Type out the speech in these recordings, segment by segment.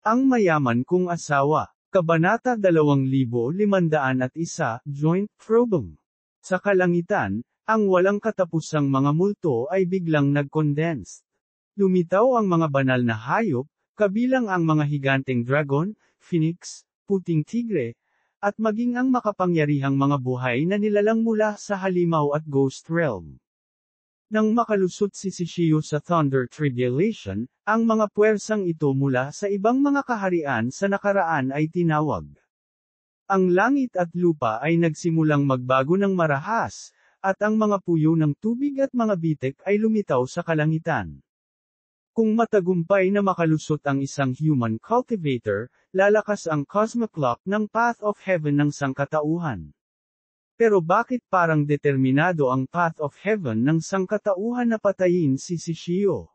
Ang mayaman kong asawa. Kabanata 2501, Joint Problem. Sa kalangitan, ang walang katapusang mga multo ay biglang nag-condense. Lumitaw ang mga banal na hayop, kabilang ang mga higanteng dragon, phoenix, puting tigre, at maging ang makapangyarihang mga buhay na nilalang mula sa halimaw at ghost realm. Nang makalusot si Shishio sa Thunder Tribulation, ang mga puwersang ito mula sa ibang mga kaharian sa nakaraan ay tinawag. Ang langit at lupa ay nagsimulang magbago ng marahas, at ang mga puyo ng tubig at mga bitek ay lumitaw sa kalangitan. Kung matagumpay na makalusot ang isang human cultivator, lalakas ang cosmic clock ng Path of Heaven ng sangkatauhan. Pero bakit parang determinado ang Path of Heaven ng sangkatauhan na patayin si Shishio?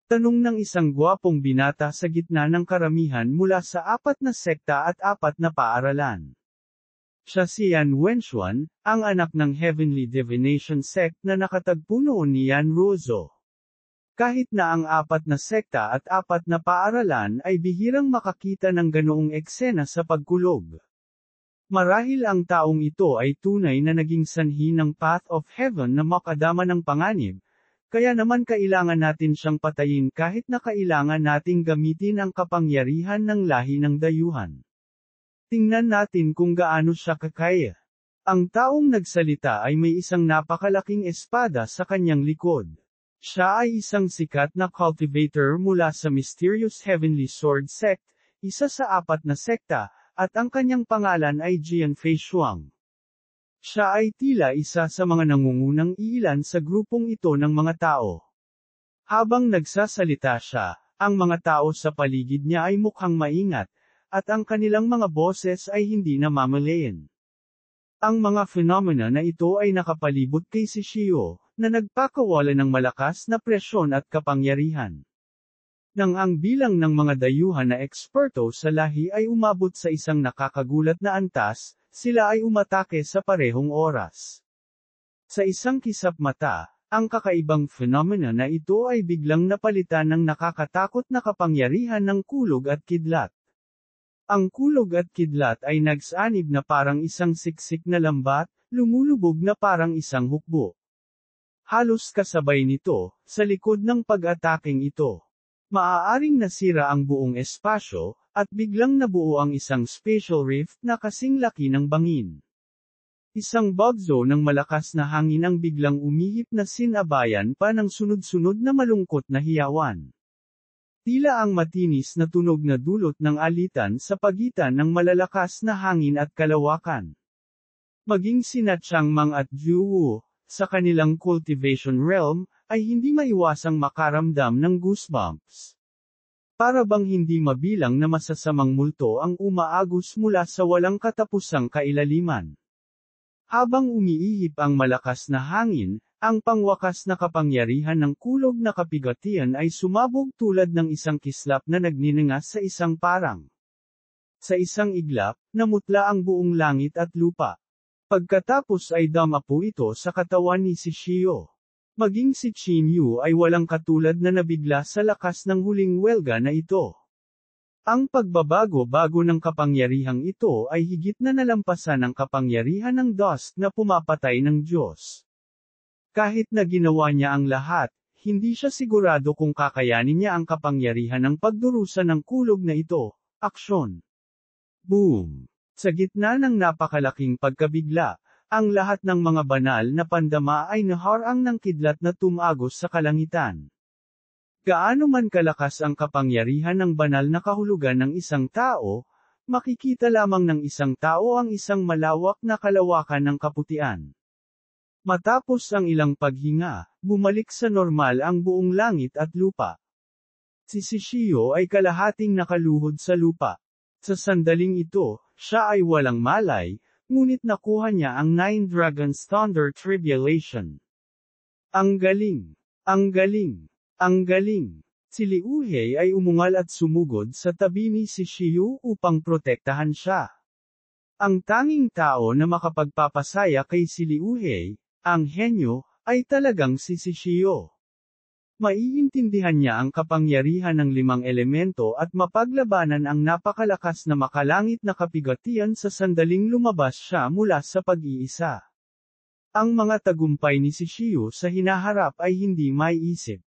Tanong ng isang gwapong binata sa gitna ng karamihan mula sa 4 na sekta at 4 na paaralan. Siya si Yan Wenxuan, ang anak ng Heavenly Divination sect na nakatagpo noon ni Yan Ruozhou. Kahit na ang 4 na sekta at 4 na paaralan ay bihirang makakita ng ganoong eksena sa pagkulog. Marahil ang taong ito ay tunay na naging sanhi ng Path of Heaven na makadama ng panganib, kaya naman kailangan natin siyang patayin kahit na kailangan nating gamitin ang kapangyarihan ng lahi ng dayuhan. Tingnan natin kung gaano siya kakaya. Ang taong nagsalita ay may isang napakalaking espada sa kanyang likod. Siya ay isang sikat na cultivator mula sa Mysterious Heavenly Sword Sect, isa sa 4 na sekta, at ang kanyang pangalan ay Jian Feishuang. Siya ay tila isa sa mga nangungunang iilan sa grupong ito ng mga tao. Habang nagsasalita siya, ang mga tao sa paligid niya ay mukhang maingat, at ang kanilang mga boses ay hindi namamalayan. Ang mga phenomena na ito ay nakapalibot kay Shishio, na nagpakawala ng malakas na presyon at kapangyarihan. Nang ang bilang ng mga dayuhan na eksperto sa lahi ay umabot sa isang nakakagulat na antas, sila ay umatake sa parehong oras. Sa isang kisap mata, ang kakaibang phenomena na ito ay biglang napalitan ng nakakatakot na kapangyarihan ng kulog at kidlat. Ang kulog at kidlat ay nagsanib na parang isang siksik na lambat, lumulubog na parang isang hukbo. Halos kasabay nito, sa likod ng pag-ataking ito, maaaring nasira ang buong espasyo, at biglang nabuo ang isang spatial rift na kasing laki ng bangin. Isang bagzo ng malakas na hangin ang biglang umihip na sinabayan pa ng sunod-sunod na malungkot na hiyawan. Tila ang matinis na tunog na dulot ng alitan sa pagitan ng malalakas na hangin at kalawakan. Maging sina Changmang at Juwu, sa kanilang cultivation realm, ay hindi maiwasang makaramdam ng goosebumps. Para bang hindi mabilang na masasamang multo ang umaagos mula sa walang katapusang kailaliman. Habang umiihip ang malakas na hangin, ang pangwakas na kapangyarihan ng kulog na kapigatian ay sumabog tulad ng isang kislap na nagniningas sa isang parang. Sa isang iglap, namutla ang buong langit at lupa. Pagkatapos ay damapo ito sa katawan ni Shishio. Maging si Qin Yu ay walang katulad na nabigla sa lakas ng huling welga na ito. Ang pagbabago-bago ng kapangyarihang ito ay higit na nalampasan ang kapangyarihan ng Dusk na pumapatay ng Diyos. Kahit na ginawa niya ang lahat, hindi siya sigurado kung kakayanin niya ang kapangyarihan ng pagdurusa ng kulog na ito. Aksyon. Boom! Sa gitna ng napakalaking pagkabigla, ang lahat ng mga banal na pandama ay naharang ng kidlat na tumagos sa kalangitan. Gaano man kalakas ang kapangyarihan ng banal na kahulugan ng isang tao, makikita lamang ng isang tao ang isang malawak na kalawakan ng kaputian. Matapos ang ilang paghinga, bumalik sa normal ang buong langit at lupa. Si Shishio ay kalahating nakaluhod sa lupa. Sa sandaling ito, siya ay walang malay, ngunit nakuha niya ang 9 Dragons Thunder Tribulation. Ang galing! Ang galing! Ang galing! Si Liuhei ay umungal at sumugod sa tabi ni Shishio upang protektahan siya. Ang tanging tao na makapagpapasaya kay si Liuhei, ang henyo, ay talagang si Shishio. Maiintindihan niya ang kapangyarihan ng 5 elemento at mapaglabanan ang napakalakas na makalangit na kabigatian sa sandaling lumabas siya mula sa pag-iisa. Ang mga tagumpay ni Shishio sa hinaharap ay hindi maiisip.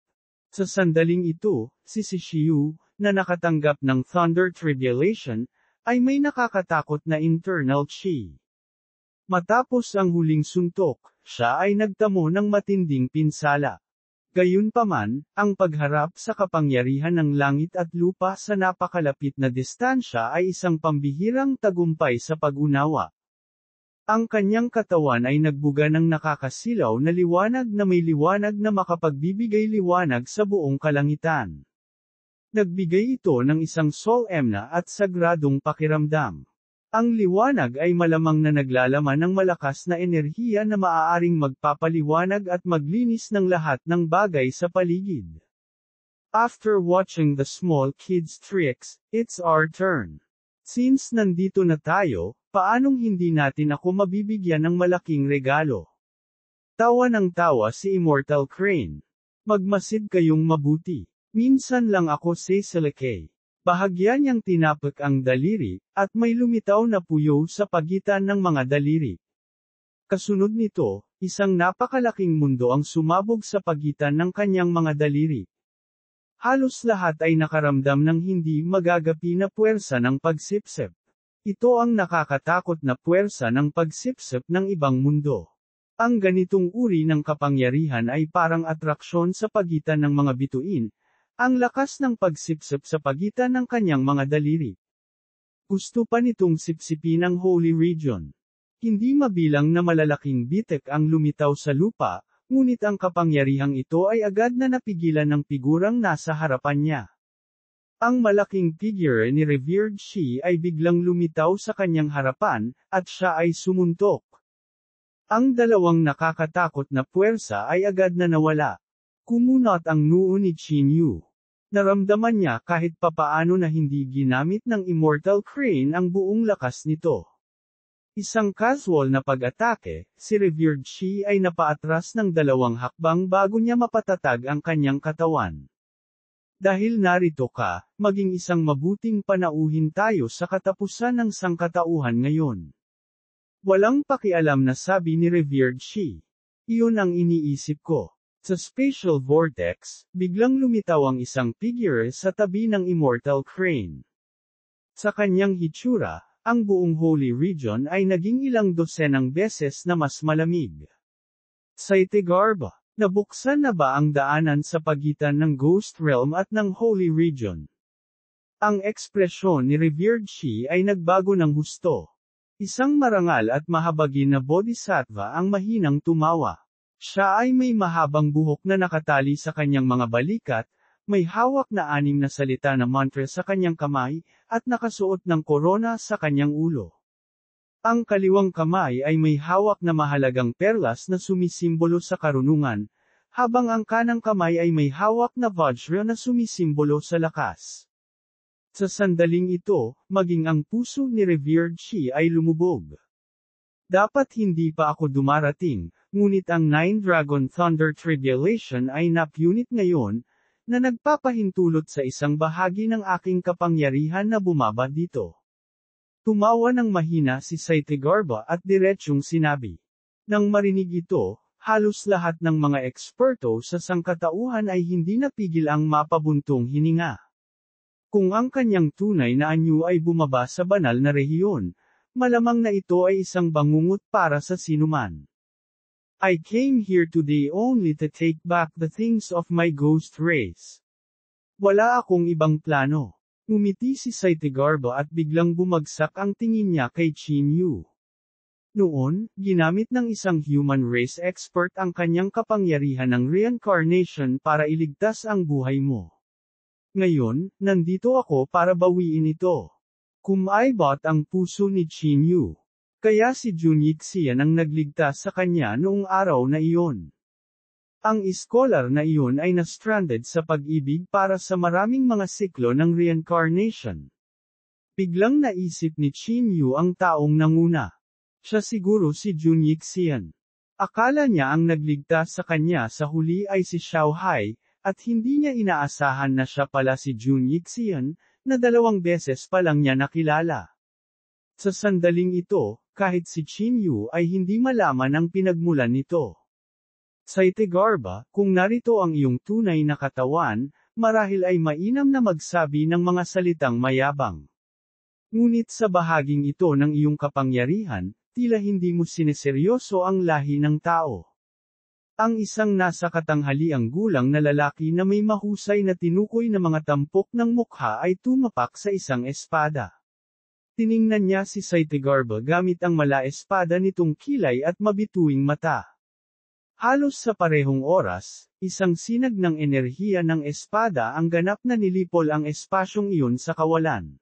Sa sandaling ito, si Shishio, na nakatanggap ng Thunder Tribulation, ay may nakakatakot na internal chi. Matapos ang huling suntok, siya ay nagtamo ng matinding pinsala. Gayunpaman, ang pagharap sa kapangyarihan ng langit at lupa sa napakalapit na distansya ay isang pambihirang tagumpay sa pag-unawa. Ang kanyang katawan ay nagbuga ng nakakasilaw na liwanag na may liwanag na makapagbibigay liwanag sa buong kalangitan. Nagbigay ito ng isang solemna at sagradong pakiramdam. Ang liwanag ay malamang na naglalaman ng malakas na enerhiya na maaaring magpapaliwanag at maglinis ng lahat ng bagay sa paligid. After watching the small kids' tricks, it's our turn. Since nandito na tayo, paanong hindi natin ako mabibigyan ng malaking regalo? Tawa ng tawa si Immortal Crane. Magmasid kayong mabuti. Minsan lang ako sisilike. Bahagya niyang tinapik ang daliri, at may lumitaw na puyo sa pagitan ng mga daliri. Kasunod nito, isang napakalaking mundo ang sumabog sa pagitan ng kanyang mga daliri. Halos lahat ay nakaramdam ng hindi magagapi na puwersa ng pagsipsip. Ito ang nakakatakot na puwersa ng pagsipsip ng ibang mundo. Ang ganitong uri ng kapangyarihan ay parang atraksyon sa pagitan ng mga bituin, ang lakas ng pagsipsip sa pagitan ng kanyang mga daliri. Gusto pa nitong sipsipin ang Holy Region. Hindi mabilang na malalaking bitek ang lumitaw sa lupa, ngunit ang kapangyarihang ito ay agad na napigilan ng figurang nasa harapan niya. Ang malaking figure ni Revered Shi ay biglang lumitaw sa kanyang harapan, at siya ay sumuntok. Ang dalawang nakakatakot na puwersa ay agad na nawala. Kumunot ang noo ni Qin Yu. Naramdaman niya kahit papaano na hindi ginamit ng Immortal Crane ang buong lakas nito. Isang casual na pag-atake, si Revered Shi ay napaatras ng 2 hakbang bago niya mapatatag ang kanyang katawan. Dahil narito ka, maging isang mabuting panauhin tayo sa katapusan ng sangkatauhan ngayon. Walang pakialam na sabi ni Revered Shi. Iyon ang iniisip ko. Sa spatial vortex, biglang lumitaw ang isang figure sa tabi ng Immortal Crane. Sa kanyang hitsura, ang buong Holy Region ay naging ilang dosenang beses na mas malamig. Saitegarba, nabuksan na ba ang daanan sa pagitan ng Ghost Realm at ng Holy Region? Ang ekspresyon ni Revered Shi ay nagbago ng husto. Isang marangal at mahabagin na bodhisattva ang mahinang tumawa. Siya ay may mahabang buhok na nakatali sa kanyang mga balikat, may hawak na 6 na salita na mantra sa kanyang kamay, at nakasuot ng korona sa kanyang ulo. Ang kaliwang kamay ay may hawak na mahalagang perlas na sumisimbolo sa karunungan, habang ang kanang kamay ay may hawak na vajra na sumisimbolo sa lakas. Sa sandaling ito, maging ang puso ni Revered Shi ay lumubog. Dapat hindi pa ako dumarating, ngunit ang 9 Dragon Thunder Tribulation ay napunit ngayon, na nagpapahintulot sa isang bahagi ng aking kapangyarihan na bumaba dito. Tumawa ng mahina si Saitegarba at diretsyong sinabi. Nang marinig ito, halos lahat ng mga eksperto sa sangkatauhan ay hindi napigil ang mapabuntong hininga. Kung ang kanyang tunay na anyo ay bumaba sa banal na rehiyon, malamang na ito ay isang bangungot para sa sinuman. I came here today only to take back the things of my ghost race. Wala akong ibang plano. Ngumiti si Saitegarba at biglang bumagsak ang tingin niya kay Qin Yu. Noon, ginamit ng isang human race expert ang kanyang kapangyarihan ng reincarnation para iligtas ang buhay mo. Ngayon, nandito ako para bawiin ito. Kumaibot ang puso ni Qin Yu. Kaya si Junyi Xian ang nagligtas sa kanya noong araw na iyon. Ang iskolar na iyon ay na-stranded sa pag-ibig para sa maraming mga siklo ng reincarnation. Biglang naisip ni Qin Yu ang taong nanguna. Siya siguro si Junyi Xian. Akala niya ang nagligtas sa kanya sa huli ay si Xiao Hai, at hindi niya inaasahan na siya pala si Jun Yixian, na 2 beses pa lang niya nakilala. Sa sandaling ito, kahit si Qin Yu ay hindi malaman ang pinagmulan nito. Saitegarba, kung narito ang iyong tunay na katawan, marahil ay mainam na magsabi ng mga salitang mayabang. Ngunit sa bahaging ito ng iyong kapangyarihan, tila hindi mo sineseryoso ang lahi ng tao. Ang isang nasa katanghaliang gulang na lalaki na may mahusay na tinukoy na mga tampok ng mukha ay tumapak sa isang espada. Tiningnan niya si Saitegarba gamit ang mala-espada nitong kilay at mabituing mata. Halos sa parehong oras, isang sinag ng enerhiya ng espada ang ganap na nilipol ang espasyong iyon sa kawalan.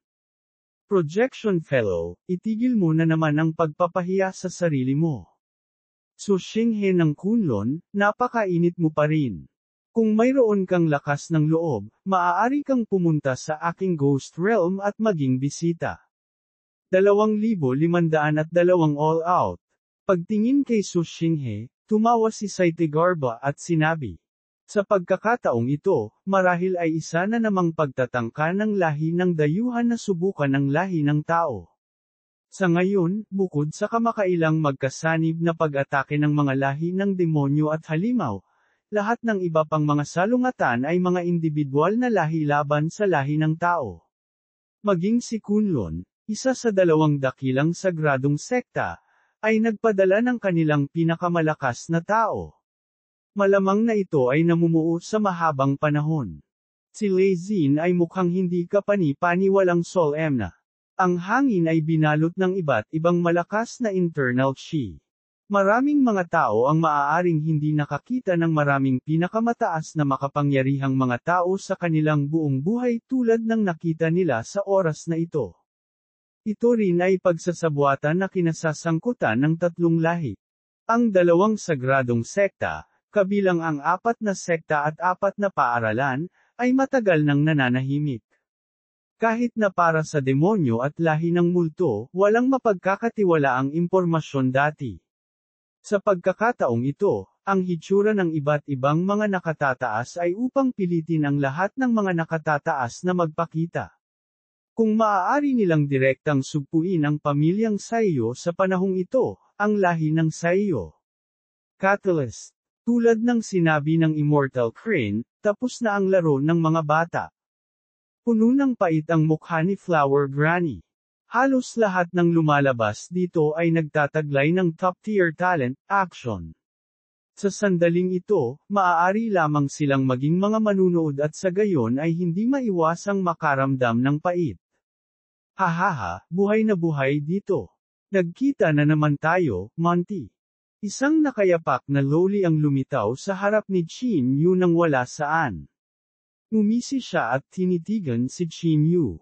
Projection Fellow, itigil mo na naman ang pagpapahiya sa sarili mo. So Xinghe ng Kunlun, napakainit mo pa rin. Kung mayroon kang lakas ng loob, maaari kang pumunta sa aking Ghost Realm at maging bisita. 2,502 all out. Pagtingin kay Su Xinghe, tumawa si Saitegarba at sinabi. Sa pagkakataong ito, marahil ay isa na namang pagtatangka ng lahi ng dayuhan na subukan ng lahi ng tao. Sa ngayon, bukod sa kamakailang magkasanib na pag-atake ng mga lahi ng demonyo at halimaw, lahat ng iba pang mga salungatan ay mga individual na lahi laban sa lahi ng tao. Maging si Kunlun, isa sa 2 dakilang sagradong sekta, ay nagpadala ng kanilang pinakamalakas na tao. Malamang na ito ay namumuo sa mahabang panahon. Si Lei Xin ay mukhang hindi kapani-paniwalang solemna. Ang hangin ay binalot ng iba't ibang malakas na internal chi. Maraming mga tao ang maaaring hindi nakakita ng maraming pinakamataas na makapangyarihang mga tao sa kanilang buong buhay tulad ng nakita nila sa oras na ito. Ito rin ay pagsasabuatan na kinasasangkutan ng 3 lahi. Ang 2 sagradong sekta, kabilang ang 4 na sekta at 4 na paaralan, ay matagal nang nananahimik. Kahit na para sa demonyo at lahi ng multo, walang mapagkakatiwalaang impormasyon dati. Sa pagkakataong ito, ang hitsura ng iba't ibang mga nakatataas ay upang pilitin ang lahat ng mga nakatataas na magpakita. Kung maaari nilang direktang sugpuin ang pamilyang Saiyo sa panahong ito, ang lahi ng Saiyo. Catalyst. Tulad ng sinabi ng Immortal Crane, tapos na ang laro ng mga bata. Puno ng pait ang mukha ni Flower Granny. Halos lahat ng lumalabas dito ay nagtataglay ng top-tier talent, action. Sa sandaling ito, maaari lamang silang maging mga manunood at sa gayon ay hindi maiwasang makaramdam ng pait. Hahaha, buhay na buhay dito. Nagkita na naman tayo, Monty. Isang nakayapak na loli ang lumitaw sa harap ni Qin Yu nang wala saan. Ngumisi siya at tinitigan si Qin Yu.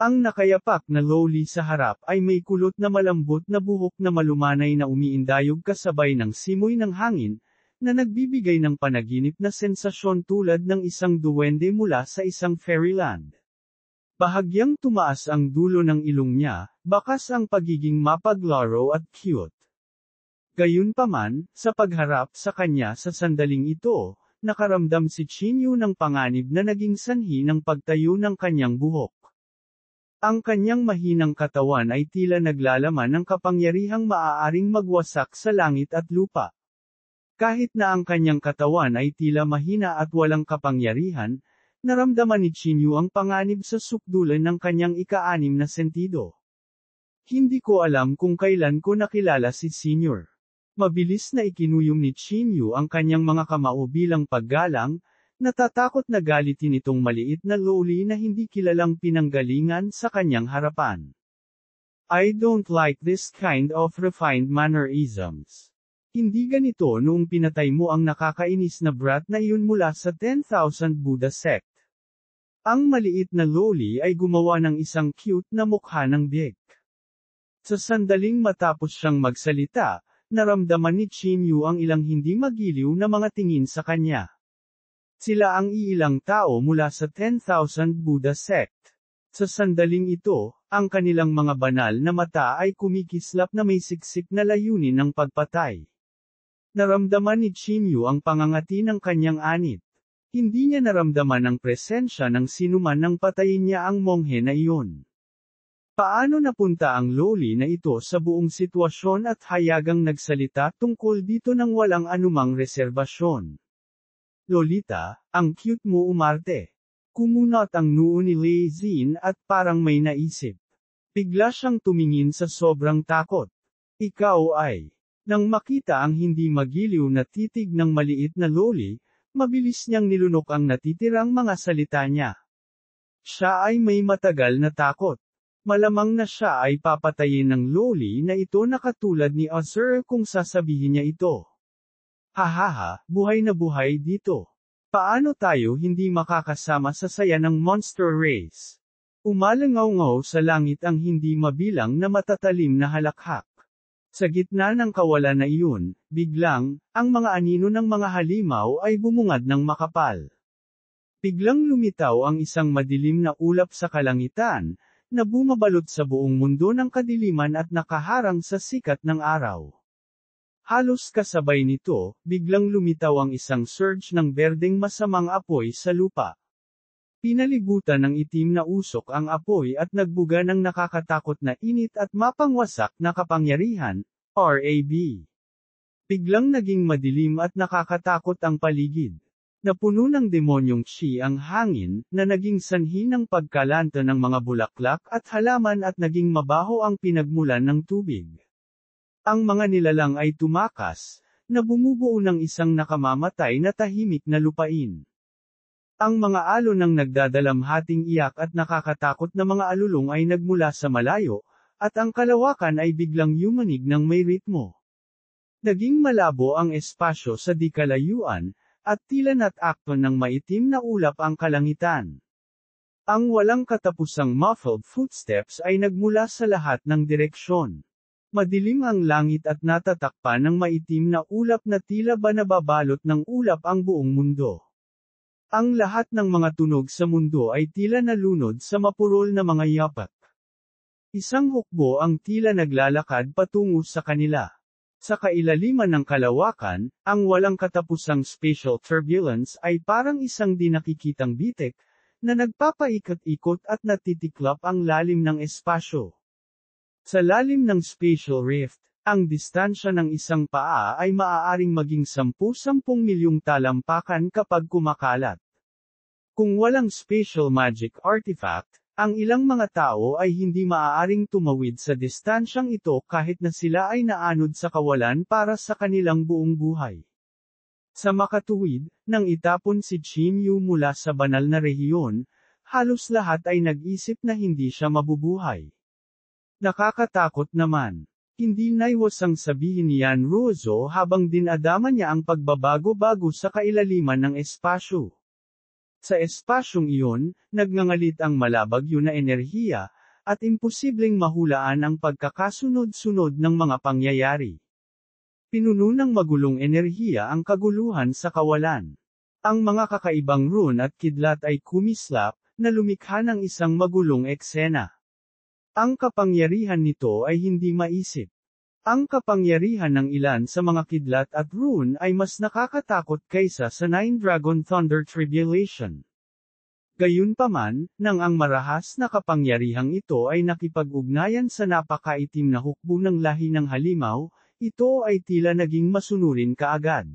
Ang nakayapak na loli sa harap ay may kulot na malambot na buhok na malumanay na umiindayog kasabay ng simoy ng hangin, na nagbibigay ng panaginip na sensasyon tulad ng isang duwende mula sa isang fairyland. Bahagyang tumaas ang dulo ng ilong niya, bakas ang pagiging mapaglaro at cute. Gayunpaman, sa pagharap sa kanya sa sandaling ito, nakaramdam si Qin Yu ng panganib na naging sanhi ng pagtayo ng kanyang buhok. Ang kanyang mahinang katawan ay tila naglalaman ng kapangyarihang maaaring magwasak sa langit at lupa. Kahit na ang kanyang katawan ay tila mahina at walang kapangyarihan, naramdaman ni Qin Yu ang panganib sa sukdulan ng kanyang ika-6 na sentido. Hindi ko alam kung kailan ko nakilala si Senior. Mabilis na ikinuyom ni Qin Yu ang kanyang mga kamao bilang paggalang, natatakot na galitin itong maliit na loli na hindi kilalang pinanggalingan sa kanyang harapan. I don't like this kind of refined mannerisms. Hindi ganito noong pinatay mo ang nakakainis na brat na iyon mula sa 10,000 Buddha sect. Ang maliit na loli ay gumawa ng isang cute na mukha ng bieg. Sa sandaling matapos siyang magsalita, naramdaman ni Qin Yu ang ilang hindi magiliw na mga tingin sa kanya. Sila ang iilang tao mula sa 10,000 Buddha sect. Sa sandaling ito, ang kanilang mga banal na mata ay kumikislap na may siksik na layunin ng pagpatay. Naramdaman ni Qin Yu ang pangangati ng kanyang anit. Hindi niya naramdaman ang presensya ng sinuman nang patayin niya ang monghe na iyon. Paano napunta ang loli na ito sa buong sitwasyon at hayagang nagsalita tungkol dito nang walang anumang reserbasyon? Lolita, ang cute mo umarte. Kumunot ang noo ni Lei Xin at parang may naisip. Bigla siyang tumingin sa sobrang takot. Ikaw ay. Nang makita ang hindi magiliw na titig ng maliit na loli, mabilis niyang nilunok ang natitirang mga salita niya. Siya ay may matagal na takot. Malamang na siya ay papatayin ng loli na ito na katulad ni Azur kung sasabihin niya ito. Hahaha, buhay na buhay dito. Paano tayo hindi makakasama sa saya ng monster race? Umalangaw-ngaw sa langit ang hindi mabilang na matatalim na halakhak. Sa gitna ng kawalan na iyon, biglang, ang mga anino ng mga halimaw ay bumungad ng makapal. Biglang lumitaw ang isang madilim na ulap sa kalangitan, na bumabalot sa buong mundo ng kadiliman at nakaharang sa sikat ng araw. Halos kasabay nito, biglang lumitaw ang isang surge ng berdeng masamang apoy sa lupa. Pinalibutan ng itim na usok ang apoy at nagbuga ng nakakatakot na init at mapangwasak na kapangyarihan, RAB. Biglang naging madilim at nakakatakot ang paligid. Napuno ng demonyong chi ang hangin, na naging sanhi ng pagkalanta ng mga bulaklak at halaman at naging mabaho ang pinagmulan ng tubig. Ang mga nilalang ay tumakas, na bumubuo ng isang nakamamatay na tahimik na lupain. Ang mga alon ng nagdadalamhating iyak at nakakatakot na mga alulong ay nagmula sa malayo, at ang kalawakan ay biglang yumanig ng may ritmo. Naging malabo ang espasyo sa di kalayuan, at tila natakton ng maitim na ulap ang kalangitan. Ang walang katapusang muffled footsteps ay nagmula sa lahat ng direksyon. Madilim ang langit at natatakpan ng maitim na ulap na tila ba nababalot ng ulap ang buong mundo. Ang lahat ng mga tunog sa mundo ay tila nalunod sa mapurol na mga yapak. Isang hukbo ang tila naglalakad patungo sa kanila. Sa kailaliman ng kalawakan, ang walang katapusang spatial turbulence ay parang isang di nakikitang bitik, na nagpapaikot-ikot at natitiklop ang lalim ng espasyo. Sa lalim ng spatial rift, ang distansya ng isang paa ay maaaring maging 10-10 milyong talampakan kapag kumakalat. Kung walang spatial magic artifact, ang ilang mga tao ay hindi maaaring tumawid sa distansyang ito kahit na sila ay naanod sa kawalan para sa kanilang buong buhay. Sa makatuwid, nang itapon si Qin Yu mula sa banal na rehiyon, halos lahat ay nag-isip na hindi siya mabubuhay. Nakakatakot naman. Hindi naiwasang sabihin ni Yan Ruozo habang dinadama niya ang pagbabago-bago sa kailaliman ng espasyo. Sa espasyong iyon, nagngangalit ang malabagyo na enerhiya, at imposibleng mahulaan ang pagkakasunod-sunod ng mga pangyayari. Pinuno ng magulong enerhiya ang kaguluhan sa kawalan. Ang mga kakaibang rune at kidlat ay kumislap, na lumikha ng isang magulong eksena. Ang kapangyarihan nito ay hindi maisip. Ang kapangyarihan ng ilan sa mga kidlat at rune ay mas nakakatakot kaysa sa Nine Dragon Thunder Tribulation. Gayunpaman, nang ang marahas na kapangyarihang ito ay nakipag-ugnayan sa napakaitim na hukbo ng lahi ng halimaw, ito ay tila naging masunurin kaagad.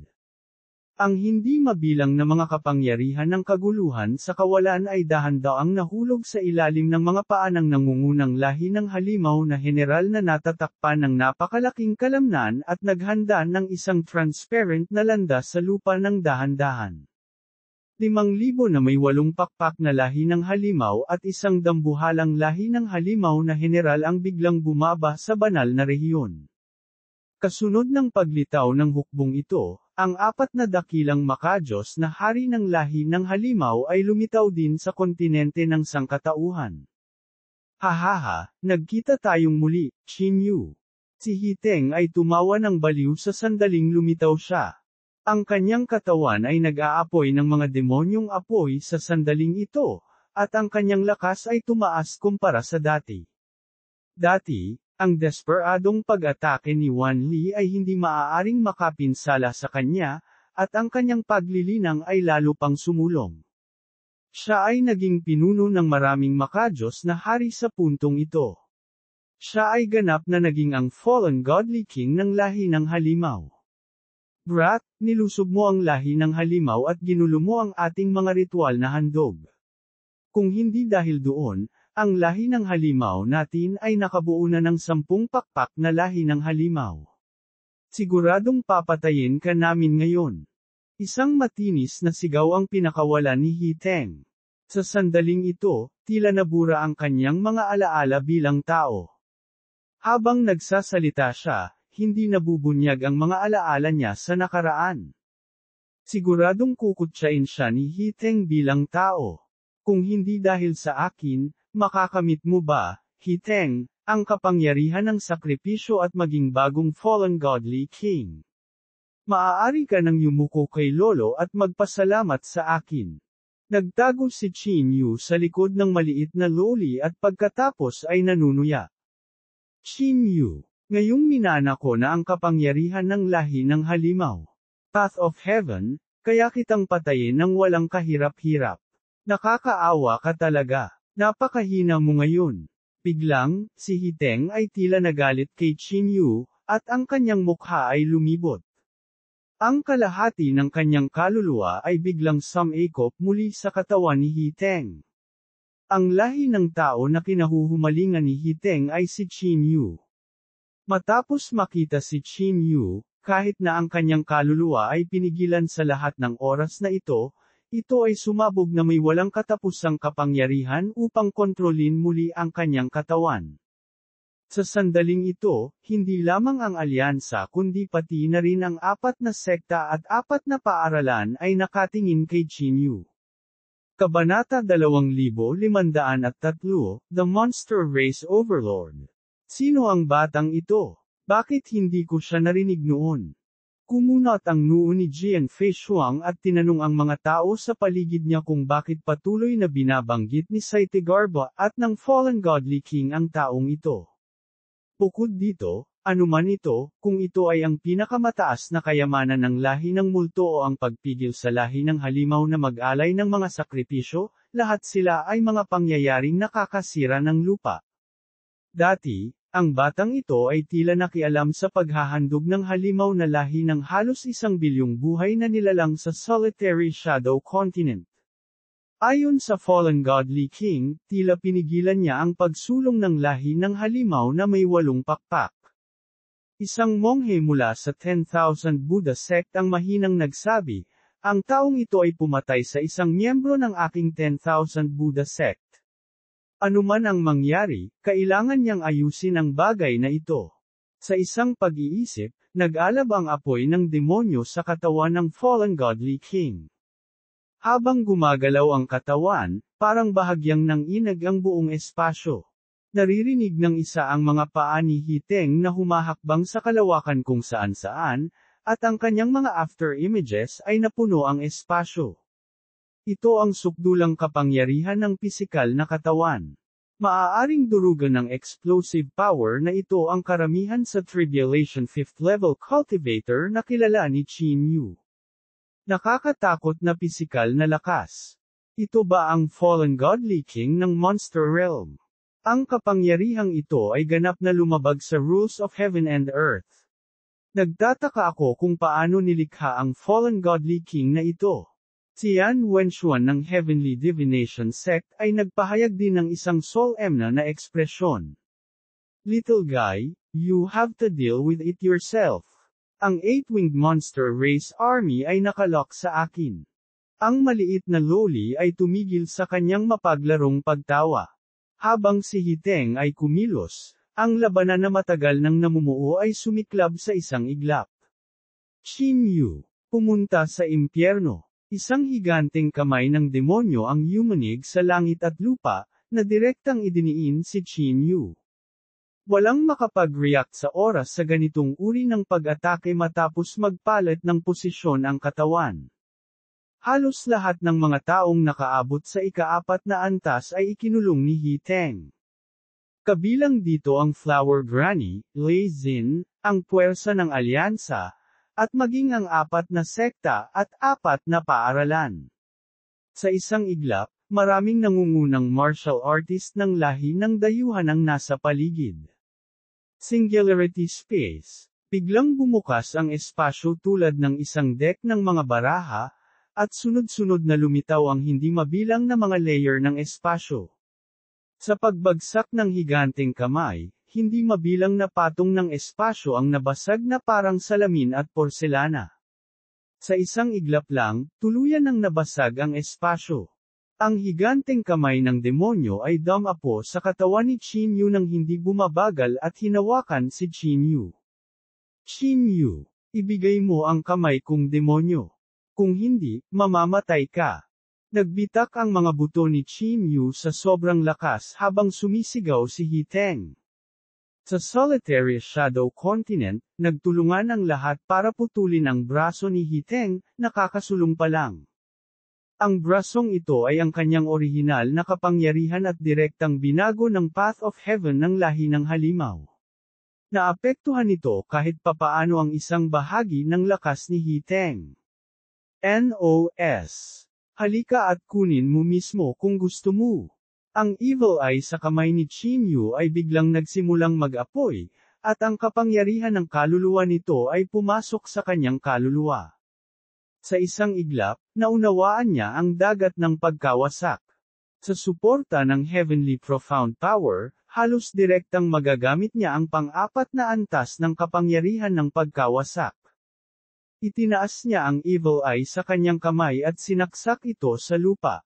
Ang hindi mabilang na mga kapangyarihan ng kaguluhan sa kawalan ay dahan-daang nahulog sa ilalim ng mga paa ng nangungunang lahi ng halimaw na general na natatakpan ng napakalaking kalamnan at naghanda ng isang transparent na landas sa lupa ng dahan-dahan. 5,000 na may 8 pakpak na lahi ng halimaw at isang dambuhalang lahi ng halimaw na general ang biglang bumaba sa banal na rehiyon. Kasunod ng paglitaw ng hukbong ito, ang 4 na dakilang makajos na hari ng lahi ng halimaw ay lumitaw din sa kontinente ng sangkatauhan. Hahaha, nagkita tayong muli, Qin Yu. Si Hiteng ay tumawa ng baliw sa sandaling lumitaw siya. Ang kanyang katawan ay nag-aapoy ng mga demonyong apoy sa sandaling ito, at ang kanyang lakas ay tumaas kumpara sa dati. Dati, ang desperadong pag-atake ni Wan Li ay hindi maaaring makapinsala sa kanya, at ang kanyang paglilinang ay lalo pang sumulong. Siya ay naging pinuno ng maraming makajos na hari sa puntong ito. Siya ay ganap na naging ang fallen godly king ng lahi ng halimaw. Brat, nilusob mo ang lahi ng halimaw at ginulo mo ang ating mga ritual na handog. Kung hindi dahil doon, ang lahi ng halimaw natin ay nakabuo na ng 10 pakpak na lahi ng halimaw. Siguradong papatayin ka namin ngayon. Isang matinis na sigaw ang pinakawalan ni Hiteng. Sa sandaling ito, tila nabura ang kanyang mga alaala bilang tao. Habang nagsasalita siya, hindi nabubunyag ang mga alaala niya sa nakaraan. Siguradong kukutsain siya ni Hiteng bilang tao. Kung hindi dahil sa akin, makakamit mo ba, Hiteng, ang kapangyarihan ng sakripisyo at maging bagong fallen godly king? Maaari ka nang yumuko kay Lolo at magpasalamat sa akin. Nagtago si Qin Yu sa likod ng maliit na loli at pagkatapos ay nanunuya. Qin Yu, ngayong minana ko na ang kapangyarihan ng lahi ng halimaw. Path of Heaven, kaya kitang patayin ng walang kahirap-hirap. Nakakaawa ka talaga. Napakahina mo ngayon. Biglang, si Hiteng ay tila nagalit kay Qin Yu, at ang kanyang mukha ay lumibot. Ang kalahati ng kanyang kaluluwa ay biglang sumikop muli sa katawan ni Hiteng. Ang lahi ng tao na kinahuhumalingan ni Hiteng ay si Qin Yu. Matapos makita si Qin Yu, kahit na ang kanyang kaluluwa ay pinigilan sa lahat ng oras na ito ay sumabog na may walang katapusang kapangyarihan upang kontrolin muli ang kanyang katawan. Sa sandaling ito, hindi lamang ang alyansa kundi pati na rin ang 4 na sekta at 4 na paaralan ay nakatingin kay Qin Yu. Kabanata 2503, The Monster Race Overlord. Sino ang batang ito? Bakit hindi ko siya narinig noon? Kumunat ang noo ni Jian Feishuang at tinanong ang mga tao sa paligid niya kung bakit patuloy na binabanggit ni Saitegarba at ng Fallen Godly King ang taong ito. Bukod dito, anuman ito, kung ito ay ang pinakamataas na kayamanan ng lahi ng multo o ang pagpigil sa lahi ng halimaw na mag-alay ng mga sakripisyo, lahat sila ay mga pangyayaring nakakasira ng lupa. Dati, ang batang ito ay tila nakialam sa paghahandog ng halimaw na lahi ng halos 1 bilyong buhay na nilalang sa Solitary Shadow Continent. Ayon sa Fallen Godly King, tila pinigilan niya ang pagsulong ng lahi ng halimaw na may 8 pakpak. Isang monghe mula sa 10,000 Buddha sect ang mahinang nagsabi, ang taong ito ay pumatay sa isang miyembro ng aking 10,000 Buddha sect. Anuman ang mangyari, kailangan niyang ayusin ang bagay na ito. Sa isang pag-iisip, nag-alab ang apoy ng demonyo sa katawan ng Fallen Godly King. Habang gumagalaw ang katawan, parang bahagyang nanginag ang buong espasyo. Naririnig ng isa ang mga paa ni Hiteng na humahakbang sa kalawakan kung saan-saan, at ang kanyang mga after images ay napuno ang espasyo. Ito ang sukdulang kapangyarihan ng pisikal na katawan. Maaaring durugan ng explosive power na ito ang karamihan sa Tribulation 5th level cultivator na kilala ni Qin Yu. Nakakatakot na pisikal na lakas. Ito ba ang Fallen Godly King ng Monster Realm? Ang kapangyarihang ito ay ganap na lumabag sa rules of heaven and earth. Nagtataka ako kung paano nilikha ang Fallen Godly King na ito. Si Yan Wenshuan ng Heavenly Divination Sect ay nagpahayag din ng isang solemna na ekspresyon. Little guy, you have to deal with it yourself. Ang 8-winged monster race army ay nakalock sa akin. Ang maliit na loli ay tumigil sa kanyang mapaglarong pagtawa. Habang si Hiteng ay kumilos, ang labanan na matagal nang namumuo ay sumiklab sa isang iglap. Qin Yu, pumunta sa impyerno. Isang higanteng kamay ng demonyo ang yumanig sa langit at lupa, na direktang idiniin si Qin Yu. Walang makapag-react sa oras sa ganitong uri ng pag-atake matapos magpalit ng posisyon ang katawan. Halos lahat ng mga taong nakaabot sa ika-4 na antas ay ikinulong ni Hiteng. Kabilang dito ang Flower Granny, Lei Xin, ang puwersa ng alyansa, at maging ang 4 na sekta at 4 na paaralan. Sa isang iglap, maraming nangungunang martial artist ng lahi ng dayuhan ang nasa paligid. Singularity Space. Biglang bumukas ang espasyo tulad ng isang deck ng mga baraha, at sunod-sunod na lumitaw ang hindi mabilang na mga layer ng espasyo. Sa pagbagsak ng higanteng kamay, hindi mabilang na patong ng espasyo ang nabasag na parang salamin at porselana. Sa isang iglap lang, tuluyan ng nabasag ang espasyo. Ang higanteng kamay ng demonyo ay dumapo sa katawan ni Chinyu nang hindi bumabagal at hinawakan si Chinyu. Chinyu, ibigay mo ang kamay kong demonyo. Kung hindi, mamamatay ka. Nagbitak ang mga buto ni Chinyu sa sobrang lakas habang sumisigaw si Hiteng. Sa Solitary Shadow Continent, nagtulungan ang lahat para putulin ang braso ni Hiteng, nakakasulong pa lang. Ang brasong ito ay ang kanyang orihinal na kapangyarihan at direktang binago ng Path of Heaven ng lahi ng halimaw. Naapektuhan nito kahit papaano ang isang bahagi ng lakas ni Hiteng. NOS. Halika at kunin mo mismo kung gusto mo. Ang evil eye sa kamay ni Chinyu ay biglang nagsimulang mag-apoy, at ang kapangyarihan ng kaluluwa nito ay pumasok sa kanyang kaluluwa. Sa isang iglap, naunawaan niya ang dagat ng pagkawasak. Sa suporta ng Heavenly Profound Power, halos direktang magagamit niya ang pang-4 na antas ng kapangyarihan ng pagkawasak. Itinaas niya ang evil eye sa kanyang kamay at sinaksak ito sa lupa.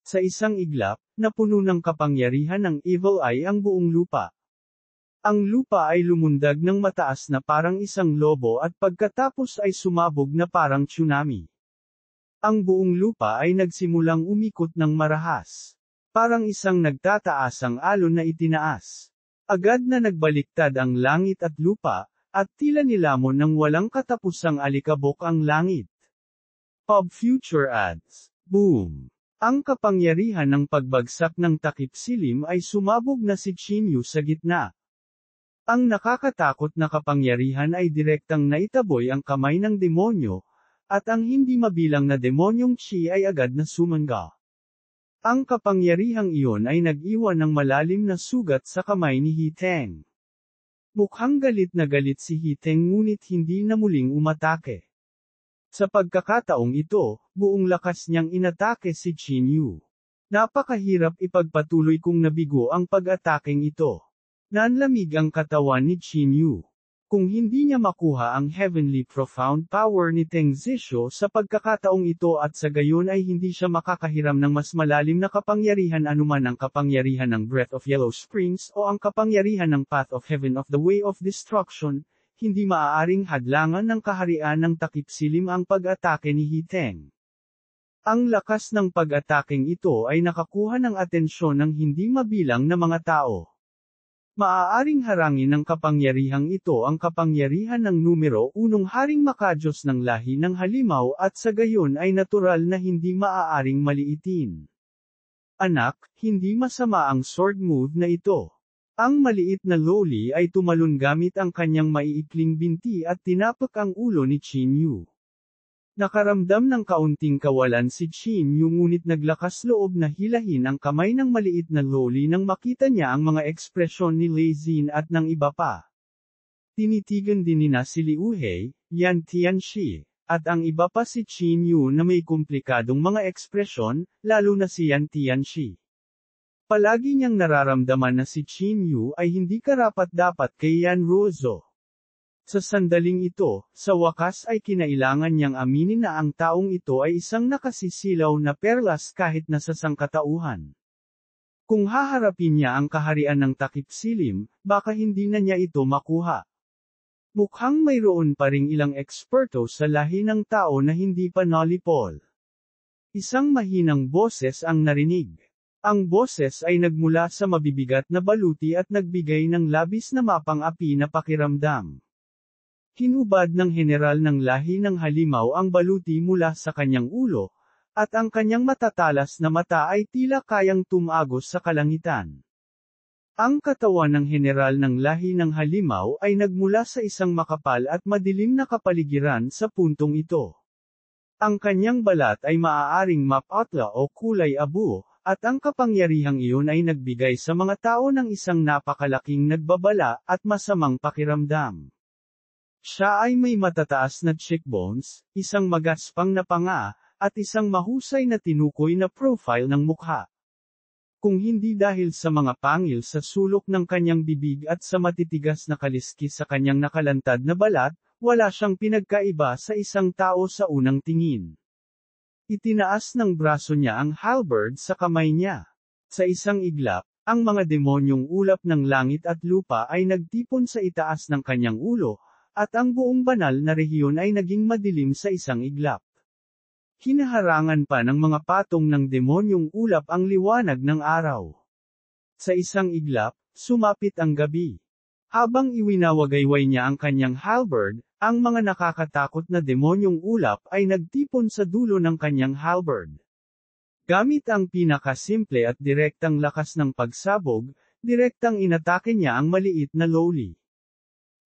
Sa isang iglap, napuno ng kapangyarihan ng evil eye ang buong lupa. Ang lupa ay lumundag ng mataas na parang isang lobo at pagkatapos ay sumabog na parang tsunami. Ang buong lupa ay nagsimulang umikot ng marahas. Parang isang nagtataasang alon na itinaas. Agad na nagbaliktad ang langit at lupa, at tila nilamon ng walang katapusang alikabok ang langit. Pub Future Ads. Boom! Ang kapangyarihan ng pagbagsak ng takip silim ay sumabog na si Chinyu sa gitna. Ang nakakatakot na kapangyarihan ay direktang naitaboy ang kamay ng demonyo, at ang hindi mabilang na demonyong Chi ay agad na sumangga. Ang kapangyarihang iyon ay nag-iwan ng malalim na sugat sa kamay ni Hiteng. Mukhang galit na galit si Hiteng ngunit hindi na muling umatake. Sa pagkakataong ito, buong lakas niyang inatake si Chinyu. Napakahirap ipagpatuloy kung nabigo ang pag-atakeng ito. Nanlamig ang katawan ni Chinyu. Kung hindi niya makuha ang Heavenly Profound Power ni Teng Zisho sa pagkakataong ito at sa gayon ay hindi siya makakahiram ng mas malalim na kapangyarihan anuman ang kapangyarihan ng Breath of Yellow Springs o ang kapangyarihan ng Path of Heaven of the Way of Destruction, hindi maaaring hadlangan ng kaharian ng takip silim ang pag-atake ni Hiteng. Ang lakas ng pag-atakeng ito ay nakakuha ng atensyon ng hindi mabilang na mga tao. Maaaring harangin ng kapangyarihang ito ang kapangyarihan ng numero 1 haring makajos ng lahi ng halimaw at sa gayon ay natural na hindi maaaring maliitin. Anak, hindi masama ang sword move na ito. Ang maliit na loli ay tumalon gamit ang kanyang maiikling binti at tinapak ang ulo ni Chinyu. Nakaramdam ng kaunting kawalan si Chinyu ngunit naglakas loob na hilahin ang kamay ng maliit na loli nang makita niya ang mga ekspresyon ni Lei Xin at ng iba pa. Tinitigan din nina si Liu He, Yan Tianxi, at ang iba pa si Chinyu na may komplikadong mga ekspresyon, lalo na si Yan Tianxi. Palagi niyang nararamdaman na si Chinyu ay hindi karapat-dapat kay Yan Ruozo. Sa sandaling ito, sa wakas ay kinailangan niyang aminin na ang taong ito ay isang nakasisilaw na perlas kahit nasa sangkatauhan. Kung haharapin niya ang kaharian ng takip silim, baka hindi na niya ito makuha. Mukhang mayroon pa ring ilang eksperto sa lahi ng tao na hindi pa nalipol. Isang mahinang boses ang narinig. Ang boses ay nagmula sa mabibigat na baluti at nagbigay ng labis na mapang-api na pakiramdam. Hinubad ng general ng lahi ng halimaw ang baluti mula sa kanyang ulo, at ang kanyang matatalas na mata ay tila kayang tumagos sa kalangitan. Ang katawan ng general ng lahi ng halimaw ay nagmula sa isang makapal at madilim na kapaligiran sa puntong ito. Ang kanyang balat ay maaaring maputla o kulay abu, at ang kapangyarihang iyon ay nagbigay sa mga tao ng isang napakalaking nagbabala at masamang pakiramdam. Siya ay may matataas na cheekbones, isang magaspang na panga, at isang mahusay na tinukoy na profile ng mukha. Kung hindi dahil sa mga pangil sa sulok ng kanyang bibig at sa matitigas na kaliskis sa kanyang nakalantad na balat, wala siyang pinagkaiba sa isang tao sa unang tingin. Itinaas ng braso niya ang halberd sa kamay niya. Sa isang iglap, ang mga demonyong ulap ng langit at lupa ay nagtipon sa itaas ng kanyang ulo, at ang buong banal na rehiyon ay naging madilim sa isang iglap. Hinaharangan pa ng mga patong ng demonyong ulap ang liwanag ng araw. Sa isang iglap, sumapit ang gabi. Habang iwinawagayway niya ang kanyang halberd, ang mga nakakatakot na demonyong ulap ay nagtipon sa dulo ng kanyang halberd. Gamit ang pinakasimple at direktang lakas ng pagsabog, direktang inatake niya ang maliit na lowly.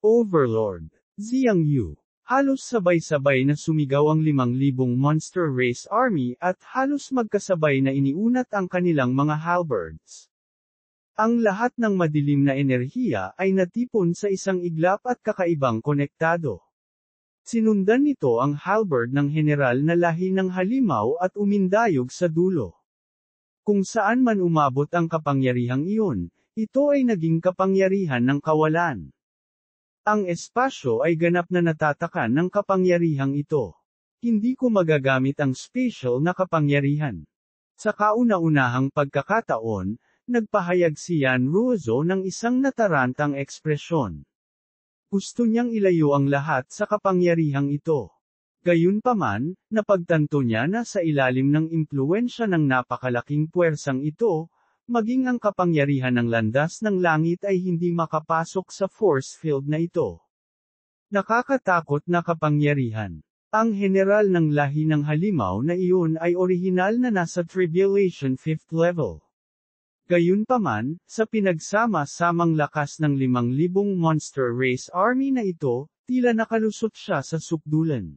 Overlord, Xiang Yu. Halos sabay-sabay na sumigaw ang 5,000 Monster Race Army at halos magkasabay na iniunat ang kanilang mga halberds. Ang lahat ng madilim na enerhiya ay natipon sa isang iglap at kakaibang konektado. Sinundan nito ang halberd ng general na lahi ng halimaw at umindayog sa dulo. Kung saan man umabot ang kapangyarihang iyon, ito ay naging kapangyarihan ng kawalan. Ang espasyo ay ganap na natatakan ng kapangyarihang ito. Hindi ko magagamit ang special na kapangyarihan. Sa kauna-unahang pagkakataon, nagpahayag si Yan Ruozo ng isang natarantang ekspresyon. Gusto niyang ilayo ang lahat sa kapangyarihang ito. Gayunpaman, napagtanto niya na sa ilalim ng impluwensya ng napakalaking puwersang ito, maging ang kapangyarihan ng landas ng langit ay hindi makapasok sa force field na ito. Nakakatakot na kapangyarihan. Ang general ng lahi ng halimaw na iyon ay orihinal na nasa Tribulation 5th level. Gayunpaman, sa pinagsama-samang lakas ng 5,000 Monster Race Army na ito, tila nakalusot siya sa sukdulan.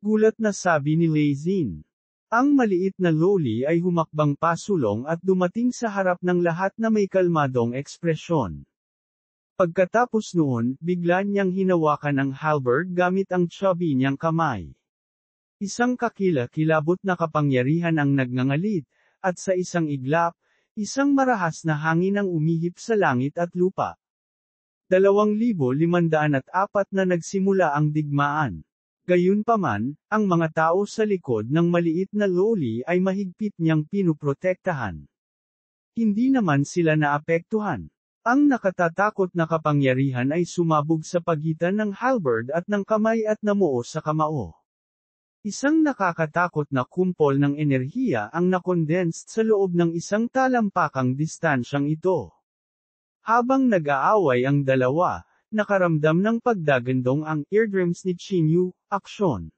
Gulat na sabi ni Lei Xin. Ang maliit na lowly ay humakbang pasulong at dumating sa harap ng lahat na may kalmadong ekspresyon. Pagkatapos noon, bigla niyang hinawakan ang halberd gamit ang chubby niyang kamay. Isang kakila-kilabot na kapangyarihan ang nagngangalit, at sa isang iglap, isang marahas na hangin ang umihip sa langit at lupa. 2,504 na nagsimula ang digmaan. Gayunpaman, ang mga tao sa likod ng maliit na lowly ay mahigpit niyang pinuprotektahan. Hindi naman sila naapektuhan. Ang nakatatakot na kapangyarihan ay sumabog sa pagitan ng halberd at ng kamay at namuo sa kamao. Isang nakakatakot na kumpol ng enerhiya ang nakondensed sa loob ng isang talampakang distansyang ito. Habang nag-aaway ang dalawa, nakaramdam ng pagdagandong ang eardrums ni Chinyu, aksyon.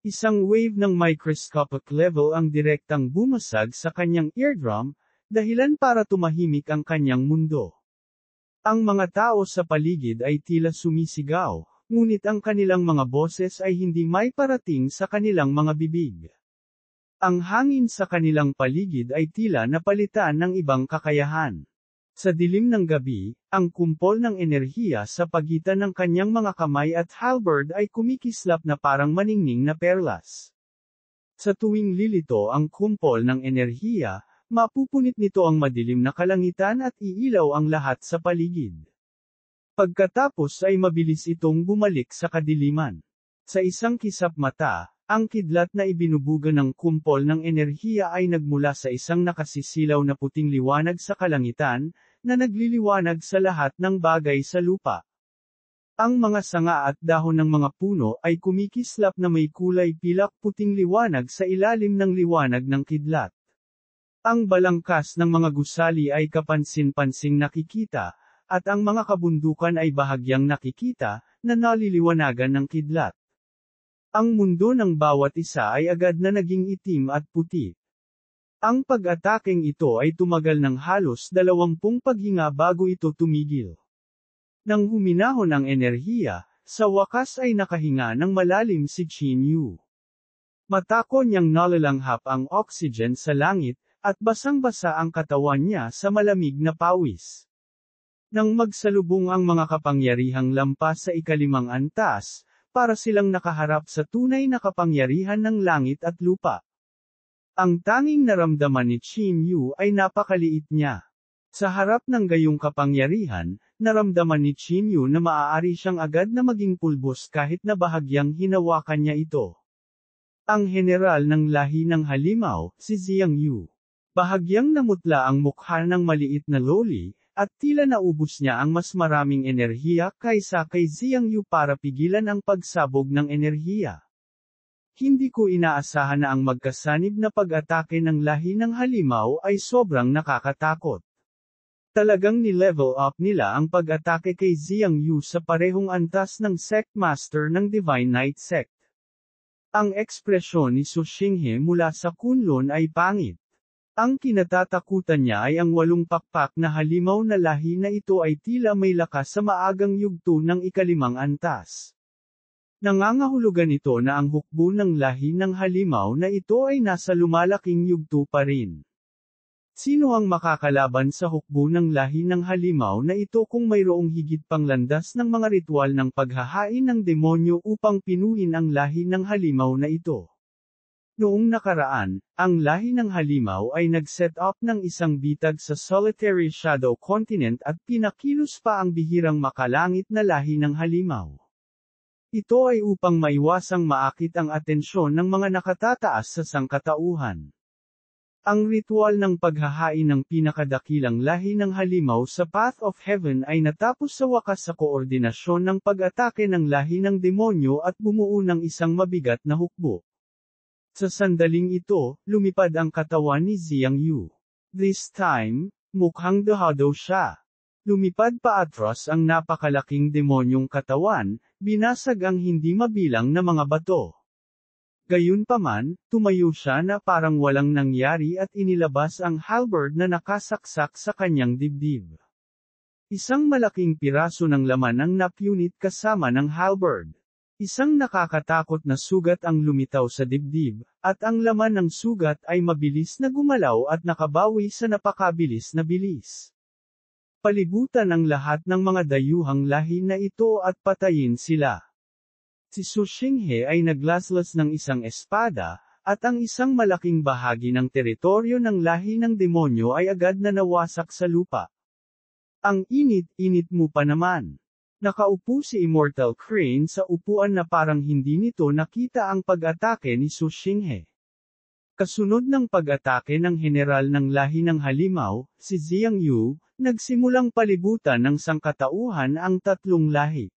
Isang wave ng microscopic level ang direktang bumasag sa kanyang eardrum, dahilan para tumahimik ang kanyang mundo. Ang mga tao sa paligid ay tila sumisigaw, ngunit ang kanilang mga boses ay hindi may parating sa kanilang mga bibig. Ang hangin sa kanilang paligid ay tila napalitan ng ibang kakayahan. Sa dilim ng gabi, ang kumpol ng enerhiya sa pagitan ng kanyang mga kamay at halberd ay kumikislap na parang maningning na perlas. Sa tuwing lilito ang kumpol ng enerhiya, mapupunit nito ang madilim na kalangitan at iilaw ang lahat sa paligid. Pagkatapos ay mabilis itong bumalik sa kadiliman. Sa isang kisap mata, ang kidlat na ibinubuga ng kumpol ng enerhiya ay nagmula sa isang nakasisilaw na puting liwanag sa kalangitan, na nagliliwanag sa lahat ng bagay sa lupa. Ang mga sanga at dahon ng mga puno ay kumikislap na may kulay pilak puting liwanag sa ilalim ng liwanag ng kidlat. Ang balangkas ng mga gusali ay kapansin-pansing nakikita, at ang mga kabundukan ay bahagyang nakikita, na naliliwanagan ng kidlat. Ang mundo ng bawat isa ay agad na naging itim at puti. Ang pag-atakeng ito ay tumagal ng halos 20 paghinga bago ito tumigil. Nang huminahon ang enerhiya, sa wakas ay nakahinga ng malalim si Qin Yu. Matako niyang nalalanghap ang oxygen sa langit, at basang-basa ang katawan niya sa malamig na pawis. Nang magsalubong ang mga kapangyarihang lampas sa ikalimang antas, para silang nakaharap sa tunay na kapangyarihan ng langit at lupa. Ang tanging naramdaman ni Qin Yu ay napakaliit niya. Sa harap ng gayong kapangyarihan, naramdaman ni Qin Yu na maaari siyang agad na maging pulbos kahit na bahagyang hinawakan niya ito. Ang general ng lahi ng halimaw, si Xiang Yu. Bahagyang namutla ang mukha ng maliit na loli, at tila naubos niya ang mas maraming enerhiya kaysa kay Xiang Yu para pigilan ang pagsabog ng enerhiya. Hindi ko inaasahan na ang magkasanib na pag-atake ng lahi ng halimaw ay sobrang nakakatakot. Talagang ni-level up nila ang pag-atake kay Xiang Yu sa parehong antas ng Sect Master ng Divine Knight Sect. Ang ekspresyon ni Su Xinghe mula sa Kunlun ay pangit. Ang kinatatakutan niya ay ang 8 pakpak na halimaw na lahi na ito ay tila may lakas sa maagang yugto ng ikalimang antas. Nangangahulugan ito na ang hukbo ng lahi ng halimaw na ito ay nasa lumalaking yugto pa rin. Sino ang makakalaban sa hukbo ng lahi ng halimaw na ito kung mayroong higit pang landas ng mga ritual ng paghahain ng demonyo upang pinuhin ang lahi ng halimaw na ito? Noong nakaraan, ang lahi ng halimaw ay nag-set up ng isang bitag sa Solitary Shadow Continent at pinakilos pa ang bihirang makalangit na lahi ng halimaw. Ito ay upang maiwasang maakit ang atensyon ng mga nakatataas sa sangkatauhan. Ang ritual ng paghahain ng pinakadakilang lahi ng halimaw sa Path of Heaven ay natapos sa wakas sa koordinasyon ng pag-atake ng lahi ng demonyo at bumuo ng isang mabigat na hukbo. Sa sandaling ito, lumipad ang katawan ni Xiang Yu. This time, mukhang dehado siya. Lumipad pa atras ang napakalaking demonyong katawan, binasag ang hindi mabilang na mga bato. Gayunpaman, tumayo siya na parang walang nangyari at inilabas ang halberd na nakasaksak sa kanyang dibdib. Isang malaking piraso ng laman ang napunit kasama ng halberd. Isang nakakatakot na sugat ang lumitaw sa dibdib, at ang laman ng sugat ay mabilis na gumalaw at nakabawi sa napakabilis na bilis. Palibutan ang lahat ng mga dayuhang lahi na ito at patayin sila. Si Su Xinghe ay naglaslas ng isang espada, at ang isang malaking bahagi ng teritoryo ng lahi ng demonyo ay agad na nawasak sa lupa. Ang init-init mo pa naman. Nakaupo si Immortal Crane sa upuan na parang hindi nito nakita ang pag-atake ni Su Xinghe. Kasunod ng pag-atake ng general ng lahi ng halimaw, si Xiang Yu, nagsimulang palibutan ng sangkatauhan ang 3 lahi.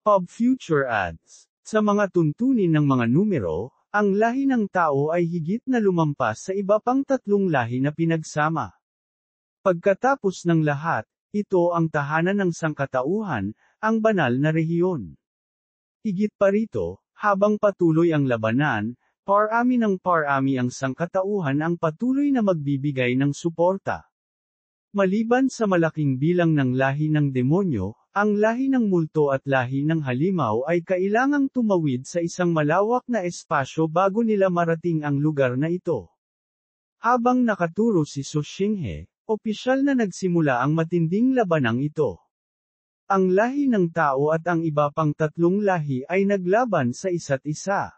Pub Future Ads. Sa mga tuntunin ng mga numero, ang lahi ng tao ay higit na lumampas sa iba pang 3 lahi na pinagsama. Pagkatapos ng lahat, ito ang tahanan ng sangkatauhan, ang banal na rehiyon. Higit pa rito, habang patuloy ang labanan, parami ng parami ang sangkatauhan ang patuloy na magbibigay ng suporta. Maliban sa malaking bilang ng lahi ng demonyo, ang lahi ng multo at lahi ng halimaw ay kailangang tumawid sa isang malawak na espasyo bago nila marating ang lugar na ito. Habang nakaturo si Su Xinghe, opisyal na nagsimula ang matinding labanang ito. Ang lahi ng tao at ang iba pang 3 lahi ay naglaban sa isa't isa.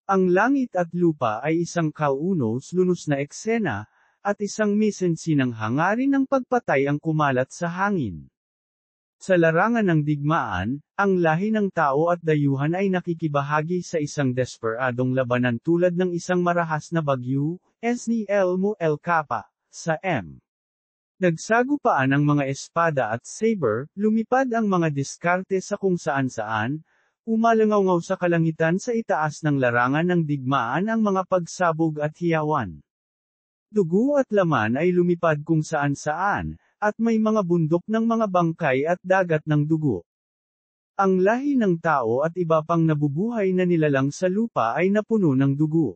Ang langit at lupa ay isang kaunos-lunos na eksena, at isang misensinang hangarin ng pagpatay ang kumalat sa hangin. Sa larangan ng digmaan, ang lahi ng tao at dayuhan ay nakikibahagi sa isang desperadong labanan tulad ng isang marahas na bagyo, ni Elmo El Capa, sa M. Nagsagupaan ang mga espada at saber, lumipad ang mga diskarte sa kung saan-saan, umalangaw sa kalangitan sa itaas ng larangan ng digmaan ang mga pagsabog at hiyawan. Dugo at laman ay lumipad kung saan-saan, at may mga bundok ng mga bangkay at dagat ng dugo. Ang lahi ng tao at iba pang nabubuhay na nilalang sa lupa ay napuno ng dugo.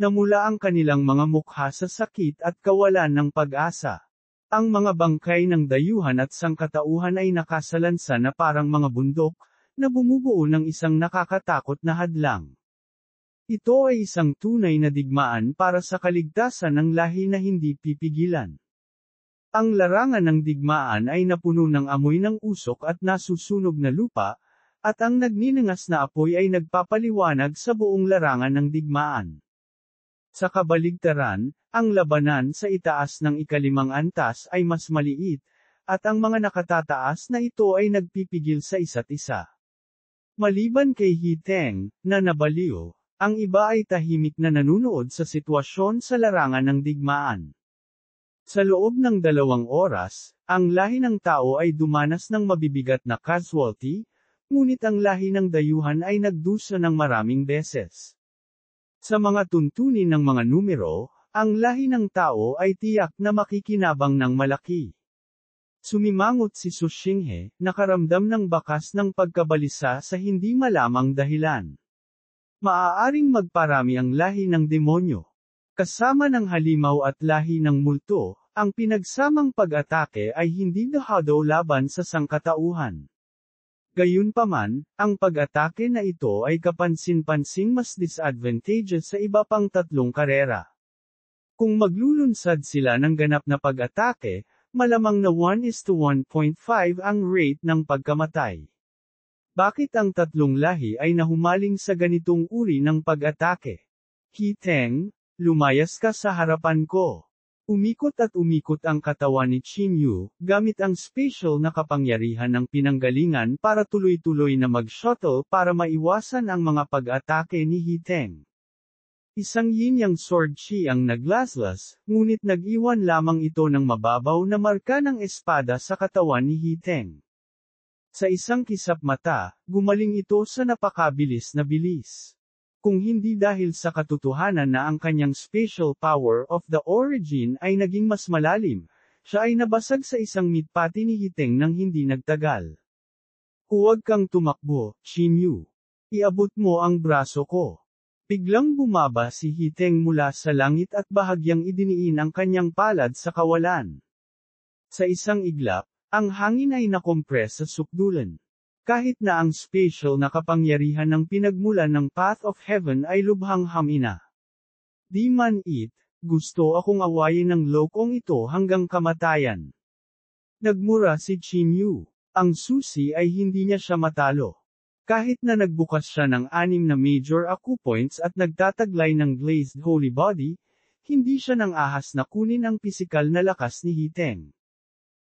Namula ang kanilang mga mukha sa sakit at kawalan ng pag-asa. Ang mga bangkay ng dayuhan at sangkatauhan ay nakasalansa na parang mga bundok, na bumubuo ng isang nakakatakot na hadlang. Ito ay isang tunay na digmaan para sa kaligtasan ng lahi na hindi pipigilan. Ang larangan ng digmaan ay napuno ng amoy ng usok at nasusunog na lupa, at ang nagniningas na apoy ay nagpapaliwanag sa buong larangan ng digmaan. Sa kabaligtaran, ang labanan sa itaas ng ikalimang antas ay mas maliit, at ang mga nakatataas na ito ay nagpipigil sa isa't isa. Maliban kay Hiteng, na nabaliw, ang iba ay tahimik na nanunood sa sitwasyon sa larangan ng digmaan. Sa loob ng 2 oras, ang lahi ng tao ay dumanas ng mabibigat na casualty, ngunit ang lahi ng dayuhan ay nagdusa ng maraming beses. Sa mga tuntunin ng mga numero, ang lahi ng tao ay tiyak na makikinabang ng malaki. Sumimangot si Su Xinghe, nakaramdam ng bakas ng pagkabalisa sa hindi malamang dahilan. Maaaring magparami ang lahi ng demonyo. Kasama ng halimaw at lahi ng multo, ang pinagsamang pag-atake ay hindi dahado laban sa sangkatauhan. Gayunpaman, ang pag-atake na ito ay kapansin-pansing mas disadvantageous sa iba pang 3 karera. Kung maglulunsad sila ng ganap na pag-atake, malamang na 1:1.5 ang rate ng pagkamatay. Bakit ang 3 lahi ay nahumaling sa ganitong uri ng pag-atake? Hiteng, lumayas ka sa harapan ko. Umikot at umikot ang katawan ni Qin Yu, gamit ang special na kapangyarihan ng pinanggalingan para tuloy-tuloy na mag-shuttle para maiwasan ang mga pag-atake ni Hiteng. Isang yin-yang sword chi ang naglaslas, ngunit nag-iwan lamang ito ng mababaw na marka ng espada sa katawan ni Hiteng. Sa isang kisap mata, gumaling ito sa napakabilis na bilis. Kung hindi dahil sa katotohanan na ang kanyang special power of the origin ay naging mas malalim, siya ay nabasag sa isang mitpati ni Hiteng nang hindi nagtagal. Huwag kang tumakbo, Qin Yu. Iabot mo ang braso ko. Biglang bumaba si Hiteng mula sa langit at bahagyang idiniin ang kanyang palad sa kawalan. Sa isang iglap, ang hangin ay nakompres sa sukdulan. Kahit na ang special na kapangyarihan ng pinagmulan ng Path of Heaven ay lubhang hamina. Di man it, gusto akong awayin ng lokong ito hanggang kamatayan. Nagmura si Qin Yu. Ang susi ay hindi niya siya matalo. Kahit na nagbukas siya ng 6 na major acupoints at nagtataglay ng glazed holy body, hindi siya nang ahas na kunin ang pisikal na lakas ni Hiteng.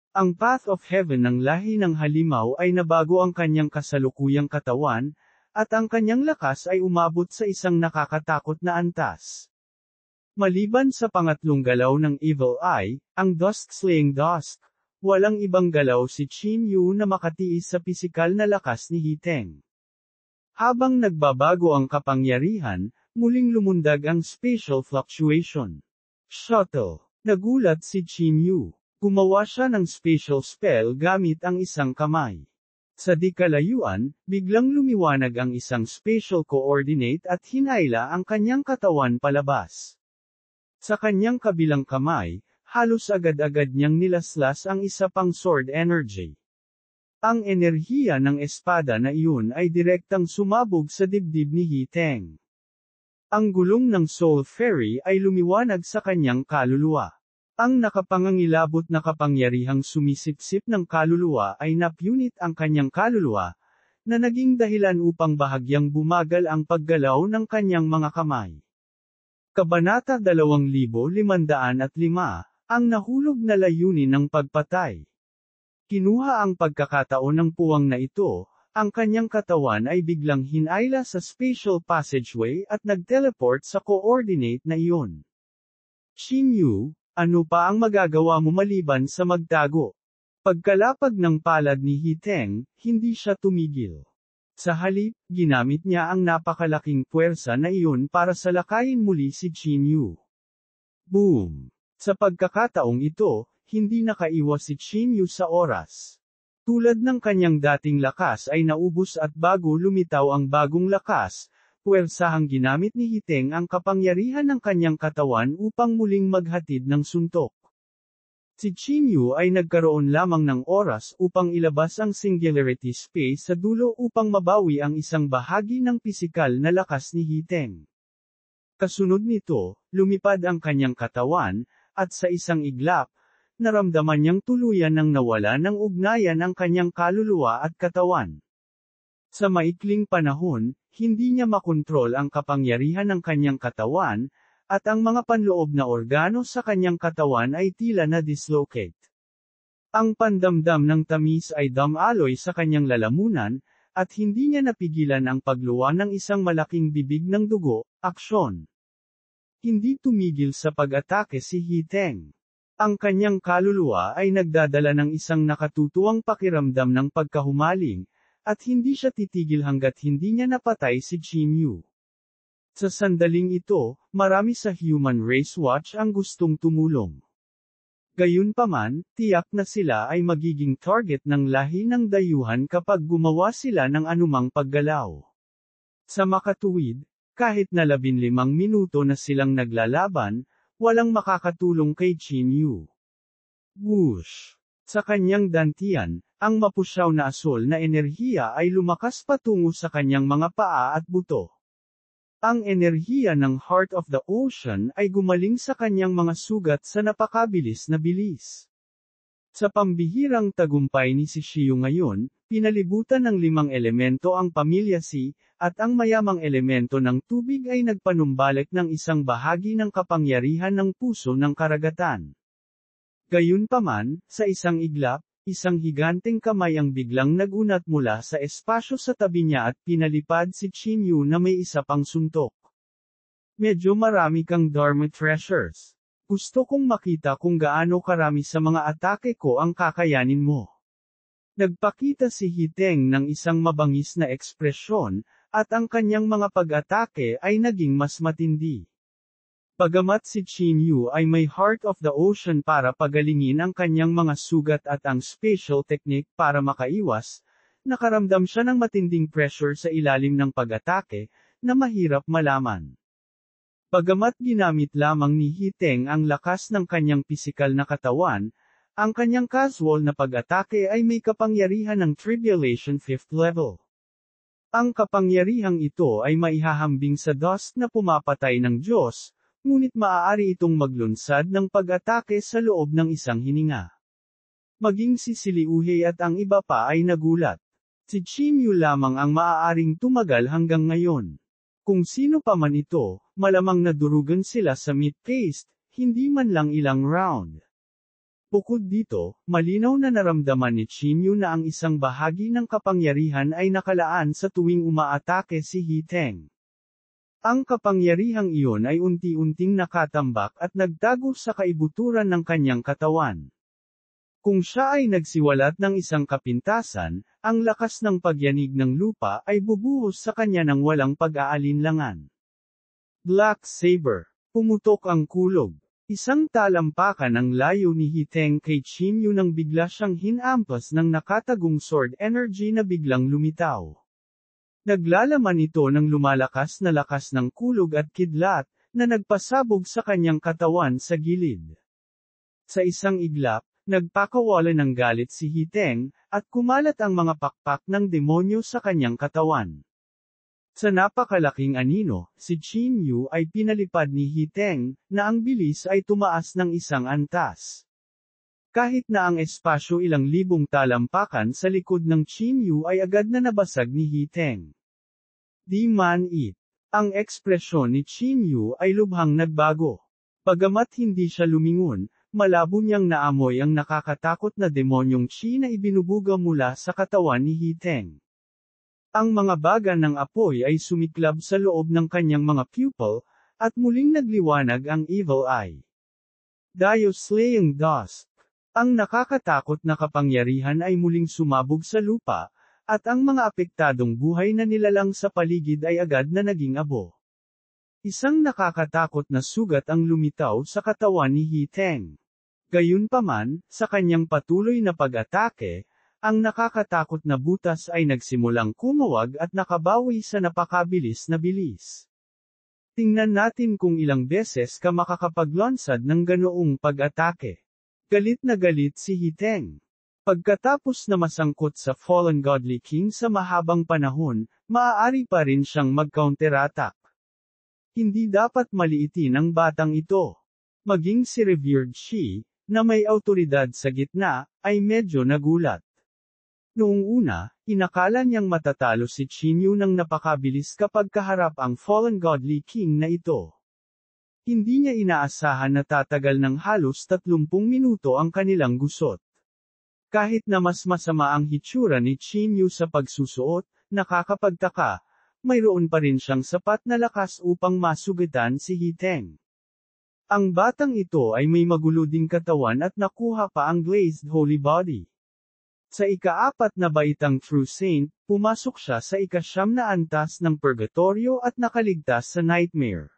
Ang Path of Heaven ng lahi ng halimaw ay nabago ang kanyang kasalukuyang katawan, at ang kanyang lakas ay umabot sa isang nakakatakot na antas. Maliban sa pangatlong galaw ng Evil Eye, ang Dusk Slaying Dusk, walang ibang galaw si Qin Yu na makatiis sa pisikal na lakas ni Hiteng. Habang nagbabago ang kapangyarihan, muling lumundag ang spatial fluctuation. Shuttle. Nagulat si Qin Yu. Gumawa siya ng spatial spell gamit ang isang kamay. Sa di kalayuan, biglang lumiwanag ang isang spatial coordinate at hinayla ang kanyang katawan palabas. Sa kanyang kabilang kamay, halos agad-agad niyang nilaslas ang isa pang sword energy. Ang enerhiya ng espada na iyon ay direktang sumabog sa dibdib ni Hiteng. Ang gulong ng Soul Fairy ay lumiwanag sa kanyang kaluluwa. Ang nakapangangilabot na kapangyarihang sumisipsip ng kaluluwa ay napunit ang kanyang kaluluwa, na naging dahilan upang bahagyang bumagal ang paggalaw ng kanyang mga kamay. Kabanata 2505, ang nahulog na layunin ng pagpatay. Kinuha ang pagkakataon ng puwang na ito, ang kanyang katawan ay biglang hinayla sa spatial passageway at nag-teleport sa coordinate na iyon. Qin Yu, ano pa ang magagawa mo maliban sa magtago? Pagkalapag ng palad ni Hiteng, hindi siya tumigil. Sa halip, ginamit niya ang napakalaking puwersa na iyon para salakayin muli si Qin Yu. Boom! Sa pagkakataong ito, hindi nakaiwas si Qin Yu sa oras. Tulad ng kanyang dating lakas ay naubos at bago lumitaw ang bagong lakas, puwersahang ginamit ni Hiteng ang kapangyarihan ng kanyang katawan upang muling maghatid ng suntok. Si Qin Yu ay nagkaroon lamang ng oras upang ilabas ang singularity space sa dulo upang mabawi ang isang bahagi ng pisikal na lakas ni Hiteng. Kasunod nito, lumipad ang kanyang katawan, at sa isang iglap, naramdaman niyang tuluyan ng nawala ng ugnayan ang kanyang kaluluwa at katawan. Sa maikling panahon, hindi niya makontrol ang kapangyarihan ng kanyang katawan, at ang mga panloob na organo sa kanyang katawan ay tila na-dislocate. Ang pandamdam ng tamis ay dumaloy sa kanyang lalamunan, at hindi niya napigilan ang pagluwa ng isang malaking bibig ng dugo, aksyon. Hindi tumigil sa pag-atake si Hiteng. Ang kanyang kaluluwa ay nagdadala ng isang nakatutuwang pakiramdam ng pagkahumaling, at hindi siya titigil hanggat hindi niya napatay si Qin Yu. Sa sandaling ito, marami sa Human Race Watch ang gustong tumulong. Gayunpaman, tiyak na sila ay magiging target ng lahi ng dayuhan kapag gumawa sila ng anumang paggalaw. Sa makatuwid, kahit na 15 minuto na silang naglalaban, walang makakatulong kay Qin Yu. Whoosh! Sa kanyang dantian, ang mapusyaw na asol na enerhiya ay lumakas patungo sa kanyang mga paa at buto. Ang enerhiya ng Heart of the Ocean ay gumaling sa kanyang mga sugat sa napakabilis na bilis. Sa pambihirang tagumpay ni si Xiu ngayon, pinalibutan ng 5 elemento ang pamilya Si, at ang mayamang elemento ng tubig ay nagpanumbalik ng isang bahagi ng kapangyarihan ng puso ng karagatan. Gayunpaman, sa isang iglap, isang higanteng kamay ang biglang nagunat mula sa espasyo sa tabi niya at pinalipad si Qin Yu na may isa pang suntok. Medyo marami kang Dharma treasures. Gusto kong makita kung gaano karami sa mga atake ko ang kakayanin mo. Nagpakita si Hiteng ng isang mabangis na ekspresyon, at ang kanyang mga pag-atake ay naging mas matindi. Bagamat si Qin Yu ay may Heart of the Ocean para pagalingin ang kanyang mga sugat at ang special technique para makaiwas, nakaramdam siya ng matinding pressure sa ilalim ng pag-atake, na mahirap malaman. Bagamat ginamit lamang ni Hiteng ang lakas ng kanyang pisikal na katawan, ang kanyang casual na pag-atake ay may kapangyarihan ng Tribulation 5th level. Ang kapangyarihang ito ay maihahambing sa dust na pumapatay ng Diyos, ngunit maaari itong maglunsad ng pag-atake sa loob ng isang hininga. Maging si Siliuhe at ang iba pa ay nagulat. Si Qin Yu lamang ang maaaring tumagal hanggang ngayon. Kung sino pa man ito, malamang nadurugan sila sa meat paste, hindi man lang ilang round. Bukod dito, malinaw na naramdaman ni Qin Yu na ang isang bahagi ng kapangyarihan ay nakalaan sa tuwing umaatake si Hiteng. Ang kapangyarihang iyon ay unti-unting nakatambak at nagtago sa kaibuturan ng kanyang katawan. Kung siya ay nagsiwalat ng isang kapintasan, ang lakas ng pagyanig ng lupa ay bubuhos sa kanya ng walang pag-aalinlangan. Black Saber. Pumutok ang kulog. Isang talampakan ang layo ni Hiteng kay Qin Yu nang bigla siyang hinampas ng nakatagong sword energy na biglang lumitaw. Naglalaman ito ng lumalakas na lakas ng kulog at kidlat, na nagpasabog sa kanyang katawan sa gilid. Sa isang iglap, nagpakawala ng galit si Hiteng, at kumalat ang mga pakpak ng demonyo sa kanyang katawan. Sa napakalaking anino, si Qin Yu ay pinalipad ni Hiteng, na ang bilis ay tumaas ng isang antas. Kahit na ang espasyo ilang libong talampakan sa likod ng Qin Yu ay agad na nabasag ni Hiteng. Di man it. Ang ekspresyon ni Qin Yu ay lubhang nagbago. Bagamat hindi siya lumingon, malabo niyang naamoy ang nakakatakot na demonyong Qi na ibinubuga mula sa katawan ni Hiteng. Ang mga baga ng apoy ay sumiklab sa loob ng kanyang mga pupil, at muling nagliwanag ang evil eye. Dio-slaying dust. Ang nakakatakot na kapangyarihan ay muling sumabog sa lupa, at ang mga apektadong buhay na nilalang sa paligid ay agad na naging abo. Isang nakakatakot na sugat ang lumitaw sa katawan ni Hiteng. Gayunpaman, sa kanyang patuloy na pag-atake, ang nakakatakot na butas ay nagsimulang kumawag at nakabawi sa napakabilis na bilis. Tingnan natin kung ilang beses ka makakapaglansad ng ganoong pag-atake. Galit na galit si Hiteng. Pagkatapos na masangkot sa Fallen Godly King sa mahabang panahon, maaari pa rin siyang mag-counterattack. Hindi dapat maliitin ang batang ito. Maging si Revered Shi, na may awtoridad sa gitna, ay medyo nagulat. Noong una, inakala niyang matatalo si Qin Yu nang napakabilis kapag kaharap ang Fallen Godly King na ito. Hindi niya inaasahan na tatagal ng halos 30 minuto ang kanilang gusot. Kahit na mas masama ang hitsura ni Qin Yu sa pagsusuot, nakakapagtaka, mayroon pa rin siyang sapat na lakas upang masugatan si Hiteng. Ang batang ito ay may magulo ding katawan at nakuha pa ang glazed holy body. Sa ika-4 na baitang True Saint, pumasok siya sa ika-9 na antas ng Purgatorio at nakaligtas sa Nightmare.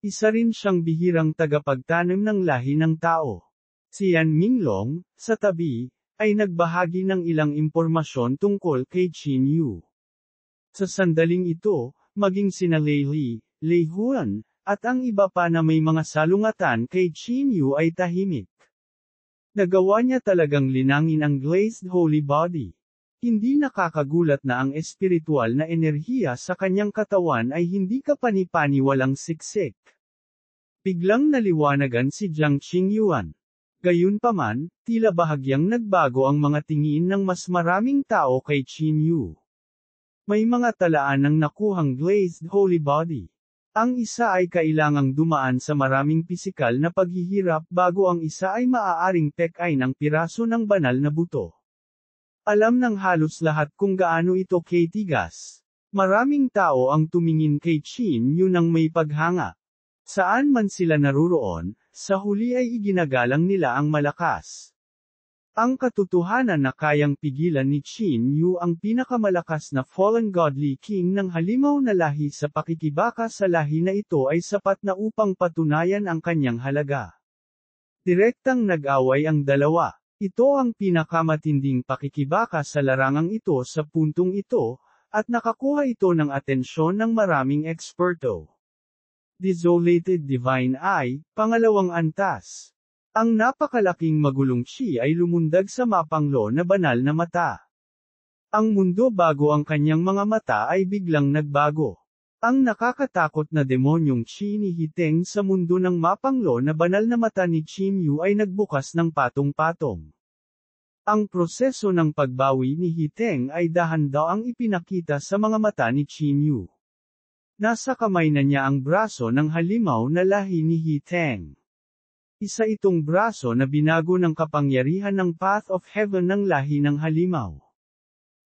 Isa rin siyang bihirang tagapagtanim ng lahi ng tao. Si Yan Minglong, sa tabi, ay nagbahagi ng ilang impormasyon tungkol kay Qin Yu. Sa sandaling ito, maging sina Lei Li, Lei Huan, at ang iba pa na may mga salungatan kay Qin Yu ay tahimik. Nagawa niya talagang linangin ang glazed holy body. Hindi nakakagulat na ang espiritual na enerhiya sa kanyang katawan ay hindi kapani-paniwalang siksik. Biglang naliwanagan si Jiang Qingyuan. Gayunpaman, tila bahagyang nagbago ang mga tingin ng mas maraming tao kay Qin Yu. May mga talaan ng nakuhang glazed holy body. Ang isa ay kailangang dumaan sa maraming pisikal na paghihirap bago ang isa ay maaaring pekain ang piraso ng banal na buto. Alam ng halos lahat kung gaano ito katigas. Maraming tao ang tumingin kay Qin Yu nang may paghanga. Saan man sila naruroon, sa huli ay iginagalang nila ang malakas. Ang katotohanan na kayang pigilan ni Qin Yu ang pinakamalakas na Fallen Godly King ng halimaw na lahi sa pakikibaka sa lahi na ito ay sapat na upang patunayan ang kanyang halaga. Direktang nag-away ang dalawa. Ito ang pinakamatinding pakikibaka sa larangang ito sa puntong ito, at nakakuha ito ng atensyon ng maraming eksperto. Desolated Divine Eye, pangalawang antas. Ang napakalaking magulong Qi ay lumundag sa mapanglo na banal na mata. Ang mundo bago ang kanyang mga mata ay biglang nagbago. Ang nakakatakot na demonyong Qi ni Hiteng sa mundo ng mapanglo na banal na mata ni Qin Yu ay nagbukas ng patong-patong. Ang proseso ng pagbawi ni Hiteng ay dahan-daang ipinakita sa mga mata ni Qin Yu. Nasa kamay na niya ang braso ng halimaw na lahi ni Hiteng. Isa itong braso na binago ng kapangyarihan ng Path of Heaven ng lahi ng halimaw.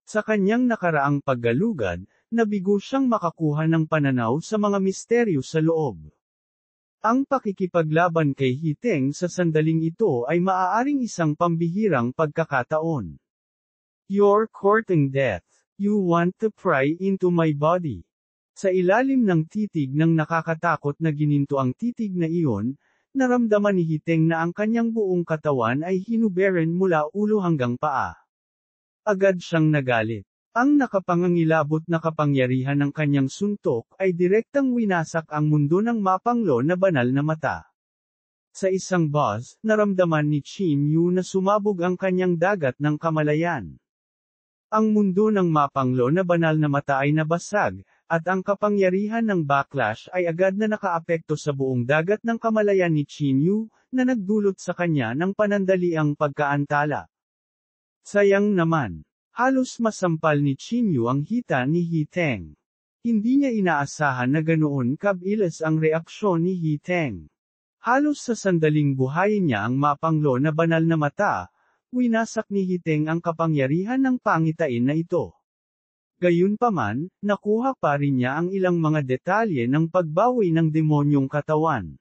Sa kanyang nakaraang paggalugad, nabigo siyang makakuha ng pananaw sa mga misteryo sa loob. Ang pakikipaglaban kay Hiteng sa sandaling ito ay maaaring isang pambihirang pagkakataon. You're courting death. You want to pry into my body. Sa ilalim ng titig ng nakakatakot na gininto ang titig na iyon, naramdaman ni Hiteng na ang kanyang buong katawan ay hinuberan mula ulo hanggang paa. Agad siyang nagalit. Ang nakapangangilabot na kapangyarihan ng kanyang suntok ay direktang winasak ang mundo ng mapanglo na banal na mata. Sa isang buzz, naramdaman ni Qin Yu na sumabog ang kanyang dagat ng kamalayan. Ang mundo ng mapanglo na banal na mata ay nabasag, at ang kapangyarihan ng backlash ay agad na nakaapekto sa buong dagat ng kamalayan ni Qin Yu, na nagdulot sa kanya ng panandaliang pagkaantala. Sayang naman. Halos masampal ni Qin Yu ang hita ni Hiteng. Hindi niya inaasahan na ganoon kabilis ang reaksyon ni Hiteng. Halos sa sandaling buhayin niya ang mapanglo na banal na mata, winasak ni Hiteng ang kapangyarihan ng pangitain na ito. Gayunpaman, nakuha pa rin niya ang ilang mga detalye ng pagbawi ng demonyong katawan.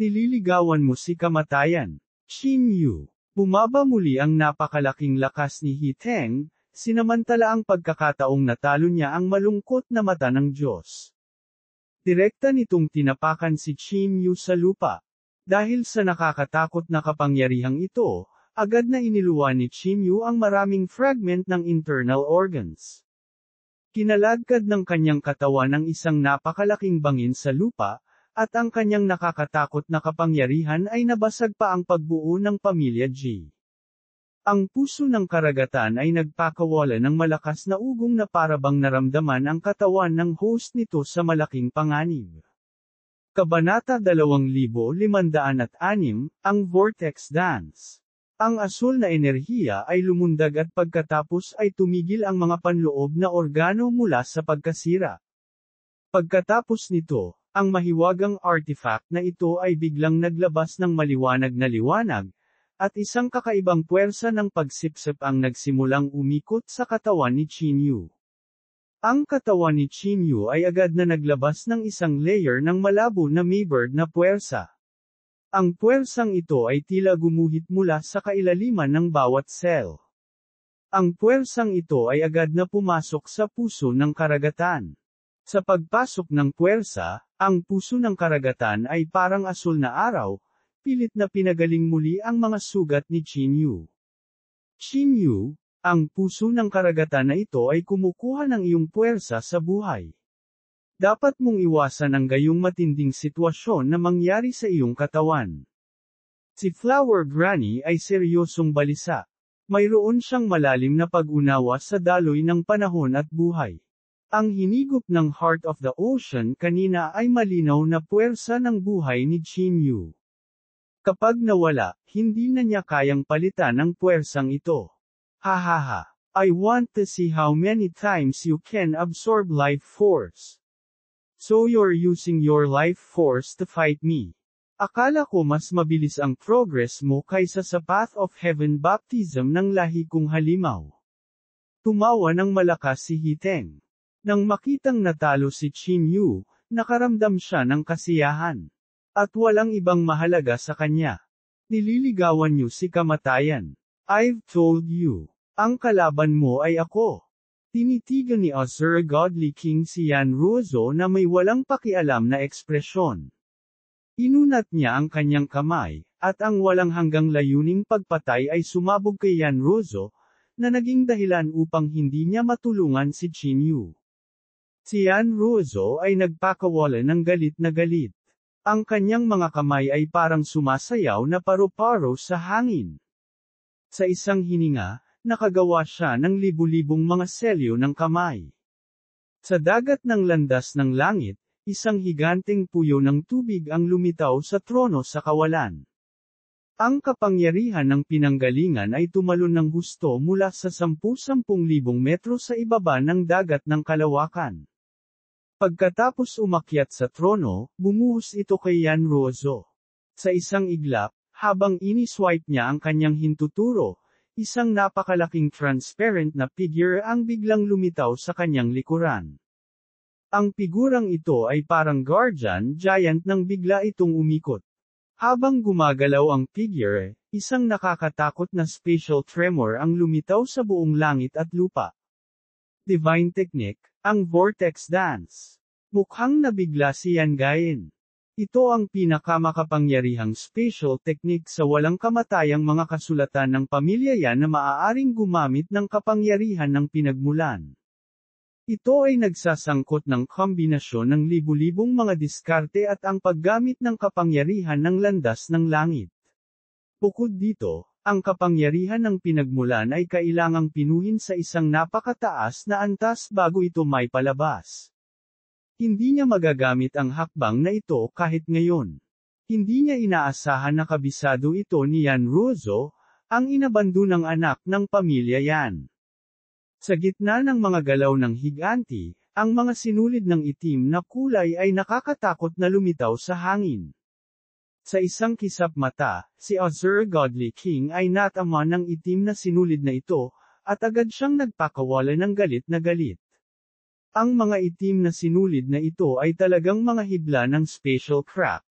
Nililigawan mo si kamatayan, Qin Yu. Bumaba muli ang napakalaking lakas ni Hiteng, sinamantala ang pagkakataong natalo niya ang malungkot na mata ng Diyos. Direkta nitong tinapakan si Qin Yu sa lupa. Dahil sa nakakatakot na kapangyarihang ito, agad na iniluwa ni Qin Yu ang maraming fragment ng internal organs. Kinalagkad ng kanyang katawan ang isang napakalaking bangin sa lupa, at ang kanyang nakakatakot na kapangyarihan ay nabasag pa ang pagbuo ng pamilya Ji. Ang puso ng karagatan ay nagpakawala ng malakas na ugong na parabang naramdaman ang katawan ng host nito sa malaking panganib. Kabanata 2506, ang Vortex Dance. Ang asul na enerhiya ay lumundag at pagkatapos ay tumigil ang mga panloob na organo mula sa pagkasira. Pagkatapos nito, ang mahiwagang artifact na ito ay biglang naglabas ng maliwanag na liwanag, at isang kakaibang puwersa ng pagsipsip ang nagsimulang umikot sa katawan ni Qin Yu. Ang katawan ni Qin Yu ay agad na naglabas ng isang layer ng malabo na Maybird na puwersa. Ang puwersang ito ay tila gumuhit mula sa kailaliman ng bawat cell. Ang puwersang ito ay agad na pumasok sa puso ng karagatan. Sa pagpasok ng puwersa, ang puso ng karagatan ay parang asul na araw, pilit na pinagaling muli ang mga sugat ni Qin Yu. Qin Yu, ang puso ng karagatan na ito ay kumukuha ng iyong puwersa sa buhay. Dapat mong iwasan ang gayong matinding sitwasyon na mangyari sa iyong katawan. Si Flower Granny ay seryosong balisa. Mayroon siyang malalim na pag-unawa sa daloy ng panahon at buhay. Ang hinigop ng Heart of the Ocean kanina ay malinaw na puwersa ng buhay ni Qin Yu. Kapag nawala, hindi na niya kayang palitan ang puwersang ito. Hahaha. I want to see how many times you can absorb life force. So you're using your life force to fight me. Akala ko mas mabilis ang progress mo kaysa sa Path of Heaven baptism ng lahi kong halimaw. Tumawa ng malakas si Hiteng. Nang makitang natalo si Qin Yu, nakaramdam siya ng kasiyahan. At walang ibang mahalaga sa kanya. Nililigawan niyo si kamatayan. I've told you. Ang kalaban mo ay ako. Tinitigan ni Azure Godly King si Yan Ruozo na may walang pakialam na ekspresyon. Inunat niya ang kanyang kamay, at ang walang hanggang layuning pagpatay ay sumabog kay Yan Ruozo, na naging dahilan upang hindi niya matulungan si Qin Yu. Si Yan Ruozo ay nagpakawala ng galit na galit. Ang kanyang mga kamay ay parang sumasayaw na paru-paro sa hangin. Sa isang hininga, nakagawa siya ng libu-libong mga selyo ng kamay. Sa dagat ng landas ng langit, isang higanteng puyo ng tubig ang lumitaw sa trono sa kawalan. Ang kapangyarihan ng pinanggalingan ay tumalon ng husto mula sa 10,000 metro sa ibaba ng dagat ng kalawakan. Pagkatapos umakyat sa trono, bumuhos ito kay Yan Ruozo. Sa isang iglap, habang ini-swipe niya ang kanyang hintuturo, isang napakalaking transparent na figure ang biglang lumitaw sa kanyang likuran. Ang figurang ito ay parang guardian giant nang bigla itong umikot. Habang gumagalaw ang figure, isang nakakatakot na spatial tremor ang lumitaw sa buong langit at lupa. Divine Technique, ang Vortex Dance. Mukhang nabigla si Yan Gain. Ito ang pinakamakapangyarihang spatial technique sa walang kamatayang mga kasulatan ng pamilya Yan na maaaring gumamit ng kapangyarihan ng pinagmulan. Ito ay nagsasangkot ng kombinasyon ng libu-libong mga diskarte at ang paggamit ng kapangyarihan ng landas ng langit. Bukod dito, ang kapangyarihan ng pinagmulan ay kailangang pinuhin sa isang napakataas na antas bago ito may palabas. Hindi niya magagamit ang hakbang na ito kahit ngayon. Hindi niya inaasahan na kabisado ito ni Yan Ruozo, ang inabando ng anak ng pamilya Yan. Sa gitna ng mga galaw ng higanti, ang mga sinulid ng itim na kulay ay nakakatakot na lumitaw sa hangin. Sa isang kisap mata, si Azure Godly King ay natama ng itim na sinulid na ito, at agad siyang nagpakawala ng galit na galit. Ang mga itim na sinulid na ito ay talagang mga hibla ng spatial crack.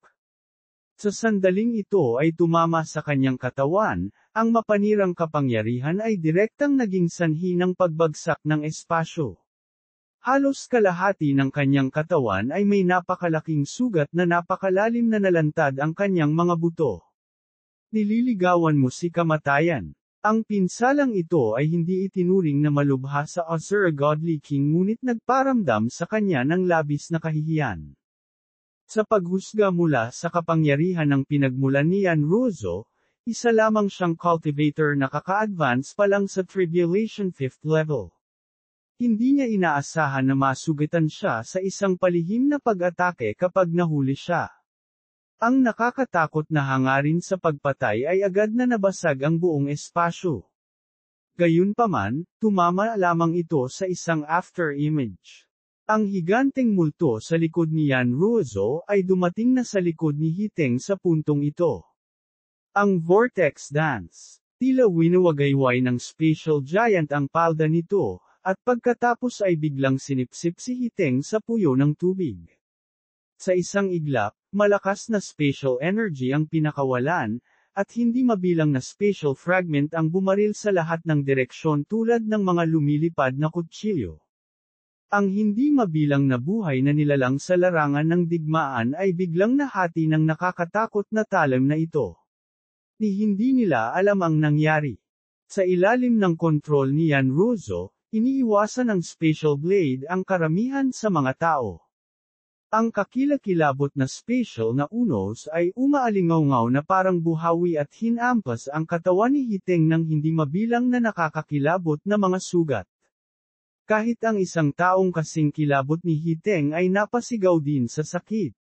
Sa sandaling ito ay tumama sa kanyang katawan, ang mapanirang kapangyarihan ay direktang naging sanhi ng pagbagsak ng espasyo. Halos kalahati ng kanyang katawan ay may napakalaking sugat na napakalalim na nalantad ang kanyang mga buto. Nililigawan mo si kamatayan. Ang pinsalang ito ay hindi itinuring na malubha sa Sir Godly King ngunit nagparamdam sa kanya ng labis na kahihiyan. Sa paghusga mula sa kapangyarihan ng pinagmulan ni Yan Ruzo, isa lamang siyang cultivator na kaka-advance pa lang sa Tribulation 5th level. Hindi niya inaasahan na masugatan siya sa isang palihim na pag-atake kapag nahuli siya. Ang nakakatakot na hangarin sa pagpatay ay agad na nabasag ang buong espasyo. Gayunpaman, tumama lamang ito sa isang after-image. Ang higanteng multo sa likod ni Yan Ruzo ay dumating na sa likod ni Hiteng sa puntong ito. Ang Vortex Dance. Tila winuwagayway ng Spatial Giant ang palda nito, at pagkatapos ay biglang sinipsip si Hiteng sa puyo ng tubig. Sa isang iglap, malakas na spatial energy ang pinakawalan, at hindi mabilang na spatial fragment ang bumaril sa lahat ng direksyon tulad ng mga lumilipad na kutsilyo. Ang hindi mabilang na buhay na nilalang sa larangan ng digmaan ay biglang nahati ng nakakatakot na talim na ito. Hindi nila alam ang nangyari. Sa ilalim ng kontrol ni Yan Ruzo, iniiwasan ng Spatial Blade ang karamihan sa mga tao. Ang kakilakilabot na spatial na unos ay umaalingaw na parang buhawi at hinampas ang katawan ni Hiteng ng hindi mabilang na nakakakilabot na mga sugat. Kahit ang isang taong kasing kilabot ni Hiteng ay napasigaw din sa sakit.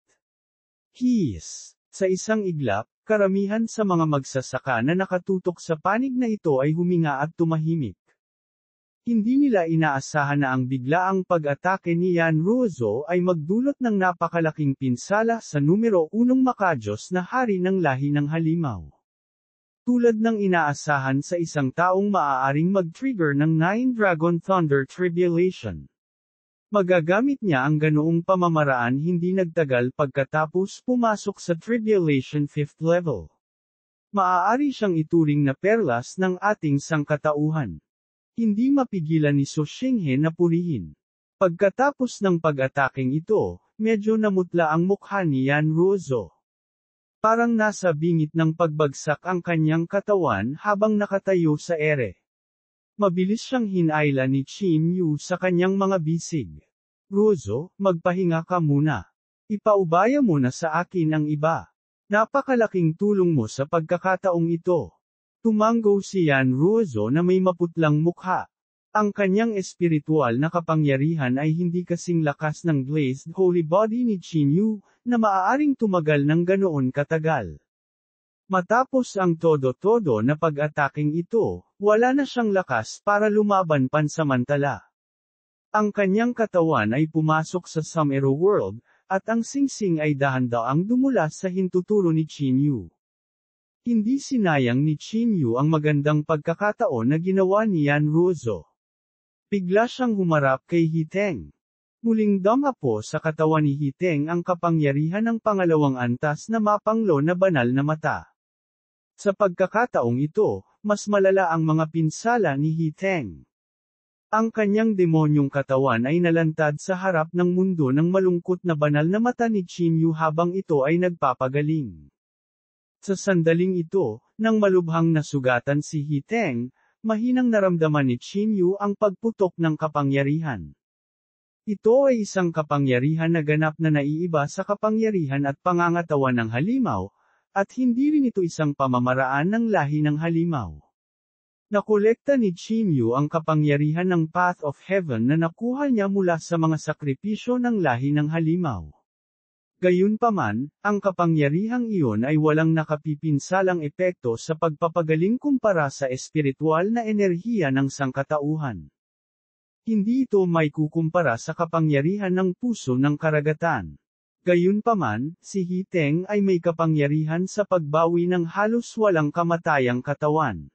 Hiss! Sa isang iglap, karamihan sa mga magsasaka na nakatutok sa panig na ito ay huminga at tumahimik. Hindi nila inaasahan na ang biglaang pag-atake ni Yan Ruzo ay magdulot ng napakalaking pinsala sa numero 1 makajos na hari ng lahi ng halimaw. Tulad ng inaasahan sa isang taong maaaring mag-trigger ng 9 Dragon Thunder Tribulation. Magagamit niya ang ganoong pamamaraan hindi nagtagal pagkatapos pumasok sa Tribulation 5th level. Maaari siyang ituring na perlas ng ating sangkatauhan. Hindi mapigilan ni Su Xinghe na purihin. Pagkatapos ng pag-ataking ito, medyo namutla ang mukha ni Yan Ruzo. Parang nasa bingit ng pagbagsak ang kanyang katawan habang nakatayo sa ere. Mabilis siyang hinayla ni Qin Yu sa kanyang mga bisig. Ruzo, magpahinga ka muna. Ipaubaya mo na sa akin ang iba. Napakalaking tulong mo sa pagkakataong ito. Tumanggo si Yan Ruzo na may maputlang mukha. Ang kanyang espiritual na kapangyarihan ay hindi kasing lakas ng glazed holy body ni Qin Yu, na maaaring tumagal ng ganoon katagal. Matapos ang todo-todo na pag-ataking ito, wala na siyang lakas para lumaban pansamantala. Ang kanyang katawan ay pumasok sa Sumero World, at ang singsing ay dahan-daang dumula sa hintuturo ni Qin Yu. Hindi sinayang ni Qin Yu ang magandang pagkakataon na ginawa ni Yan Ruzo. Bigla siyang humarap kay Hiteng. Muling damapo sa katawan ni Hiteng ang kapangyarihan ng pangalawang antas na mapanglo na banal na mata. Sa pagkakataong ito, mas malala ang mga pinsala ni Hiteng. Ang kanyang demonyong katawan ay nalantad sa harap ng mundo ng malungkot na banal na mata ni Qin Yu habang ito ay nagpapagaling. Sa sandaling ito, nang malubhang nasugatan si Hiteng, mahinang naramdaman ni Qin Yu ang pagputok ng kapangyarihan. Ito ay isang kapangyarihan na ganap na naiiba sa kapangyarihan at pangangatawan ng halimaw, at hindi rin ito isang pamamaraan ng lahi ng halimaw. Nakolekta ni Qin Yu ang kapangyarihan ng Path of Heaven na nakuha niya mula sa mga sakripisyo ng lahi ng halimaw. Gayunpaman, ang kapangyarihang iyon ay walang nakapipinsalang epekto sa pagpapagaling kumpara sa espiritual na enerhiya ng sangkatauhan. Hindi ito may kukumpara sa kapangyarihan ng puso ng karagatan. Gayunpaman, si Hiteng ay may kapangyarihan sa pagbawi ng halos walang kamatayang katawan.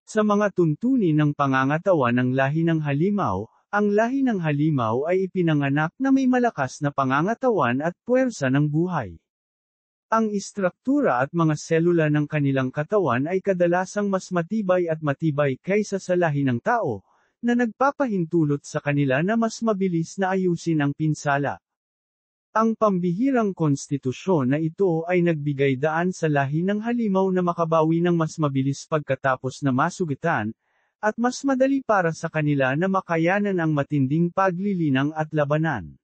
Sa mga tuntunin ng pangangatawan ng lahi ng halimaw, ang lahi ng halimaw ay ipinanganak na may malakas na pangangatawan at puwersa ng buhay. Ang istruktura at mga selula ng kanilang katawan ay kadalasang mas matibay at matibay kaysa sa lahi ng tao, na nagpapahintulot sa kanila na mas mabilis na ayusin ang pinsala. Ang pambihirang konstitusyon na ito ay nagbigay daan sa lahi ng halimaw na makabawi ng mas mabilis pagkatapos na masugitan, at mas madali para sa kanila na makayanan ang matinding paglilinang at labanan.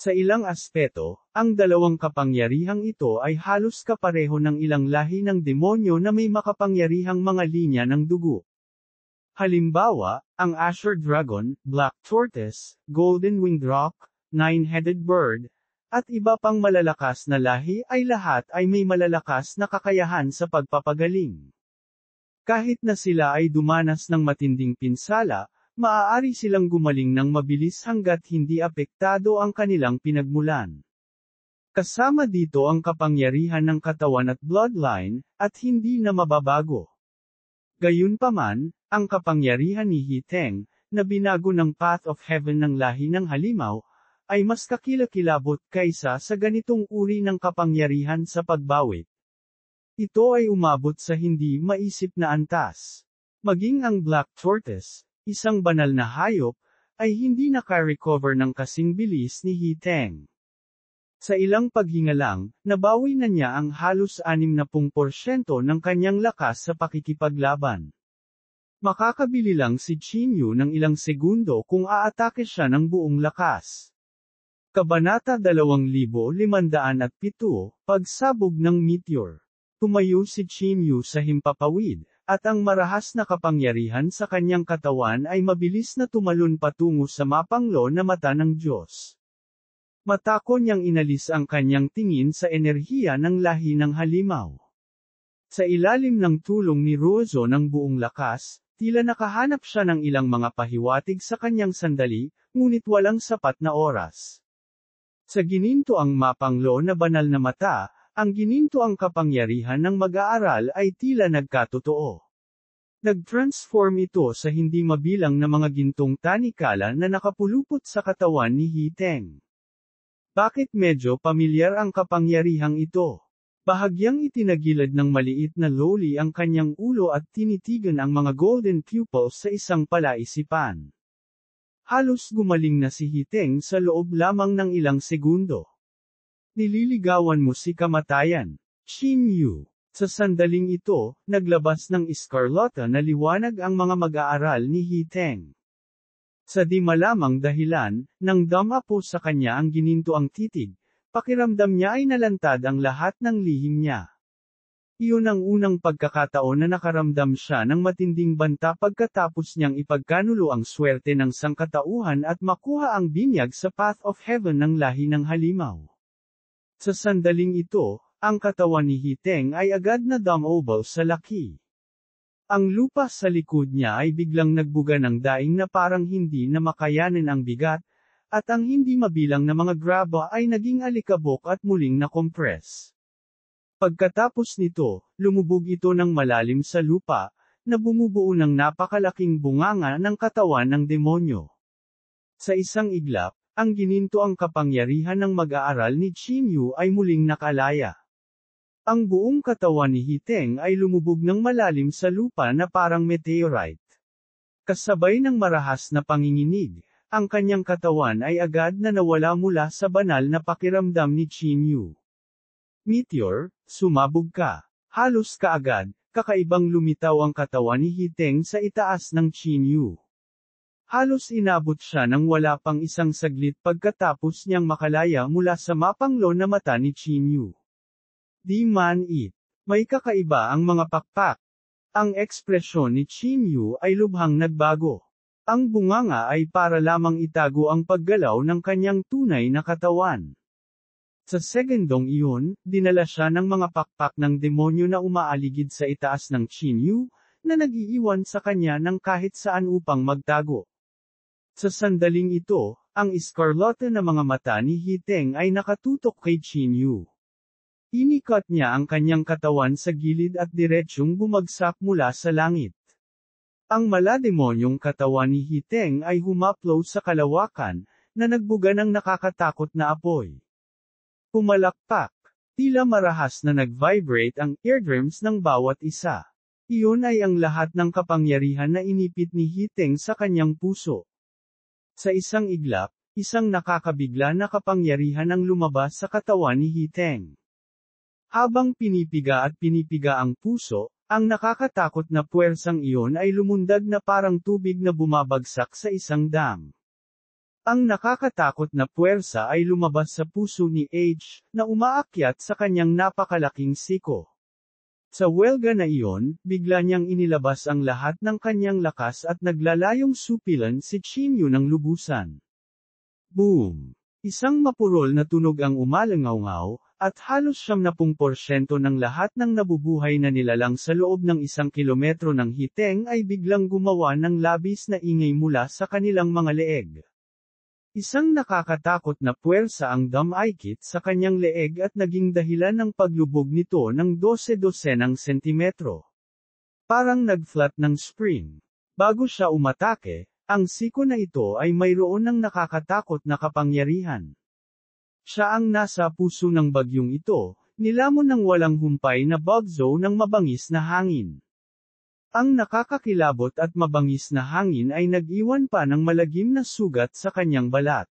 Sa ilang aspeto, ang dalawang kapangyarihang ito ay halos kapareho ng ilang lahi ng demonyo na may makapangyarihang mga linya ng dugo. Halimbawa, ang Azure Dragon, Black Tortoise, Golden Winged Roc, Nine-Headed Bird, at iba pang malalakas na lahi ay lahat ay may malalakas na kakayahan sa pagpapagaling. Kahit na sila ay dumanas ng matinding pinsala, maaari silang gumaling ng mabilis hanggat hindi apektado ang kanilang pinagmulan. Kasama dito ang kapangyarihan ng katawan at bloodline, at hindi na mababago. Gayunpaman, ang kapangyarihan ni Hiteng, na binago ng Path of Heaven ng lahi ng halimaw, ay mas kakilakilabot kaysa sa ganitong uri ng kapangyarihan sa pagbawi. Ito ay umabot sa hindi maisip na antas. Maging ang Black Tortoise, isang banal na hayop, ay hindi naka-recover ng kasing bilis ni Hiteng. Sa ilang paghinga lang, nabawi na niya ang halos 60% ng kanyang lakas sa pakikipaglaban. Makakabili lang si Chinyu ng ilang segundo kung aatake siya ng buong lakas. Kabanata 2507, Pagsabog ng Meteor. Tumayo si Chinyu sa himpapawid, at ang marahas na kapangyarihan sa kanyang katawan ay mabilis na tumalon patungo sa mapanglo na mata ng Diyos. Matako niyang inalis ang kanyang tingin sa enerhiya ng lahi ng halimaw. Sa ilalim ng tulong ni Ruozo ng buong lakas, tila nakahanap siya ng ilang mga pahiwatig sa kanyang sandali, ngunit walang sapat na oras. Sa gininto ang mapanglo na banal na mata, ang gininto ang kapangyarihan ng mag-aaral ay tila nagkatotoo. Nag-transform ito sa hindi mabilang na mga gintong tanikala na nakapulupot sa katawan ni Hiteng. Bakit medyo pamilyar ang kapangyarihang ito? Bahagyang itinagilid ng maliit na loli ang kanyang ulo at tinitigan ang mga golden pupils sa isang palaisipan. Halos gumaling na si Hiteng sa loob lamang ng ilang segundo. Nililigawan mo si kamatayan, Chinyu. Sa sandaling ito, naglabas ng iskarlata na liwanag ang mga mag-aaral ni Hiteng. Sa di malamang dahilan, nang dama po sa kanya ang gininto ang titig, pakiramdam niya ay nalantad ang lahat ng lihim niya. Iyon ang unang pagkakataon na nakaramdam siya ng matinding banta pagkatapos niyang ipagkanulo ang swerte ng sangkatauhan at makuha ang binyag sa Path of Heaven ng lahi ng halimaw. Sa sandaling ito, ang katawan ni Hiteng ay agad na dumobol sa laki. Ang lupa sa likod niya ay biglang nagbuga ng daing na parang hindi na makayanin ang bigat, at ang hindi mabilang na mga graba ay naging alikabok at muling na-compress. Pagkatapos nito, lumubog ito ng malalim sa lupa, na bumubuo ng napakalaking bunganga ng katawan ng demonyo. Sa isang iglap, ang gininto ang kapangyarihan ng mag-aaral ni Chinyu ay muling nakalaya. Ang buong katawan ni Hiteng ay lumubog ng malalim sa lupa na parang meteorite. Kasabay ng marahas na panginginig, ang kanyang katawan ay agad na nawala mula sa banal na pakiramdam ni Chinyu. Meteor, sumabog ka. Halos kaagad, kakaibang lumitaw ang katawan ni Hiteng sa itaas ng Chinyu. Halos inabot siya ng wala pang isang saglit pagkatapos niyang makalaya mula sa mapanglo na mata ni Chinyu. Di man it. May kakaiba ang mga pakpak. Ang ekspresyon ni Chinyu ay lubhang nagbago. Ang bunganga ay para lamang itago ang paggalaw ng kanyang tunay na katawan. Sa segundong iyon, dinala siya ng mga pakpak ng demonyo na umaaligid sa itaas ng Chinyu, na nag-iiwan sa kanya ng kahit saan upang magtago. Sa sandaling ito, ang iskarlata na mga mata ni Hiteng ay nakatutok kay Chinyu. Inikat niya ang kanyang katawan sa gilid at diretsyong bumagsak mula sa langit. Ang malademonyong katawan ni Hiteng ay humaplo sa kalawakan, na nagbuga ng nakakatakot na apoy. Pumalakpak. Tila marahas na nag-vibrate ang eardrums ng bawat isa. Iyon ay ang lahat ng kapangyarihan na inipit ni Hiteng sa kanyang puso. Sa isang iglap, isang nakakabigla na kapangyarihan ang lumabas sa katawan ni Hiteng. Habang pinipiga ang puso, ang nakakatakot na puwersang iyon ay lumundag na parang tubig na bumabagsak sa isang dam. Ang nakakatakot na puwersa ay lumabas sa puso ni H, na umaakyat sa kanyang napakalaking siko. Sa welga na iyon, bigla niyang inilabas ang lahat ng kanyang lakas at naglalayong supilan si Chinyu ng lubusan. Boom! Isang mapurol na tunog ang umalangaw-ngaw, at halos 70% ng lahat ng nabubuhay na nilalang sa loob ng 1 kilometro ng Hiteng ay biglang gumawa ng labis na ingay mula sa kanilang mga leeg. Isang nakakatakot na puwersa ang dam-aikit sa kanyang leeg at naging dahilan ng paglubog nito ng 12 sentimetro. Parang nag-flat ng spring. Bago siya umatake, ang siko na ito ay mayroon ng nakakatakot na kapangyarihan. Siya ang nasa puso ng bagyong ito, nilamon ng walang humpay na bagzo ng mabangis na hangin. Ang nakakakilabot at mabangis na hangin ay nag-iwan pa ng malagim na sugat sa kanyang balat.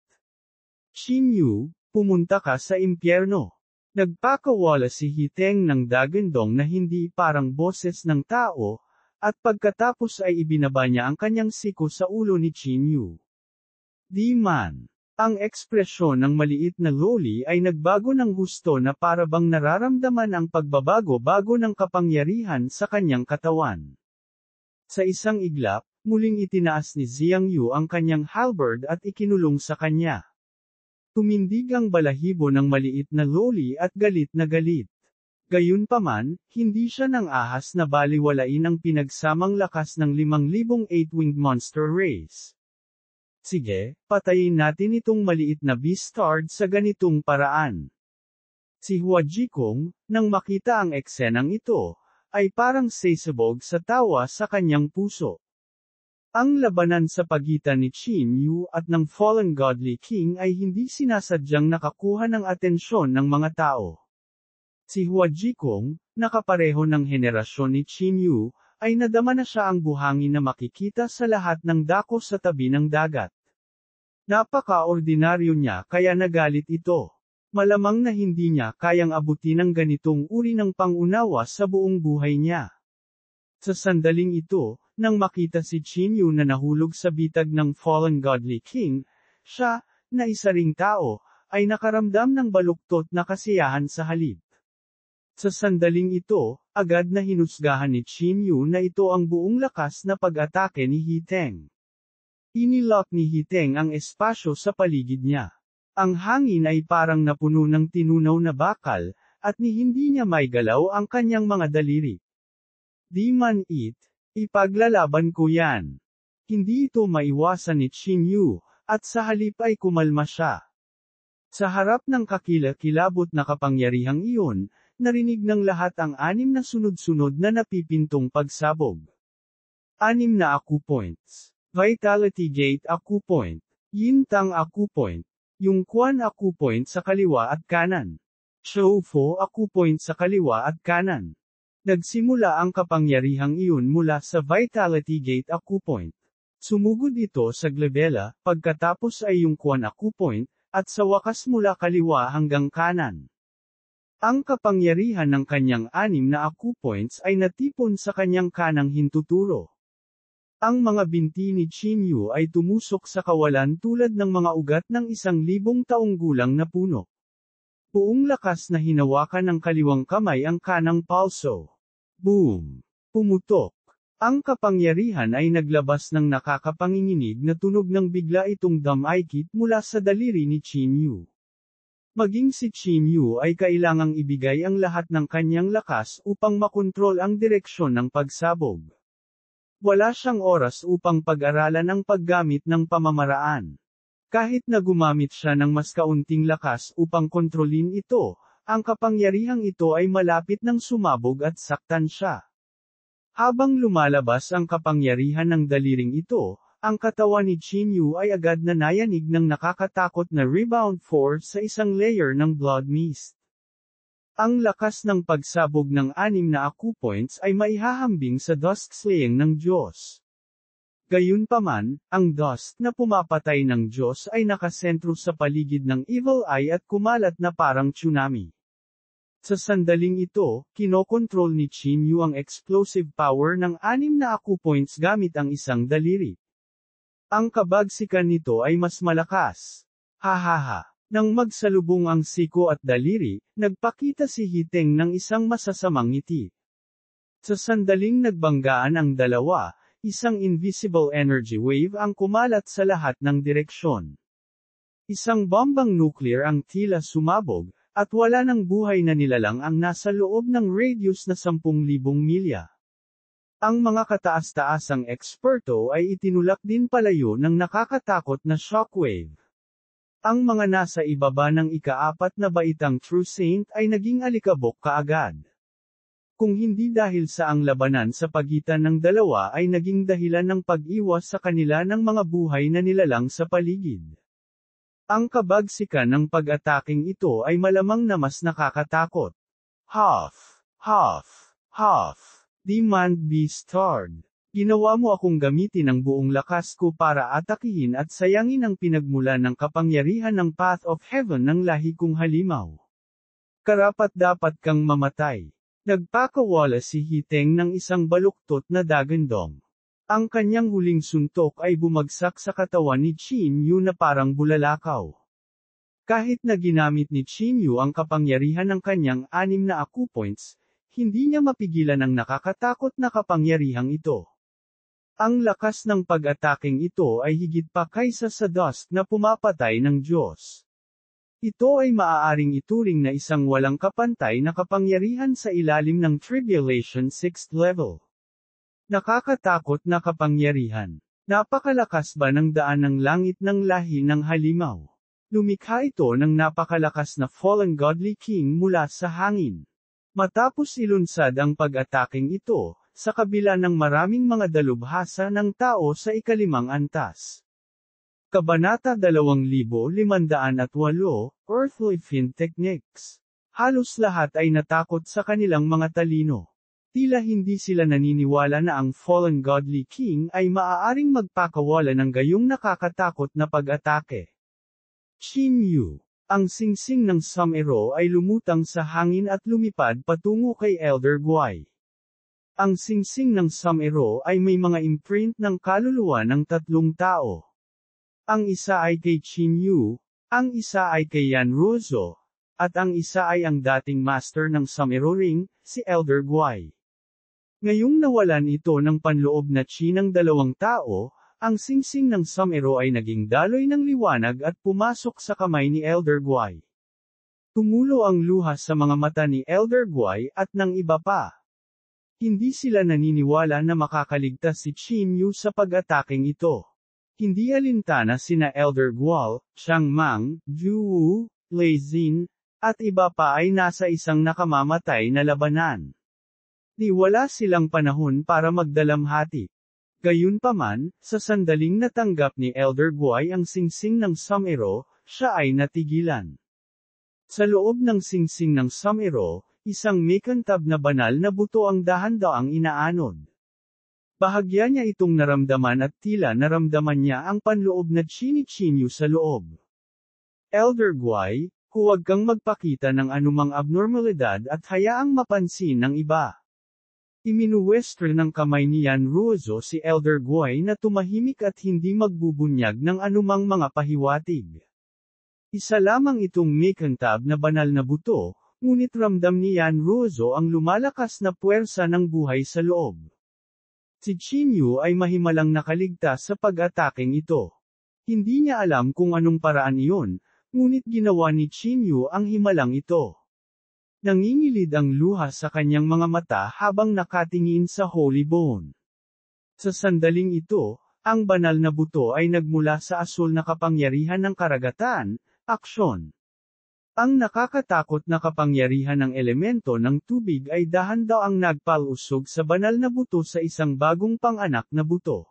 Chinyu, pumunta ka sa impyerno. Nagpakawala si Hiteng ng dagandong na hindi parang boses ng tao, at pagkatapos ay ibinaba niya ang kanyang siko sa ulo ni Chinyu. Di man. Ang ekspresyon ng maliit na loli ay nagbago ng husto na para bang nararamdaman ang pagbabago-bago ng kapangyarihan sa kanyang katawan. Sa isang iglap, muling itinaas ni Xiang Yu ang kanyang halberd at ikinulong sa kanya. Tumindig ang balahibo ng maliit na loli at galit na galit. Gayunpaman, hindi siya nang ahas na baliwalain ang pinagsamang lakas ng 5,000 8-winged monster race. Sige, patayin natin itong maliit na beastard sa ganitong paraan. Si Hua Jikong, nang makita ang eksenang ito, ay parang sasabog sa tawa sa kanyang puso. Ang labanan sa pagitan ni Qin Yu at ng Fallen Godly King ay hindi sinasadyang nakakuha ng atensyon ng mga tao. Si Hua Jikong, nakapareho ng henerasyon ni Qin Yu, ay nadama na siya ang buhangin na makikita sa lahat ng dako sa tabi ng dagat. Napaka-ordinaryo niya kaya nagalit ito. Malamang na hindi niya kayang abutin ang ganitong uri ng pangunawa sa buong buhay niya. Sa sandaling ito, nang makita si Chinyu na nahulog sa bitag ng Fallen Godly King, siya, na isa ring tao, ay nakaramdam ng baluktot na kasiyahan sa halip. Sa sandaling ito, agad na hinusgahan ni Chinyu na ito ang buong lakas na pag-atake ni Hiteng. Inilock ni Hiteng ang espasyo sa paligid niya. Ang hangin ay parang napuno ng tinunaw na bakal, at hindi niya maigalaw ang kanyang mga daliri. Di man ipaglalaban ko yan. Hindi ito maiwasan ni Chinyu, at sa halip ay kumalma siya. Sa harap ng kakilakilabot na kapangyarihang iyon, narinig ng lahat ang 6 na sunod-sunod na napipintong pagsabog. 6 na acupoints. Vitality Gate Acupoint. Yintang Acupoint. Yungquan Acupoint sa kaliwa at kanan. Shoufo Acupoint sa kaliwa at kanan. Nagsimula ang kapangyarihang iyon mula sa Vitality Gate Acupoint. Sumugod ito sa glabella, pagkatapos ay Yungquan Acupoint, at sa wakas mula kaliwa hanggang kanan. Ang kapangyarihan ng kanyang 6 na acupoints ay natipon sa kanyang kanang hintuturo. Ang mga binti ni Chinyu ay tumusok sa kawalan tulad ng mga ugat ng 1,000 taong gulang na puno. Buong lakas na hinawakan ng kaliwang kamay ang kanang palso. Boom! Pumutok. Ang kapangyarihan ay naglabas ng nakakapanginginig na tunog ng bigla itong dam-aikit mula sa daliri ni Chinyu. Maging si Chinyu ay kailangang ibigay ang lahat ng kanyang lakas upang makontrol ang direksyon ng pagsabog. Wala siyang oras upang pag-aralan ang paggamit ng pamamaraan. Kahit na gumamit siya ng mas kaunting lakas upang kontrolin ito, ang kapangyarihang ito ay malapit ng sumabog at saktan siya. Habang lumalabas ang kapangyarihan ng daliring ito, ang katawan ni Chinyu ay agad na nayanig ng nakakatakot na rebound force sa isang layer ng blood mist. Ang lakas ng pagsabog ng 6 na acupoints ay maihahambing sa dusk slaying ng Diyos. Gayunpaman, ang dust na pumapatay ng Diyos ay nakasentro sa paligid ng Evil Eye at kumalat na parang tsunami. Sa sandaling ito, kinokontrol ni Qin Yu ang explosive power ng 6 na aku points gamit ang isang daliri. Ang kabagsikan nito ay mas malakas. Hahaha. Nang magsalubong ang siko at daliri, nagpakita si Hiteng ng isang masasamang ngiti. Sa sandaling nagbanggaan ang dalawa, isang invisible energy wave ang kumalat sa lahat ng direksyon. Isang bombang nuclear ang tila sumabog, at wala ng buhay na nilalang ang nasa loob ng radius na 10,000 milya. Ang mga kataas-taasang eksperto ay itinulak din palayo ng nakakatakot na shockwave. Ang mga nasa ibaba ng ika-4 na baitang True Saint ay naging alikabok kaagad. Kung hindi dahil sa ang labanan sa pagitan ng dalawa ay naging dahilan ng pag-iwas sa kanila ng mga buhay na nilalang sa paligid. Ang kabagsikan ng pag-ataking ito ay malamang na mas nakakatakot. Huff, huff, huff. Demand be starred. Ginawa mo akong gamitin ang buong lakas ko para atakihin at sayangin ang pinagmulan ng kapangyarihan ng Path of Heaven ng lahi kong halimaw. Karapat-dapat kang mamatay. Nagpakawala si Hiteng ng isang baluktot na dagandong. Ang kanyang huling suntok ay bumagsak sa katawan ni Qin Yu na parang bulalakaw. Kahit na ginamit ni Qin Yu ang kapangyarihan ng kanyang 6 na aku points, hindi niya mapigilan ang nakakatakot na kapangyarihang ito. Ang lakas ng pag-ataking ito ay higit pa kaysa sa dust na pumapatay ng Diyos. Ito ay maaaring ituring na isang walang kapantay na kapangyarihan sa ilalim ng Tribulation 6th level. Nakakatakot na kapangyarihan. Napakalakas ba ng daan ng langit ng lahi ng halimaw? Lumikha ito ng napakalakas na fallen godly king mula sa hangin. Matapos ilunsad ang pag-ataking ito, sa kabila ng maraming mga dalubhasa ng tao sa ika-5 antas. Kabanata 2508, Earthly Fin Techniques. Halos lahat ay natakot sa kanilang mga talino. Tila hindi sila naniniwala na ang Fallen Godly King ay maaaring magpakawala ng gayong nakakatakot na pag-atake. Qin Yu. Ang singsing ng Sum-Ero ay lumutang sa hangin at lumipad patungo kay Elder Guai. Ang singsing ng Sum-Ero ay may mga imprint ng kaluluwa ng 3 tao. Ang isa ay kay Qin Yu, ang isa ay kay Yan Ruozhou, at ang isa ay ang dating master ng Sum-Ero Ring, si Elder Guai. Ngayong nawalan ito ng panloob na chi ng 2 tao, ang singsing ng Sum-Ero ay naging daloy ng liwanag at pumasok sa kamay ni Elder Guai. Tumulo ang luha sa mga mata ni Elder Guai at ng iba pa. Hindi sila naniniwala na makakaligtas si Qin Yu sa pag-ataking ito. Hindi alintana sina Elder Gual, Chang Mang, Ju Wu, Lei Xin, at iba pa ay nasa isang nakamamatay na labanan. Di wala silang panahon para magdalamhati. Gayunpaman, sa sandaling natanggap ni Elder Guai ang singsing ng Sum-Ero, siya ay natigilan. Sa loob ng singsing ng Sum-Ero, isang mekantab na banal na buto ang dahan-daang inaanod. Bahagya niya itong naramdaman at tila naramdaman niya ang panloob na chini-chinyu sa loob. Elder Guai, huwag kang magpakita ng anumang abnormalidad at hayaang mapansin ng iba. Iminuwestro ng kamay ni Yan Ruozhou si Elder Guai na tumahimik at hindi magbubunyag ng anumang mga pahiwatig. Isa lamang itong mekantab na banal na buto, ngunit ramdam ni Yan Ruozhou ang lumalakas na puwersa ng buhay sa loob. Si Qin Yu ay mahimalang nakaligtas sa pag-ataking ito. Hindi niya alam kung anong paraan iyon, ngunit ginawa ni Qin Yu ang himalang ito. Nangingilid ang luha sa kanyang mga mata habang nakatingin sa Holy Bone. Sa sandaling ito, ang banal na buto ay nagmula sa asul na kapangyarihan ng karagatan, aksyon. Ang nakakatakot na kapangyarihan ng elemento ng tubig ay dahan-daang nagpalusog sa banal na buto sa isang bagong panganak na buto.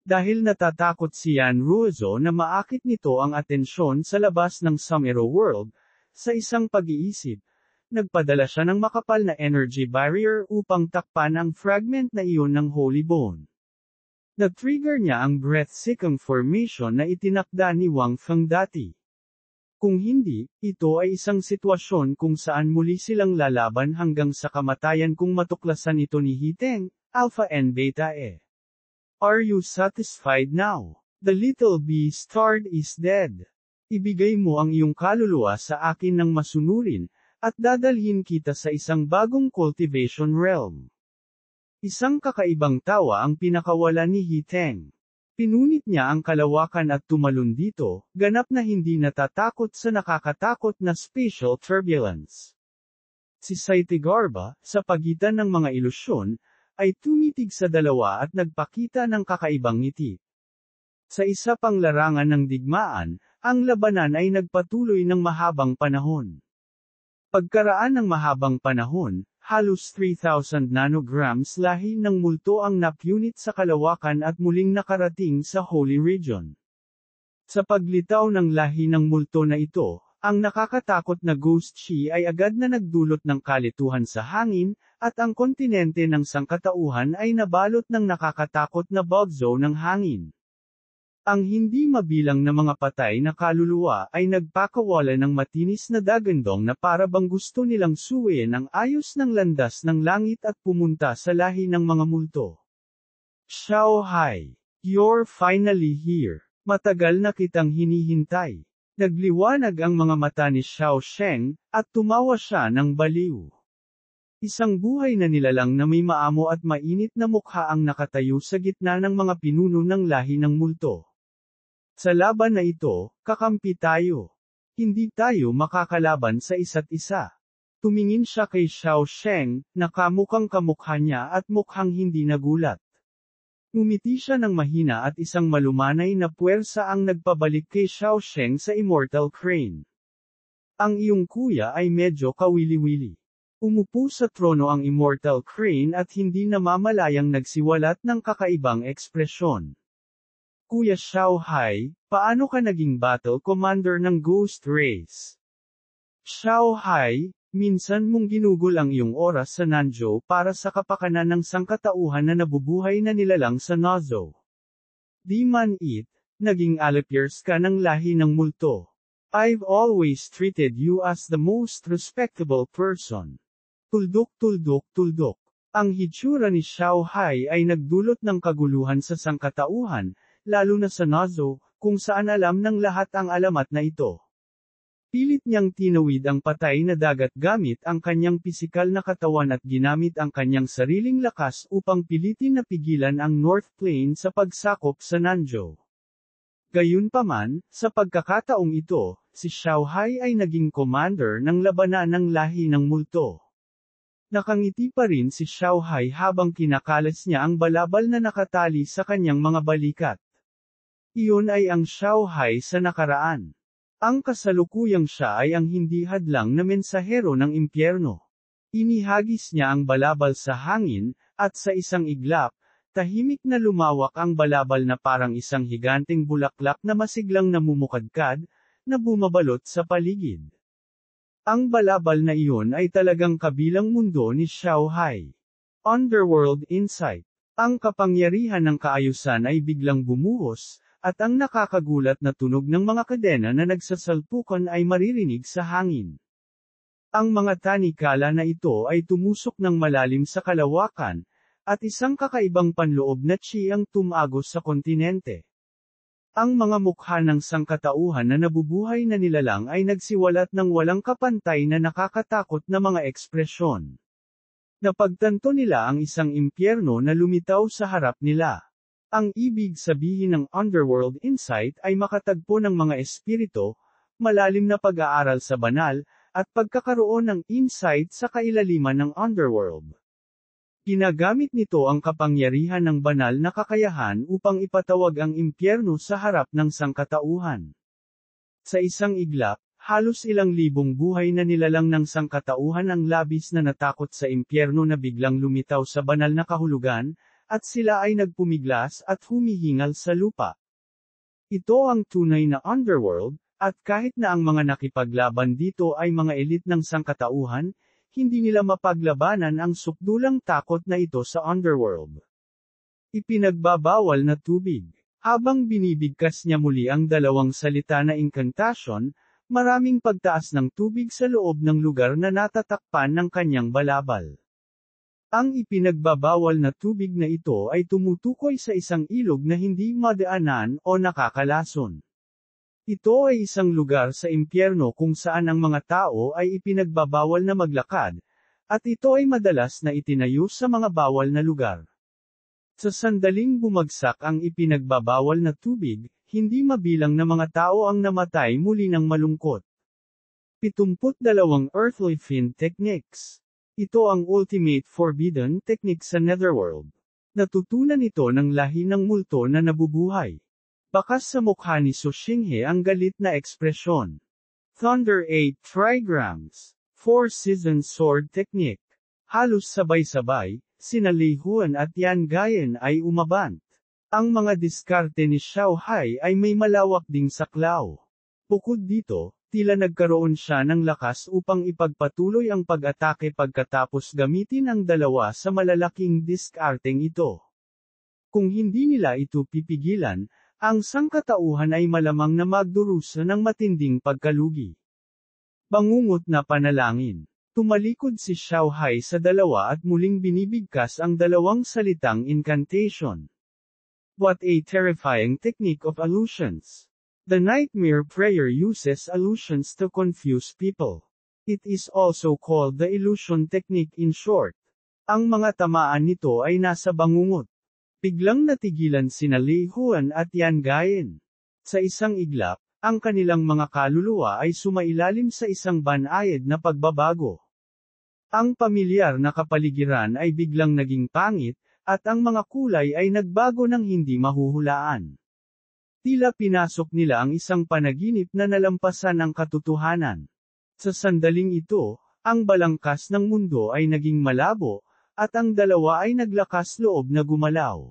Dahil natatakot si Yan Ruozhou na maakit nito ang atensyon sa labas ng Sum-Ero World, sa isang pag-iisip, nagpadala siya ng makapal na energy barrier upang takpan ang fragment na iyon ng Holy Bone. Nag-trigger niya ang breath-seeking formation na itinakda ni Wang Feng dati. Kung hindi, ito ay isang sitwasyon kung saan muli silang lalaban hanggang sa kamatayan kung matuklasan ito ni Hiteng, Alpha and Beta E. Are you satisfied now? The little beast is dead. Ibigay mo ang iyong kaluluwa sa akin ng masunurin, at dadalhin kita sa isang bagong cultivation realm. Isang kakaibang tawa ang pinakawala ni Hiteng. Pinunit niya ang kalawakan at tumalon dito, ganap na hindi natatakot sa nakakatakot na spatial turbulence. Si Saitigarba, sa pagitan ng mga ilusyon, ay tumitig sa dalawa at nagpakita ng kakaibang ngiti. Sa isa pang larangan ng digmaan, ang labanan ay nagpatuloy ng mahabang panahon. Pagkaraan ng mahabang panahon, halos 3,000 nanograms lahi ng multo ang napunit sa kalawakan at muling nakarating sa Holy Region. Sa paglitaw ng lahi ng multo na ito, ang nakakatakot na ghost chi ay agad na nagdulot ng kalituhan sa hangin, at ang kontinente ng sangkatauhan ay nabalot ng nakakatakot na bugzo ng hangin. Ang hindi mabilang na mga patay na kaluluwa ay nagpakawala ng matinis na dagandong na para bang gusto nilang suwayin ang ayos ng landas ng langit at pumunta sa lahi ng mga multo. Xiao Hai, you're finally here. Matagal na kitang hinihintay. Nagliwanag ang mga mata ni Xiao Sheng, at tumawa siya ng baliw. Isang buhay na nilalang na may maamo at mainit na mukha ang nakatayo sa gitna ng mga pinuno ng lahi ng multo. Sa laban na ito, kakampi tayo. Hindi tayo makakalaban sa isa't isa. Tumingin siya kay Xiao Sheng, nakamukhang kamukha niya at mukhang hindi nagulat. Ngumiti siya ng mahina at isang malumanay na puwersa ang nagpabalik kay Xiao Sheng sa Immortal Crane. Ang iyong kuya ay medyo kawili-wili. Umupo sa trono ang Immortal Crane at hindi namamalayang nagsiwalat ng kakaibang ekspresyon. Kuya Xiao Hai, paano ka naging battle commander ng Ghost Race? Xiao Hai, minsan mong ginugol ang iyong oras sa Nanzhou para sa kapakanan ng sangkatauhan na nabubuhay na nilalang sa Nazo. Di man it, naging alapyers ka ng lahi ng multo. I've always treated you as the most respectable person. Tuldok tuldok tuldok. Ang hitsura ni Xiao Hai ay nagdulot ng kaguluhan sa sangkatauhan, lalo na sa Nazo, kung saan alam ng lahat ang alamat na ito. Pilit niyang tinawid ang patay na dagat gamit ang kanyang pisikal na katawan at ginamit ang kanyang sariling lakas upang pilitin na pigilan ang North Plain sa pagsakop sa Nanzhou. Gayunpaman, sa pagkakataong ito, si Xiao Hai ay naging commander ng labanan ng lahi ng multo. Nakangiti pa rin si Xiao Hai habang kinakalas niya ang balabal na nakatali sa kanyang mga balikat. Iyon ay ang Xiao Hai sa nakaraan. Ang kasalukuyang siya ay ang hindi hadlang na mensahero ng impyerno. Inihagis niya ang balabal sa hangin, at sa isang iglap, tahimik na lumawak ang balabal na parang isang higanteng bulaklak na masiglang namumukadkad, na bumabalot sa paligid. Ang balabal na iyon ay talagang kabilang mundo ni Xiao Hai. Underworld Insight. Ang kapangyarihan ng kaayusan ay biglang bumuhos, at ang nakakagulat na tunog ng mga kadena na nagsasalpukan ay maririnig sa hangin. Ang mga tanikala na ito ay tumusok ng malalim sa kalawakan, at isang kakaibang panloob na chi ang tumagos sa kontinente. Ang mga mukha ng sangkatauhan na nabubuhay na nilalang ay nagsiwalat ng walang kapantay na nakakatakot na mga ekspresyon. Napagtanto nila ang isang impyerno na lumitaw sa harap nila. Ang ibig sabihin ng Underworld Insight ay makatagpo ng mga espiritu, malalim na pag-aaral sa banal, at pagkakaroon ng insight sa kailaliman ng Underworld. Ginagamit nito ang kapangyarihan ng banal na kakayahan upang ipatawag ang impyerno sa harap ng sangkatauhan. Sa isang iglap, halos ilang libong buhay na nilalang ng sangkatauhan ang labis na natakot sa impyerno na biglang lumitaw sa banal na kahulugan, at sila ay nagpumiglas at humihingal sa lupa. Ito ang tunay na underworld, at kahit na ang mga nakipaglaban dito ay mga elite ng sangkatauhan, hindi nila mapaglabanan ang sukdulang takot na ito sa underworld. Ipinagbabawal na tubig. Habang binibigkas niya muli ang dalawang salita na incantation, maraming pagtaas ng tubig sa loob ng lugar na natatakpan ng kanyang balabal. Ang ipinagbabawal na tubig na ito ay tumutukoy sa isang ilog na hindi madaanan o nakakalason. Ito ay isang lugar sa impyerno kung saan ang mga tao ay ipinagbabawal na maglakad, at ito ay madalas na itinayo sa mga bawal na lugar. Sa sandaling bumagsak ang ipinagbabawal na tubig, hindi mabilang na mga tao ang namatay muli ng malungkot. 72 Earthly Fiend Techniques. Ito ang ultimate forbidden technique sa Netherworld. Natutunan ito ng lahi ng multo na nabubuhay. Bakas sa mukha ni Su Xinghe ang galit na ekspresyon. Thunder 8 Trigrams. 4 Seasoned Sword Technique. Halos sabay-sabay, sina Li Huan at Yan Gayan ay umabant. Ang mga diskarte ni Xiao Hai ay may malawak ding saklaw. Bukod dito, tila nagkaroon siya ng lakas upang ipagpatuloy ang pag-atake pagkatapos gamitin ang dalawa sa malalaking diskarteng ito. Kung hindi nila ito pipigilan, ang sangkatauhan ay malamang na magdurusa ng matinding pagkalugi. Bangungot na panalangin. Tumalikod si Xiao Hai sa dalawa at muling binibigkas ang dalawang salitang incantation. What a terrifying technique of illusions! The Nightmare Prayer uses illusions to confuse people. It is also called the illusion technique in short. Ang mga tamaan nito ay nasa bangungot. Biglang natigilan sina Li Huan at Yan Gayan. Sa isang iglap, ang kanilang mga kaluluwa ay sumailalim sa isang banayad na pagbabago. Ang pamilyar na kapaligiran ay biglang naging pangit, at ang mga kulay ay nagbago ng hindi mahuhulaan. Tila pinasok nila ang isang panaginip na nalampasan ang katotohanan. Sa sandaling ito, ang balangkas ng mundo ay naging malabo, at ang dalawa ay naglakas loob na gumalaw.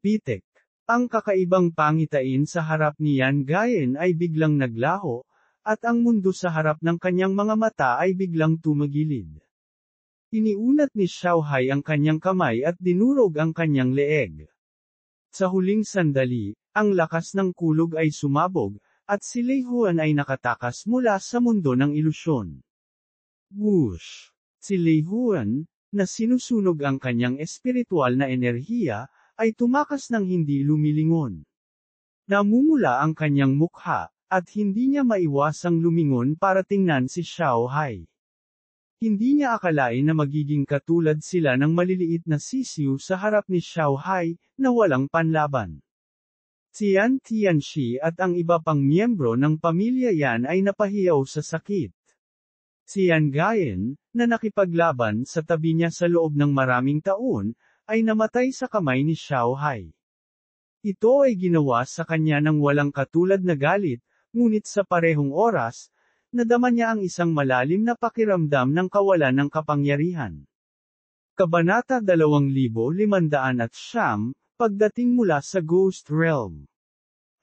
Pitek. Ang kakaibang pangitain sa harap ni Yan Gayan ay biglang naglaho, at ang mundo sa harap ng kanyang mga mata ay biglang tumagilid. Iniunat ni Xiao Hai ang kanyang kamay at dinurog ang kanyang leeg. Sa huling sandali, ang lakas ng kulog ay sumabog, at si Li Huan ay nakatakas mula sa mundo ng ilusyon. Whoosh! Si Li Huan, na sinusunog ang kanyang espiritual na enerhiya, ay tumakas ng hindi lumilingon. Namumula ang kanyang mukha, at hindi niya maiwasang lumingon para tingnan si Xiao Hai. Hindi niya akalain na magiging katulad sila ng maliliit na sisiw sa harap ni Xiao Hai, na walang panlaban. Si Yan Tianxi at ang iba pang miyembro ng pamilya Yan ay napahiyaw sa sakit. Si Yan Gayan, na nakipaglaban sa tabi niya sa loob ng maraming taon, ay namatay sa kamay ni Xiao Hai. Ito ay ginawa sa kanya ng walang katulad na galit, ngunit sa parehong oras, nadama niya ang isang malalim na pakiramdam ng kawalan ng kapangyarihan. Kabanata 2500, Pagdating mula sa Ghost Realm.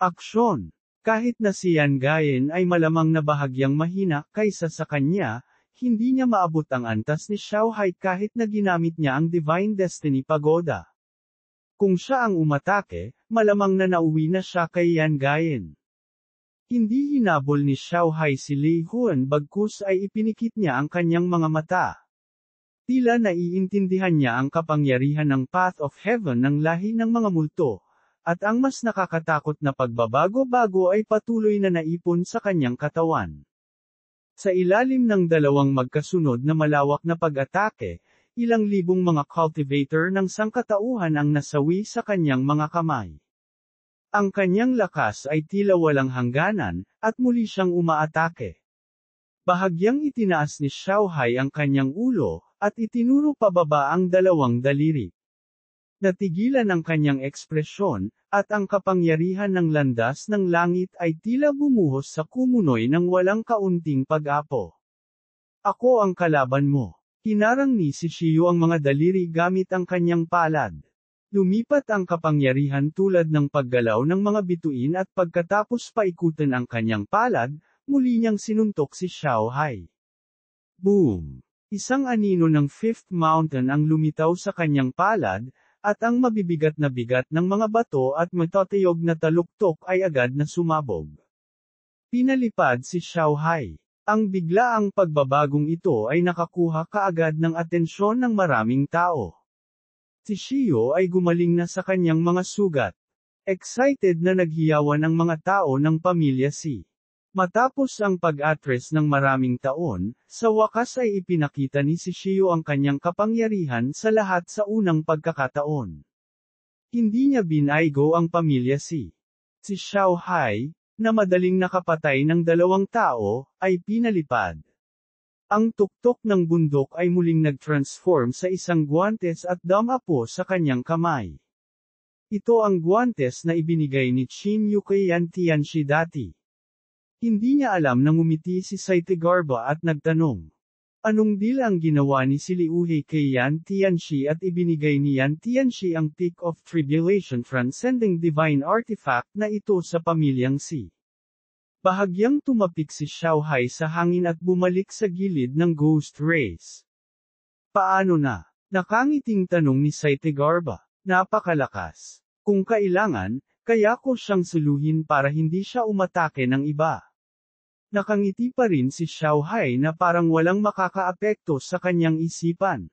Aksyon. Kahit na si Yan Gayan ay malamang na bahagyang mahina kaysa sa kanya, hindi niya maabot ang antas ni Xiao Hai kahit na ginamit niya ang Divine Destiny Pagoda. Kung siya ang umatake, malamang na nauwi na siya kay Yan Gayan. Hindi hinabol ni Xiao Hai si Li Huan bagkus ay ipinikit niya ang kanyang mga mata. Tila naiintindihan niya ang kapangyarihan ng Path of Heaven ng lahi ng mga multo, at ang mas nakakatakot na pagbabago-bago ay patuloy na naipon sa kanyang katawan. Sa ilalim ng dalawang magkasunod na malawak na pag-atake, ilang libong mga cultivator ng sangkatauhan ang nasawi sa kanyang mga kamay. Ang kanyang lakas ay tila walang hangganan, at muli siyang umaatake. Bahagyang itinaas ni Xiao Hai ang kanyang ulo, at itinuro pababa ang dalawang daliri. Natigilan ang kanyang ekspresyon, at ang kapangyarihan ng landas ng langit ay tila bumuhos sa kumunoy ng walang kaunting pag-apo. Ako ang kalaban mo. Hinarang ni si Xiu ang mga daliri gamit ang kanyang palad. Lumipat ang kapangyarihan tulad ng paggalaw ng mga bituin at pagkatapos paikutan ang kanyang palad, muli niyang sinuntok si Xiao Hai. Boom! Isang anino ng Fifth Mountain ang lumitaw sa kanyang palad, at ang mabibigat na bigat ng mga bato at matatayog na taluktok ay agad na sumabog. Pinalipad si Xiao Hai. Ang biglaang pagbabagong ito ay nakakuha kaagad ng atensyon ng maraming tao. Si Xiao ay gumaling na sa kanyang mga sugat. Excited na naghiyawan ang mga tao ng pamilya Si. Matapos ang pag-atres ng maraming taon, sa wakas ay ipinakita ni si Xiao ang kanyang kapangyarihan sa lahat sa unang pagkakataon. Hindi niya binaygo ang pamilya Si. Si Xiao Hai, na madaling nakapatay ng 2 tao, ay pinalipad. Ang tuktok ng bundok ay muling nag-transform sa isang guwantes at damapo sa kanyang kamay. Ito ang guwantes na ibinigay ni Qin Yu kay Yan Tianxi dati. Hindi niya alam na ngumiti si Saitegarba at nagtanong. Anong deal ang ginawa ni si Liu He kay Yan Tianxi at ibinigay ni Yan Tianxi ang Peak of Tribulation Transcending Divine Artifact na ito sa pamilyang Si. Bahagyang tumapik si Xiao Hai sa hangin at bumalik sa gilid ng Ghost Race. Paano na? Nakangiting tanong ni Saitegarba. Napakalakas. Kung kailangan, kaya ko siyang suluhin para hindi siya umatake ng iba. Nakangiti pa rin si Xiao Hai na parang walang makakaapekto sa kanyang isipan.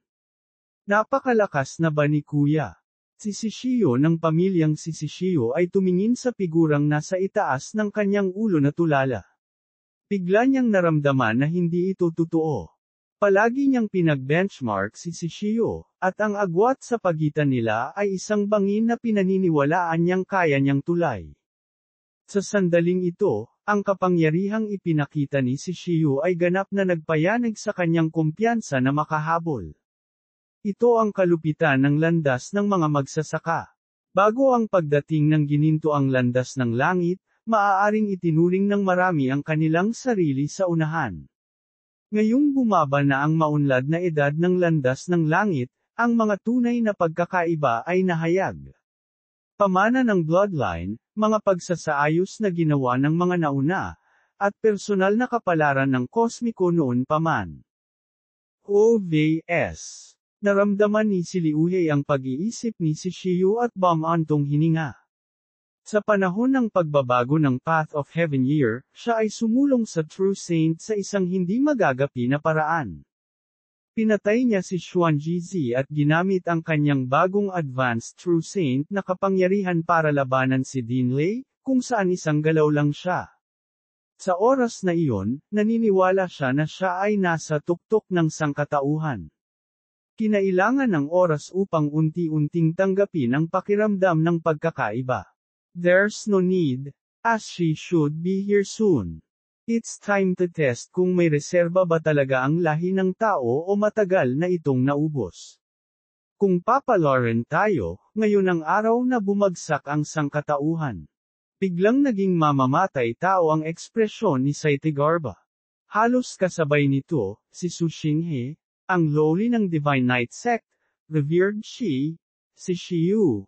Napakalakas na ba ni Kuya? Si Xiao ng pamilyang si Xiao ay tumingin sa figurang nasa itaas ng kanyang ulo na tulala. Bigla niyang naramdaman na hindi ito totoo. Palagi niyang pinag-benchmark si Xiao, at ang agwat sa pagitan nila ay isang bangin na pinaniniwalaan niyang kaya niyang tulay. Sa sandaling ito, ang kapangyarihang ipinakita ni Xiao ay ganap na nagpayanig sa kanyang kumpiyansa na makahabol. Ito ang kalupitan ng landas ng mga magsasaka. Bago ang pagdating ng gininto ang landas ng langit, maaaring itinuring ng marami ang kanilang sarili sa unahan. Ngayong bumaba na ang maunlad na edad ng landas ng langit, ang mga tunay na pagkakaiba ay nahayag. Pamana ng bloodline, mga pagsasaayos na ginawa ng mga nauna, at personal na kapalaran ng kosmiko noon pa man. OVS. Naramdaman ni si Liu He ang pag-iisip ni si Xiao at bumantong hininga. Sa panahon ng pagbabago ng Path of Heaven Year, siya ay sumulong sa True Saint sa isang hindi magagapi na paraan. Pinatay niya si Xuanji Zi at ginamit ang kanyang bagong Advanced True Saint na kapangyarihan para labanan si Din Lei, kung saan isang galaw lang siya. Sa oras na iyon, naniniwala siya na siya ay nasa tuktok ng sangkatauhan. Kinailangan ng oras upang unti-unting tanggapin ang pakiramdam ng pagkakaiba. There's no need, as she should be here soon. It's time to test kung may reserba ba talaga ang lahi ng tao o matagal na itong naubos. Kung papalarin tayo, ngayon ang araw na bumagsak ang sangkatauhan. Biglang naging mamamatay tao ang ekspresyon ni Saitegarba. Halos kasabay nito, si Su Xinghe, ang loli ng Divine Knight Sect, Revered Shi, si Xiu,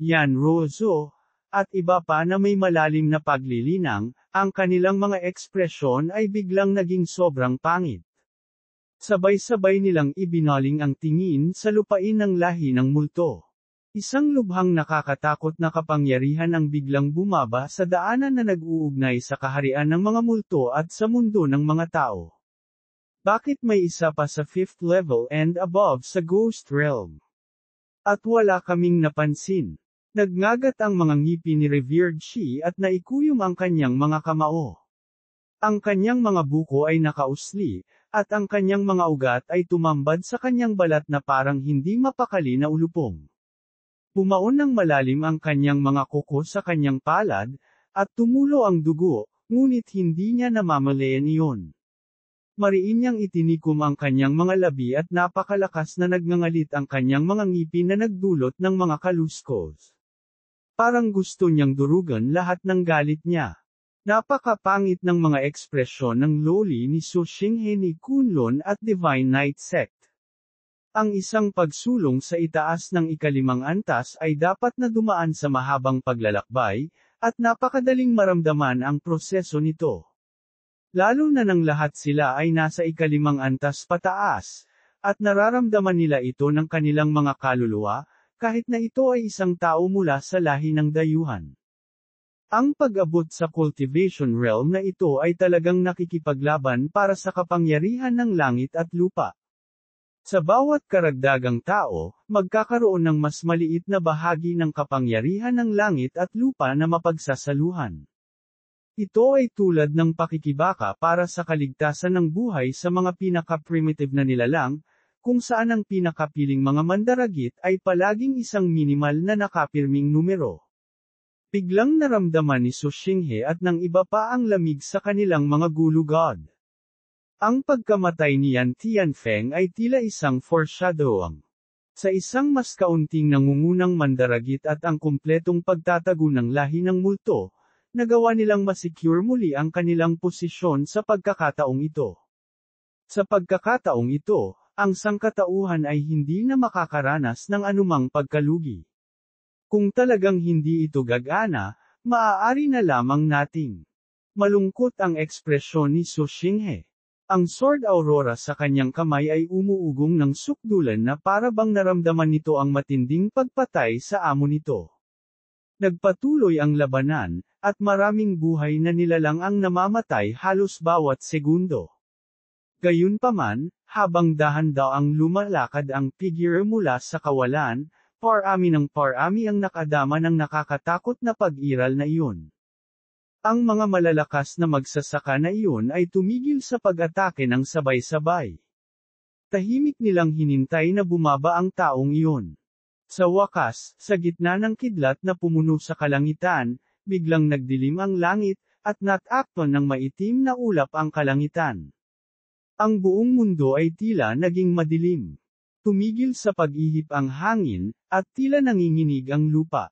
Yan Ruozo, at iba pa na may malalim na paglilinang, ang kanilang mga ekspresyon ay biglang naging sobrang pangit. Sabay-sabay nilang ibinaling ang tingin sa lupain ng lahi ng multo. Isang lubhang nakakatakot na kapangyarihan ang biglang bumaba sa daanan na nag-uugnay sa kaharian ng mga multo at sa mundo ng mga tao. Bakit may isa pa sa 5th level and above sa Ghost Realm? At wala kaming napansin. Nagngagat ang mga ngipin ni Revered Shi at naikuyom ang kanyang mga kamao. Ang kanyang mga buko ay nakausli, at ang kanyang mga ugat ay tumambad sa kanyang balat na parang hindi mapakali na ulupong. Bumaon ng malalim ang kanyang mga kuko sa kanyang palad, at tumulo ang dugo, ngunit hindi niya namamalayan iyon. Mariin niyang itinikom ang kanyang mga labi at napakalakas na nagngangalit ang kanyang mga ngipin na nagdulot ng mga kaluskos. Parang gusto niyang durugan lahat ng galit niya. Napakapangit ng mga ekspresyon ng loli ni Su Xinghe ni Kunlun at Divine Knight Sect. Ang isang pagsulong sa itaas ng ikalimang antas ay dapat na dumaan sa mahabang paglalakbay, at napakadaling maramdaman ang proseso nito. Lalo na nang lahat sila ay nasa ikalimang antas pataas, at nararamdaman nila ito ng kanilang mga kaluluwa, kahit na ito ay isang tao mula sa lahi ng dayuhan. Ang pag-abot sa cultivation realm na ito ay talagang nakikipaglaban para sa kapangyarihan ng langit at lupa. Sa bawat karagdagang tao, magkakaroon ng mas maliit na bahagi ng kapangyarihan ng langit at lupa na mapagsasaluhan. Ito ay tulad ng pakikibaka para sa kaligtasan ng buhay sa mga pinaka-primitive na nilalang, kung saan ang pinakapiling mga mandaragit ay palaging isang minimal na nakapirming numero. Biglang naramdaman ni Su Xinghe at ng iba pa ang lamig sa kanilang mga gulugod. Ang pagkamatay ni Yan Tianfeng ay tila isang foreshadowing. Sa isang mas kaunting nangungunang mandaragit at ang kumpletong pagtatago ng lahi ng multo, nagawa nilang masecure muli ang kanilang posisyon sa pagkakataong ito. Sa pagkakataong ito, ang sangkatauhan ay hindi na makakaranas ng anumang pagkalugi. Kung talagang hindi ito gagana, maaari na lamang nating malungkot ang ekspresyon ni Su Xinghe. Ang Sword Aurora sa kanyang kamay ay umuugong ng sukdulan na para bang naramdaman nito ang matinding pagpatay sa amo nito. Nagpatuloy ang labanan, at maraming buhay na nilalang ang namamatay halos bawat segundo. Gayunpaman, habang dahan-daang lumalakad ang figure mula sa kawalan, parami ng parami ang nakadama ng nakakatakot na pag-iral na iyon. Ang mga malalakas na magsasaka na iyon ay tumigil sa pag-atake ng sabay-sabay. Tahimik nilang hinintay na bumaba ang taong iyon. Sa wakas, sa gitna ng kidlat na pumuno sa kalangitan, biglang nagdilim ang langit, at natakton ng maitim na ulap ang kalangitan. Ang buong mundo ay tila naging madilim. Tumigil sa pag-ihip ang hangin, at tila nanginginig ang lupa.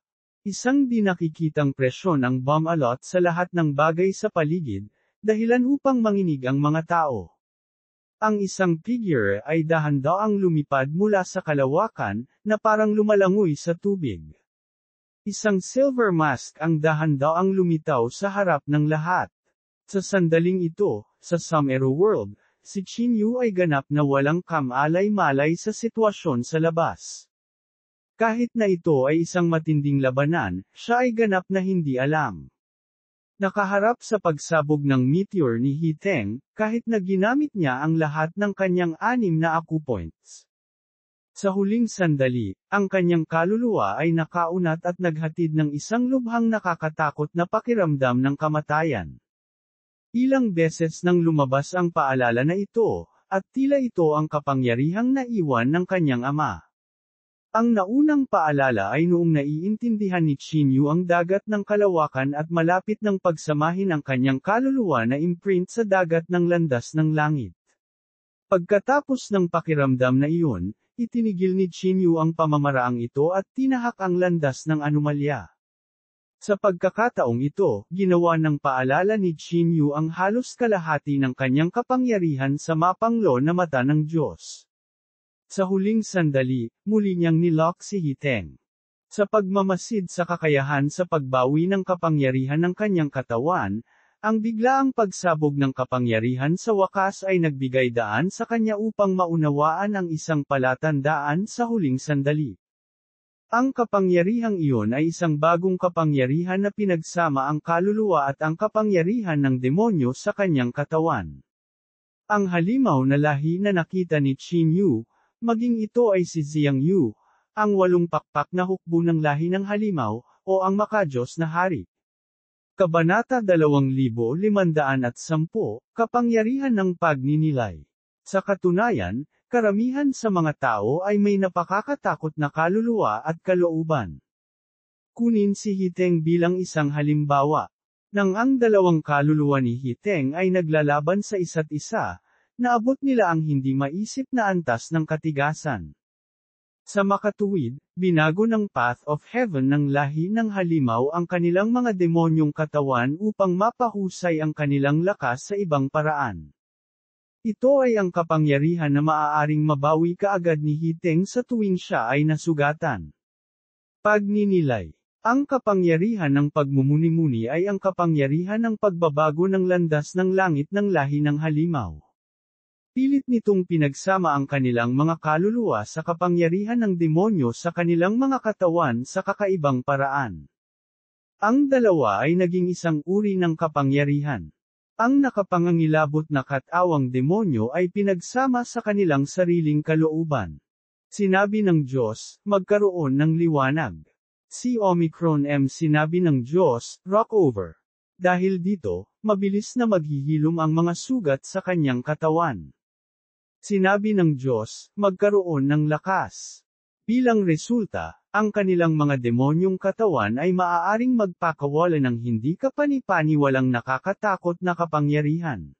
Isang di nakikitang presyon ang bumalot sa lahat ng bagay sa paligid, dahilan upang manginig ang mga tao. Ang isang figure ay dahan-daang lumipad mula sa kalawakan, na parang lumalangoy sa tubig. Isang silver mask ang dahan-daang lumitaw sa harap ng lahat. Sa sandaling ito, sa Sumero World, si Qin Yu ay ganap na walang kamalay-malay sa sitwasyon sa labas. Kahit na ito ay isang matinding labanan, siya ay ganap na hindi alam. Nakaharap sa pagsabog ng meteor ni He Teng, kahit na ginamit niya ang lahat ng kanyang 6 na acupoints. Sa huling sandali, ang kanyang kaluluwa ay nakaunat at naghatid ng isang lubhang nakakatakot na pakiramdam ng kamatayan. Ilang beses nang lumabas ang paalala na ito, at tila ito ang kapangyarihang naiwan ng kanyang ama. Ang naunang paalala ay noong naiintindihan ni Qin Yu ang dagat ng kalawakan at malapit ng pagsamahin ang kanyang kaluluwa na imprint sa dagat ng landas ng langit. Pagkatapos ng pakiramdam na iyon, itinigil ni Qin Yu ang pamamaraang ito at tinahak ang landas ng anomalya. Sa pagkakataong ito, ginawa ng paalala ni Qin Yu ang halos kalahati ng kanyang kapangyarihan sa mapanglo na mata ng Diyos. Sa huling sandali, muli niyang nilock si He Teng. Sa pagmamasid sa kakayahan sa pagbawi ng kapangyarihan ng kanyang katawan, ang biglaang pagsabog ng kapangyarihan sa wakas ay nagbigay daan sa kanya upang maunawaan ang isang palatandaan sa huling sandali. Ang kapangyarihang iyon ay isang bagong kapangyarihan na pinagsama ang kaluluwa at ang kapangyarihan ng demonyo sa kanyang katawan. Ang halimaw na lahi na nakita ni Qin Yu, maging ito ay si Xiang Yu, ang 8 pakpak na hukbo ng lahi ng halimaw, o ang makadiyos na hari. Kabanata 2510, Kapangyarihan ng Pagninilay. Sa katunayan, karamihan sa mga tao ay may napakakatakot na kaluluwa at kalooban. Kunin si He Teng bilang isang halimbawa. Nang ang 2 kaluluwa ni He Teng ay naglalaban sa isa't isa, naabot nila ang hindi maisip na antas ng katigasan. Sa makatuwid, binago ng Path of Heaven ng lahi ng halimaw ang kanilang mga demonyong katawan upang mapahusay ang kanilang lakas sa ibang paraan. Ito ay ang kapangyarihan na maaaring mabawi kaagad ni He Teng sa tuwing siya ay nasugatan. Pagninilay. Ang kapangyarihan ng pagmumuni-muni ay ang kapangyarihan ng pagbabago ng landas ng langit ng lahi ng halimaw. Pilit nitong pinagsama ang kanilang mga kaluluwa sa kapangyarihan ng demonyo sa kanilang mga katawan sa kakaibang paraan. Ang dalawa ay naging isang uri ng kapangyarihan. Ang nakapangangilabot na katawang demonyo ay pinagsama sa kanilang sariling kalooban. Sinabi ng Diyos, magkaroon ng liwanag. Si Omicron M sinabi ng Diyos, rock over. Dahil dito, mabilis na maghihilom ang mga sugat sa kanyang katawan. Sinabi ng Diyos, magkaroon ng lakas. Bilang resulta, ang kanilang mga demonyong katawan ay maaaring magpakawala ng hindi kapani-paniwalang nakakatakot na kapangyarihan.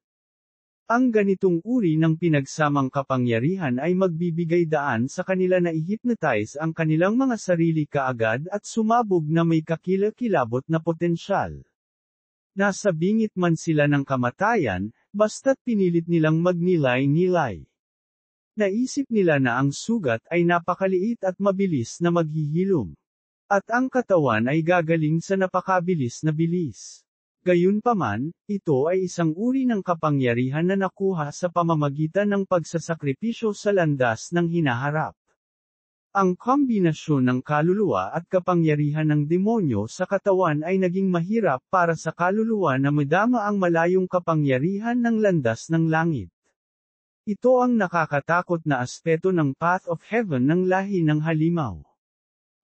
Ang ganitong uri ng pinagsamang kapangyarihan ay magbibigay daan sa kanila na i-hypnotize ang kanilang mga sarili kaagad at sumabog na may kakilakilabot na potensyal. Nasa bingit man sila ng kamatayan, basta't pinilit nilang magnilay-nilay. Naisip nila na ang sugat ay napakaliit at mabilis na maghihilom. At ang katawan ay gagaling sa napakabilis na bilis. Gayunpaman, ito ay isang uri ng kapangyarihan na nakuha sa pamamagitan ng pagsasakripisyo sa landas ng hinaharap. Ang kombinasyon ng kaluluwa at kapangyarihan ng demonyo sa katawan ay naging mahirap para sa kaluluwa na madama ang malayong kapangyarihan ng landas ng langit. Ito ang nakakatakot na aspeto ng Path of Heaven ng lahi ng halimaw.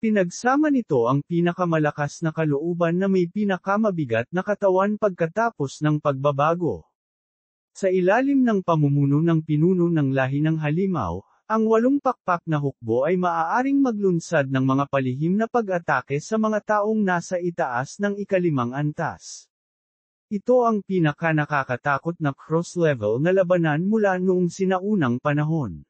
Pinagsama nito ang pinakamalakas na kalooban na may pinakamabigat na katawan pagkatapos ng pagbabago. Sa ilalim ng pamumuno ng pinuno ng lahi ng halimaw, ang 8 pakpak na hukbo ay maaaring maglunsad ng mga palihim na pag-atake sa mga taong nasa itaas ng ikalimang antas. Ito ang pinaka-nakakatakot na cross-level na labanan mula noong sinaunang panahon.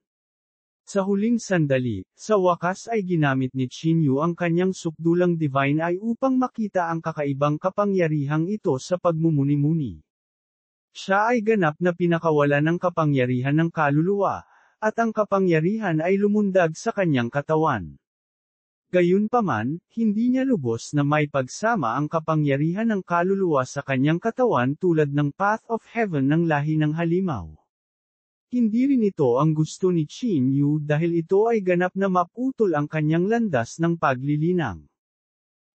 Sa huling sandali, sa wakas ay ginamit ni Qin Yu ang kanyang sukdulang Divine Eye upang makita ang kakaibang kapangyarihang ito sa pagmumuni-muni. Siya ay ganap na pinakawala ng kapangyarihan ng kaluluwa, at ang kapangyarihan ay lumundag sa kanyang katawan. Gayunpaman, hindi niya lubos na may pagsama ang kapangyarihan ng kaluluwa sa kanyang katawan tulad ng Path of Heaven ng lahi ng halimaw. Hindi rin ito ang gusto ni Qin Yu dahil ito ay ganap na maputol ang kanyang landas ng paglilinang.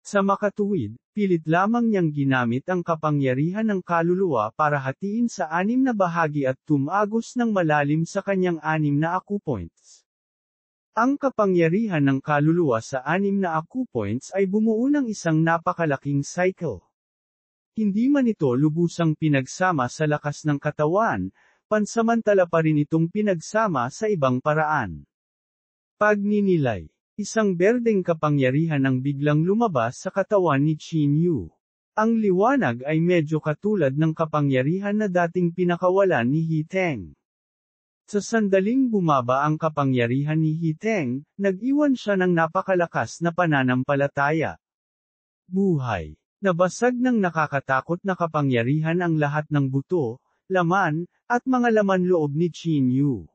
Sa makatuwid, pilit lamang niyang ginamit ang kapangyarihan ng kaluluwa para hatiin sa 6 na bahagi at tumagos ng malalim sa kanyang 6 na acupoints. Ang kapangyarihan ng kaluluwa sa 6 na acupoints ay bumuo ng isang napakalaking cycle. Hindi man ito lubusang pinagsama sa lakas ng katawan, pansamantala pa rin itong pinagsama sa ibang paraan. Pagninilay. Isang berdeng kapangyarihan ang biglang lumabas sa katawan ni Qin Yu. Ang liwanag ay medyo katulad ng kapangyarihan na dating pinakawalan ni He Teng. Sa sandaling bumaba ang kapangyarihan ni He Teng, nag-iwan siya ng napakalakas na pananampalataya. Buhay. Nabasag ng nakakatakot na kapangyarihan ang lahat ng buto, laman, at mga laman loob ni Qin Yu.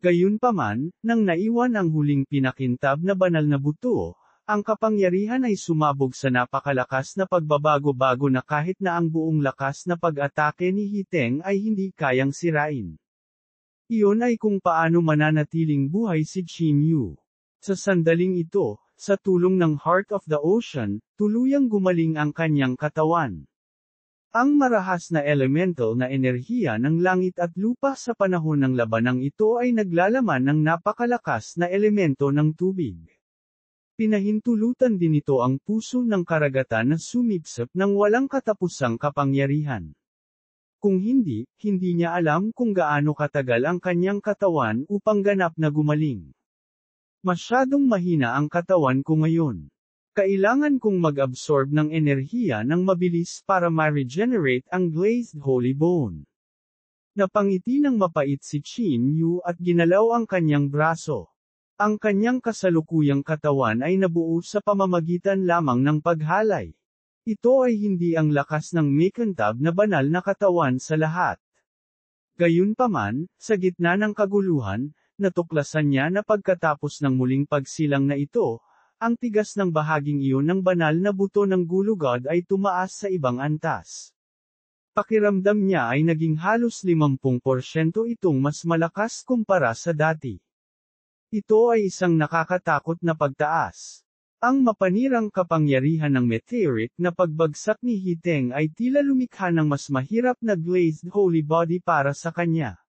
Gayunpaman, nang naiwan ang huling pinakintab na banal na buto, ang kapangyarihan ay sumabog sa napakalakas na pagbabago-bago na kahit na ang buong lakas na pag-atake ni He Teng ay hindi kayang sirain. Iyon ay kung paano mananatiling buhay si Qin Yu. Sa sandaling ito, sa tulong ng Heart of the Ocean, tuluyang gumaling ang kanyang katawan. Ang marahas na elemental na enerhiya ng langit at lupa sa panahon ng labanang ito ay naglalaman ng napakalakas na elemento ng tubig. Pinahintulutan din ito ang puso ng karagatan na sumipsip ng walang katapusang kapangyarihan. Kung hindi, hindi niya alam kung gaano katagal ang kanyang katawan upang ganap na gumaling. Masyadong mahina ang katawan ko ngayon. Kailangan kong mag-absorb ng enerhiya ng mabilis para ma-regenerate ang glazed holy bone. Napangiti ng mapait si Qin Yu at ginalaw ang kanyang braso. Ang kanyang kasalukuyang katawan ay nabuo sa pamamagitan lamang ng paghalay. Ito ay hindi ang lakas ng makintab na banal na katawan sa lahat. Gayunpaman, sa gitna ng kaguluhan, natuklasan niya na pagkatapos ng muling pagsilang na ito, ang tigas ng bahaging iyon ng banal na buto ng gulugod ay tumaas sa ibang antas. Pakiramdam niya ay naging halos 50% itong mas malakas kumpara sa dati. Ito ay isang nakakatakot na pagtaas. Ang mapanirang kapangyarihan ng meteoric na pagbagsak ni Hiteng ay tila lumikha ng mas mahirap na glazed holy body para sa kanya.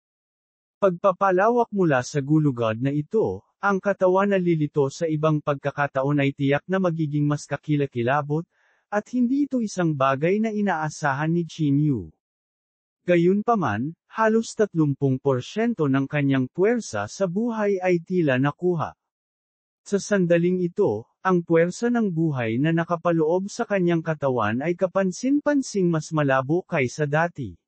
Pagpapalawak mula sa gulugod na ito, ang katawan na lilito sa ibang pagkakataon ay tiyak na magiging mas kakilakilabot, at hindi ito isang bagay na inaasahan ni Qin Yu. Gayunpaman, halos 30% ng kanyang puwersa sa buhay ay tila nakuha. Sa sandaling ito, ang puwersa ng buhay na nakapaloob sa kanyang katawan ay kapansin-pansing mas malabo kaysa dati.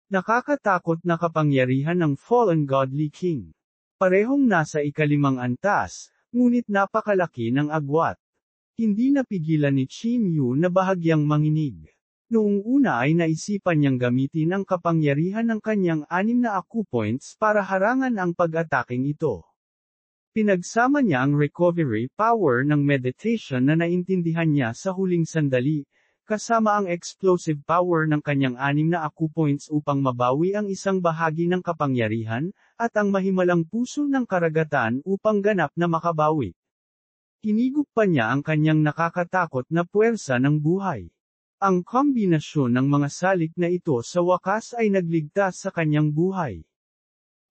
Nakakatakot na kapangyarihan ng Fallen Godly King. Parehong nasa ikalimang antas, ngunit napakalaki ng agwat. Hindi napigilan ni Qin Yu na bahagyang manginig. Noong una ay naisipan niyang gamitin ang kapangyarihan ng kanyang 6 na acupoints para harangan ang pag-ataking ito. Pinagsama niya ang recovery power ng meditation na naintindihan niya sa huling sandali, kasama ang explosive power ng kanyang 6 na acupoints upang mabawi ang isang bahagi ng kapangyarihan, at ang mahimalang puso ng karagatan upang ganap na makabawi. Hinigop pa niya ang kanyang nakakatakot na puwersa ng buhay. Ang kombinasyon ng mga salik na ito sa wakas ay nagligtas sa kanyang buhay.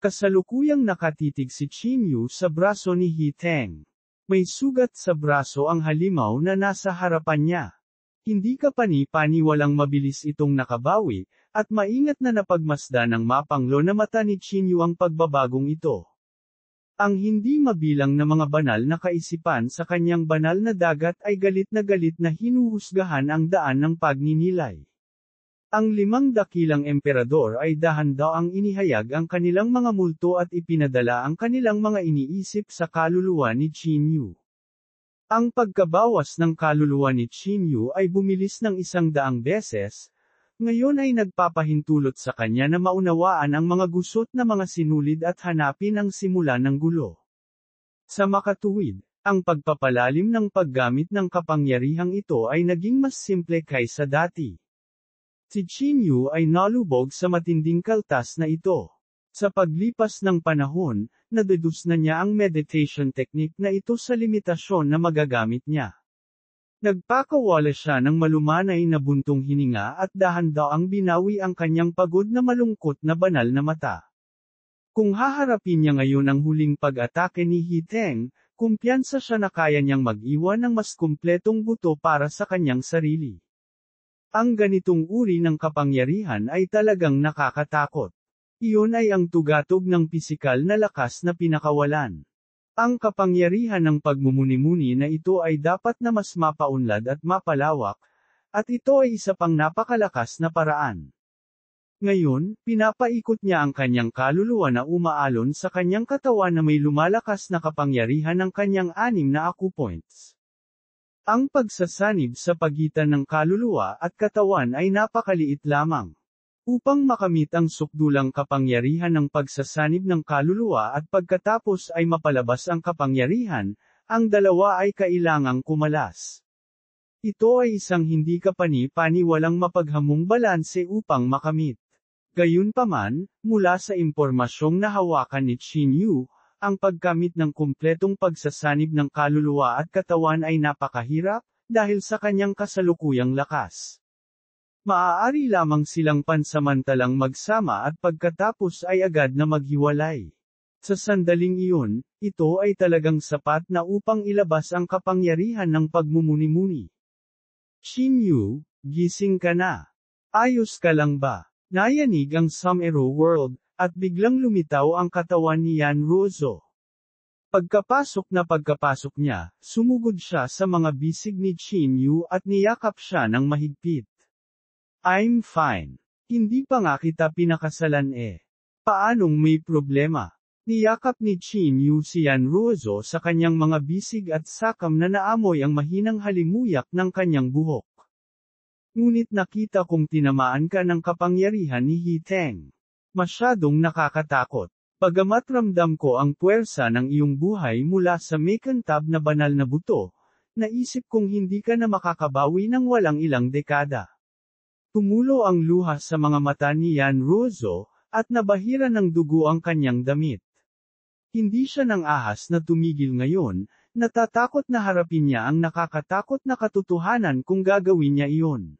Kasalukuyang nakatitig si Qin Yu sa braso ni Hiteng. May sugat sa braso ang halimaw na nasa harapan niya. Hindi kapani-pani walang mabilis itong nakabawi, at maingat na napagmasdan ng mapanglo na mata ni Qin Yu ang pagbabagong ito. Ang hindi mabilang na mga banal na kaisipan sa kanyang banal na dagat ay galit na hinuhusgahan ang daan ng pagninilay. Ang 5 dakilang emperador ay dahan-daang inihayag ang kanilang mga multo at ipinadala ang kanilang mga iniisip sa kaluluwa ni Qin Yu. Ang pagkabawas ng kaluluwa ni Qin Yu ay bumilis ng 100 beses, ngayon ay nagpapahintulot sa kanya na maunawaan ang mga gusot na mga sinulid at hanapin ang simula ng gulo. Sa makatuwid, ang pagpapalalim ng paggamit ng kapangyarihang ito ay naging mas simple kaysa dati. Si Qin Yu ay nalubog sa matinding kaltas na ito. Sa paglipas ng panahon, nadedus na niya ang meditation technique na ito sa limitasyon na magagamit niya. Nagpakawala siya ng malumanay na buntong hininga at dahan-daang binawi ang kanyang pagod na malungkot na banal na mata. Kung haharapin niya ngayon ang huling pag-atake ni Hiteng, kumpiyansa siya na kaya niyang mag-iwan ng mas kumpletong buto para sa kanyang sarili. Ang ganitong uri ng kapangyarihan ay talagang nakakatakot. Iyon ay ang tugatog ng pisikal na lakas na pinakawalan. Ang kapangyarihan ng pagmumuni-muni na ito ay dapat na mas mapaunlad at mapalawak, at ito ay isa pang napakalakas na paraan. Ngayon, pinapaikot niya ang kanyang kaluluwa na umaalon sa kanyang katawan na may lumalakas na kapangyarihan ng kanyang 6 na acupoints. Ang pagsasanib sa pagitan ng kaluluwa at katawan ay napakaliit lamang. Upang makamit ang sukdulang kapangyarihan ng pagsasanib ng kaluluwa at pagkatapos ay mapalabas ang kapangyarihan, ang dalawa ay kailangang kumalas. Ito ay isang hindi kapani-pani walang mapaghamong balanse upang makamit. Gayunpaman, mula sa impormasyong nahawakan ni Qin Yu, ang pagkamit ng kumpletong pagsasanib ng kaluluwa at katawan ay napakahirap, dahil sa kanyang kasalukuyang lakas. Maaari lamang silang pansamantalang magsama at pagkatapos ay agad na maghiwalay. Sa sandaling iyon, ito ay talagang sapat na upang ilabas ang kapangyarihan ng pagmumuni-muni. Qin Yu, gising ka na. Ayos ka lang ba? Nayanig ang Sumero World, at biglang lumitaw ang katawan ni Yan Ruozo. Pagkapasok niya, sumugod siya sa mga bisig ni Qin Yu at niyakap siya ng mahigpit. I'm fine. Hindi pa nga kita pinakasalan eh. Paanong may problema? Niyakap ni Qin Yu si Yan Ruozo sa kanyang mga bisig at sakam na naamoy ang mahinang halimuyak ng kanyang buhok. Ngunit nakita kong tinamaan ka ng kapangyarihan ni Hiteng. Masyadong nakakatakot. Bagamat ramdam ko ang puwersa ng iyong buhay mula sa makantab na banal na buto, naisip kong hindi ka na makakabawi ng walang ilang dekada. Tumulo ang luha sa mga mata ni Yan Russo, at nabahira ng dugo ang kanyang damit. Hindi siya nang ahas na tumigil ngayon, natatakot na harapin niya ang nakakatakot na katotohanan kung gagawin niya iyon.